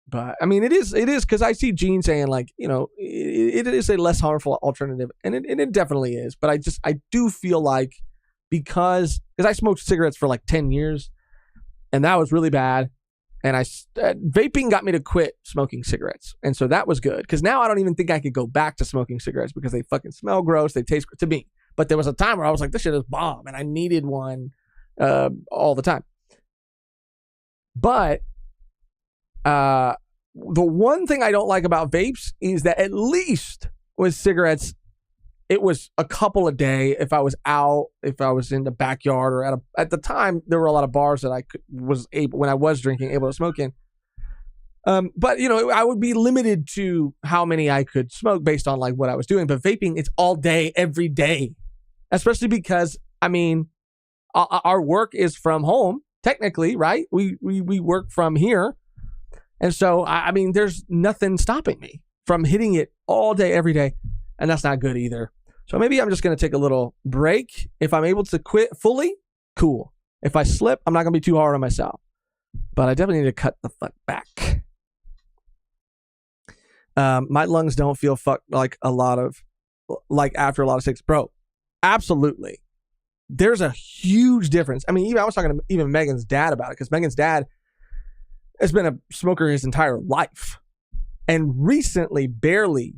But I mean, it is because I see Gene saying like, it is a less harmful alternative. And it definitely is. But I do feel like, because I smoked cigarettes for like 10 years and that was really bad. And vaping got me to quit smoking cigarettes. And so that was good because now I don't even think I could go back to smoking cigarettes because they fucking smell gross. They taste to me. But there was a time where I was like, this shit is bomb. And I needed one all the time. But the one thing I don't like about vapes is that at least with cigarettes, it was a couple a day. If I was out, if I was in the backyard or at the time, there were a lot of bars that when I was drinking, able to smoke in. But I would be limited to how many I could smoke based on like what I was doing. But vaping, it's all day, every day, especially because our work is from home technically, right? We work from here, and so there's nothing stopping me from hitting it all day, every day, and that's not good either. So maybe I'm just going to take a little break. If I'm able to quit fully, cool. If I slip, I'm not going to be too hard on myself. But I definitely need to cut the fuck back. My lungs don't feel fucked like after a lot of cigs. Bro, absolutely. There's a huge difference. I mean, I was talking to even Megan's dad about it because Megan's dad has been a smoker his entire life. and recently barely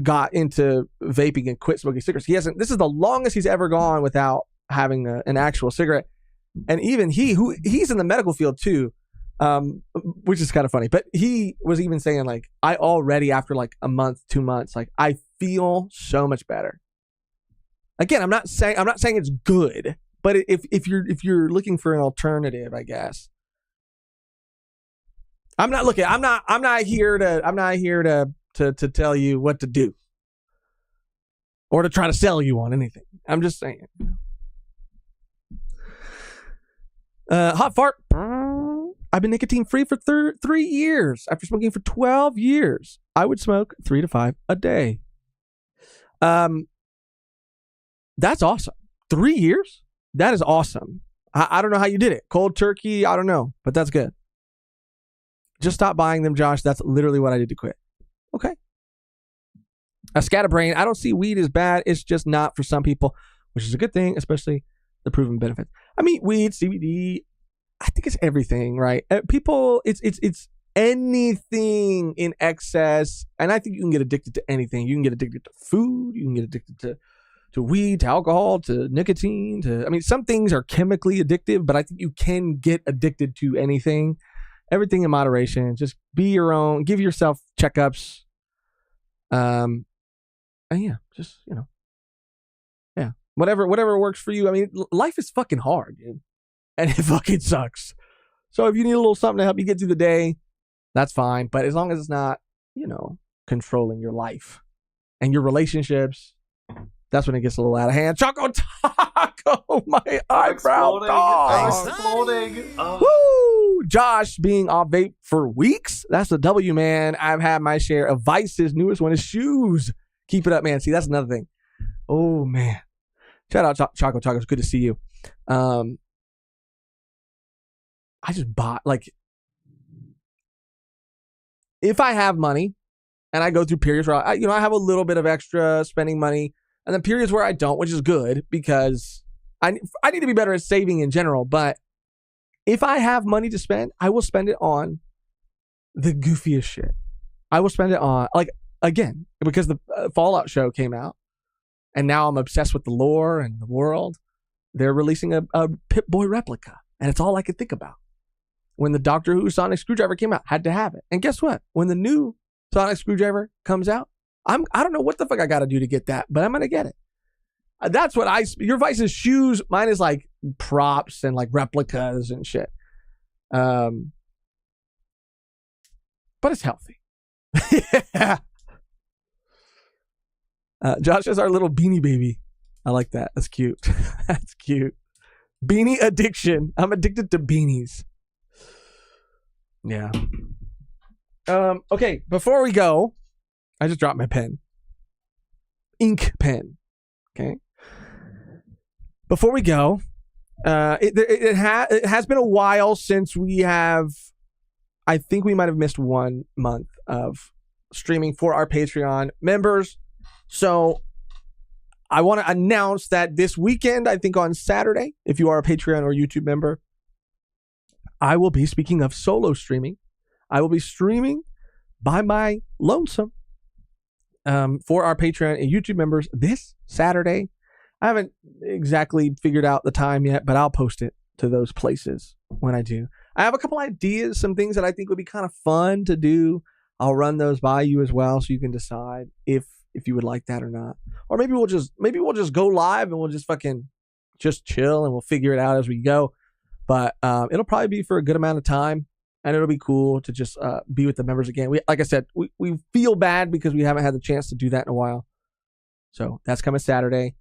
got into vaping and quit smoking cigarettes. This is the longest he's ever gone without having an actual cigarette. And even he's in the medical field too, which is kind of funny. But he was even saying like, I already after like a month, 2 months, like I feel so much better. Again, I'm not saying it's good, but if you're looking for an alternative, I guess. I'm not here to tell you what to do or to try to sell you on anything. I'm just saying. Hot fart. I've been nicotine free for 3 years after smoking for 12 years. I would smoke 3 to 5 a day. That's awesome. 3 years? That is awesome. I don't know how you did it. Cold turkey, I don't know, but that's good. Just stop buying them, Josh. That's literally what I did to quit. Okay. A scatterbrain. I don't see weed as bad. It's just not for some people, which is a good thing, especially the proven benefits. I mean, weed, CBD. I think it's everything, right? People, it's anything in excess, and I think you can get addicted to anything. You can get addicted to food. You can get addicted to weed, to alcohol, to nicotine. Some things are chemically addictive, but I think you can get addicted to anything. Everything in moderation. Just be your own. Give yourself checkups. And yeah, just, yeah, whatever works for you. I mean, life is fucking hard, dude, and it fucking sucks. So if you need a little something to help you get through the day, that's fine. But as long as it's not, controlling your life and your relationships, that's when it gets a little out of hand. Choco Taco, my eyebrow dog. Exploding. Oh. Woo! Josh being off vape for weeks. That's the W, man. I've had my share of vices. Newest one is shoes. Keep it up, man. See, that's another thing. Oh, man. Shout out Choco Taco. It's good to see you. I just bought, if I have money and I go through periods where I have a little bit of extra spending money, and then periods where I don't, which is good because I need to be better at saving in general. But if I have money to spend, I will spend it on the goofiest shit. I will spend it on, again, because the Fallout show came out, and now I'm obsessed with the lore and the world. They're releasing a Pip-Boy replica, and it's all I could think about. When the Doctor Who sonic screwdriver came out, had to have it. And guess what? When the new sonic screwdriver comes out, I don't know what the fuck I got to do to get that, but I'm going to get it. That's what your vice is shoes. Mine is props and replicas and shit. But it's healthy. Yeah. Josh is our little beanie baby. I like that. That's cute. That's cute. Beanie addiction. I'm addicted to beanies. Yeah. Okay, before we go, I just dropped my pen. Ink pen. Okay. Before we go, it has been a while since we have, I think we might have missed 1 month of streaming for our Patreon members. So I want to announce that this weekend, I think on Saturday, if you are a Patreon or YouTube member, I will be, speaking of solo streaming, I will be streaming by my lonesome for our Patreon and YouTube members this Saturday. I haven't exactly figured out the time yet, but I'll post it to those places when I do. I have a couple ideas, some things that I think would be kind of fun to do. I'll run those by you as well, so you can decide if you would like that or not. Or maybe we'll just go live and we'll just fucking just chill and we'll figure it out as we go. But it'll probably be for a good amount of time, and it'll be cool to just be with the members again. Like I said, we feel bad because we haven't had the chance to do that in a while. So that's coming Saturday.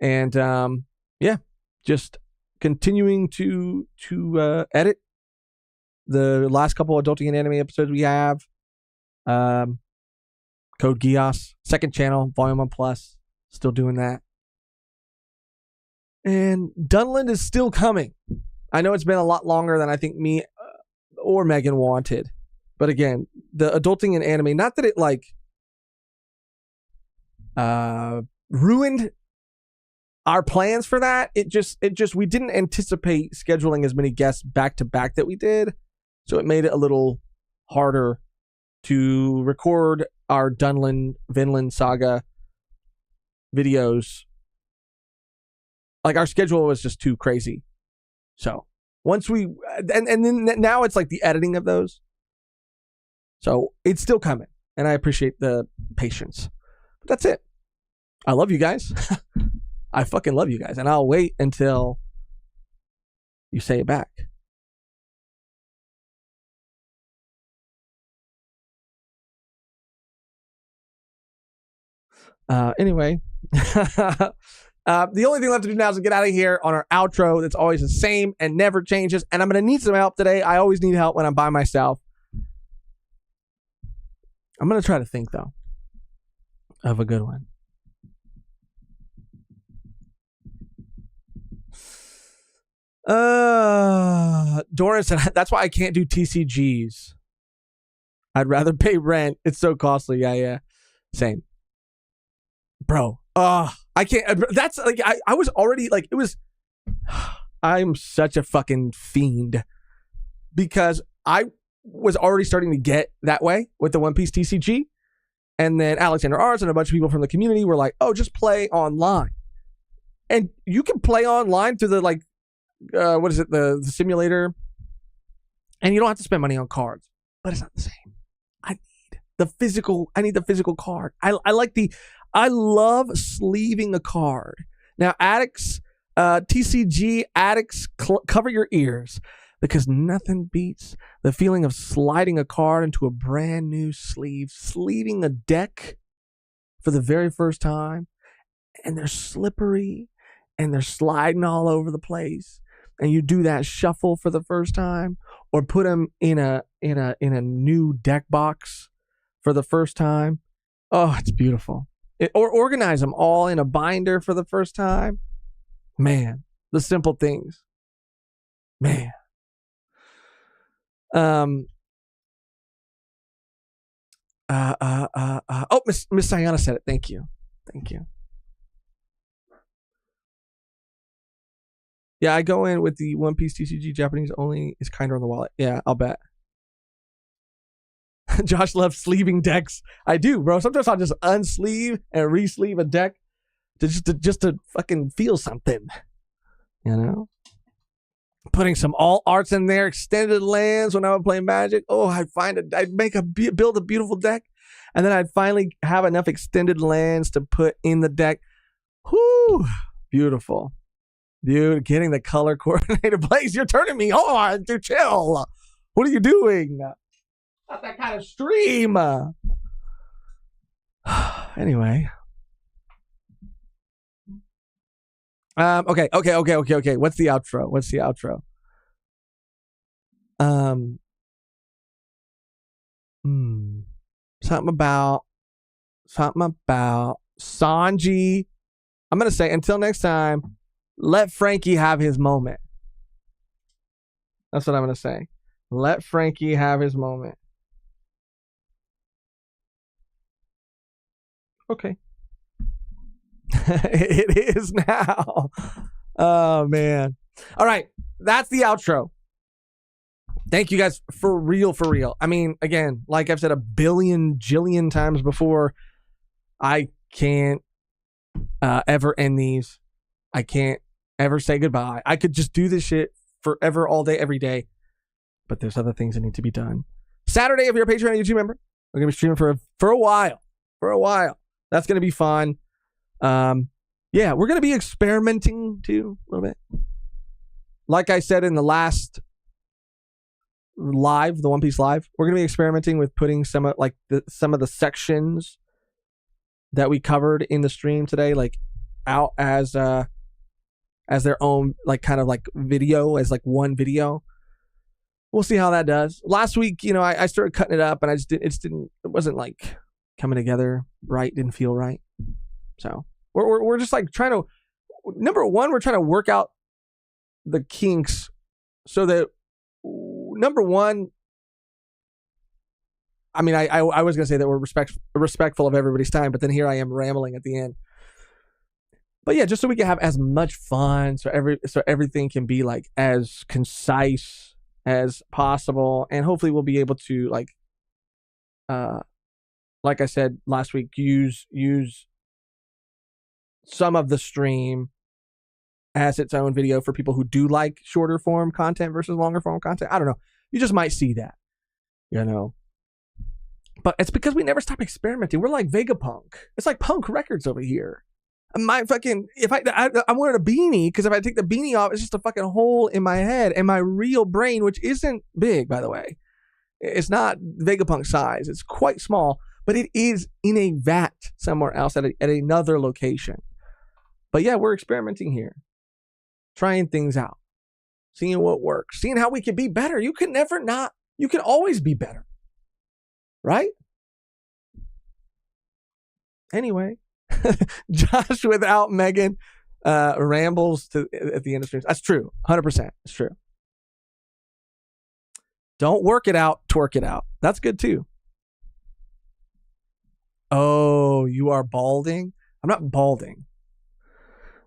And just continuing to edit the last couple of Adulting and Anime episodes we have. Code Geass, second channel, Volume 1 Plus, still doing that. And Dunland is still coming. I know it's been a lot longer than I think me or Megan wanted. But again, the Adulting and Anime, not that it ruined our plans for that. It just we didn't anticipate scheduling as many guests back to back that we did. So it made it a little harder to record our Vinland Saga videos. Like, our schedule was just too crazy. So once we, and then now it's like the editing of those. So it's still coming, and I appreciate the patience. But that's it. I love you guys. I fucking love you guys, and I'll wait until you say it back. Anyway, the only thing left to do now is to get out of here on our outro. That's always the same and never changes. And I'm going to need some help today. I always need help when I'm by myself. I'm going to try to think, though, of a good one. Doran said, that's why I can't do TCGs. I'd rather pay rent. It's so costly. Yeah. Same. Bro, I can't. That's like, I was already like, it was, I'm such a fucking fiend because I was already starting to get that way with the One Piece TCG. And then Alexander Arts and a bunch of people from the community were like, oh, just play online. And you can play online through the, like, what is it? The simulator. And you don't have to spend money on cards, but it's not the same. I need the physical card. I love sleeving a card. Now, addicts, TCG addicts, cover your ears because nothing beats the feeling of sliding a card into a brand new sleeve, sleeving a deck for the very first time, and they're slippery and they're sliding all over the place. And you do that shuffle for the first time, or put them in a new deck box for the first time. Oh, it's beautiful. Or organize them all in a binder for the first time. Man, the simple things. Man. Oh, Miss Sayana said it. Thank you. Yeah, I go in with the One Piece TCG Japanese only. Is kinder on the wallet. Yeah, I'll bet. Josh loves sleeving decks. I do, bro. Sometimes I'll just unsleeve and re-sleeve a deck to just to fucking feel something. You know? Putting some all arts in there, extended lands when I would play Magic. Oh, I'd build a beautiful deck, and then I'd finally have enough extended lands to put in the deck. Whoo! Beautiful. Dude, getting the color coordinated plays. You're turning me on. Dude, chill. What are you doing? Not that kind of stream. Anyway. Okay. What's the outro? Something about Sanji. I'm gonna say until next time, let Frankie have his moment. That's what I'm gonna say. Let Frankie have his moment. Okay. It is now. Oh, man. All right. That's the outro. Thank you guys for real. I mean, again, like I've said a billion jillion times before, I can't ever end these. I can't ever say goodbye. I could just do this shit forever, all day, every day. But there's other things that need to be done. Saturday, if you're a Patreon and YouTube member, we're going to be streaming for a while. That's going to be fun. Yeah, we're going to be experimenting too a little bit. Like I said in the last live, the One Piece live, we're going to be experimenting with putting some of the sections that we covered in the stream today, like out as their own, like kind of like video, as like one video. We'll see how that does. Last week, I started cutting it up and it wasn't like coming together right. Didn't feel right. So we're just like trying to, number one, we're trying to work out the kinks so that, number one, I mean, I was going to say that we're respectful of everybody's time, but then here I am rambling at the end. But yeah, just so we can have as much fun, so everything can be like as concise as possible, and hopefully we'll be able to like like I said last week, use some of the stream as its own video for people who do like shorter form content versus longer form content. I don't know. You just might see that, But it's because we never stop experimenting. We're like Vegapunk. It's like punk records over here. I'm wearing a beanie because if I take the beanie off, it's just a fucking hole in my head, and my real brain, which isn't big, by the way. It's not Vegapunk size. It's quite small, but it is in a vat somewhere else at another location. But yeah, we're experimenting here, trying things out, seeing what works, seeing how we can be better. You can always be better, right? Anyway. Josh without Megan rambles at the end of streams. That's true. 100%. It's true. Don't work it out, twerk it out. That's good too. Oh, you are balding? I'm not balding.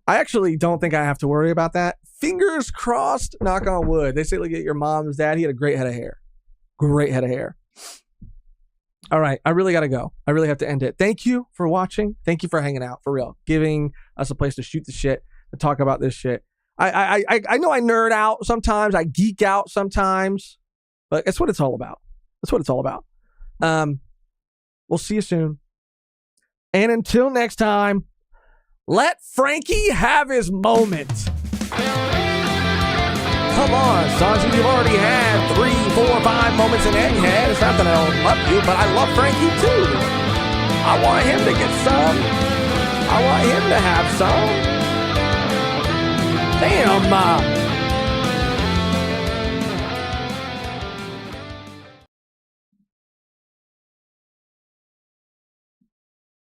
I actually don't think I have to worry about that. Fingers crossed, knock on wood. They say look at your mom's dad. He had a great head of hair. Great head of hair. All right, I really got to go. I really have to end it. Thank you for watching. Thank you for hanging out, for real. Giving us a place to shoot the shit, to talk about this shit. I know I nerd out sometimes. I geek out sometimes. But that's what it's all about. That's what it's all about. We'll see you soon. And until next time, let Frankie have his moment. Come on, Sanji, you've already had 3, 4, 5 moments in Egghead. It's not that I don't love you, but I love Frankie too. I want him to get some. I want him to have some. Damn,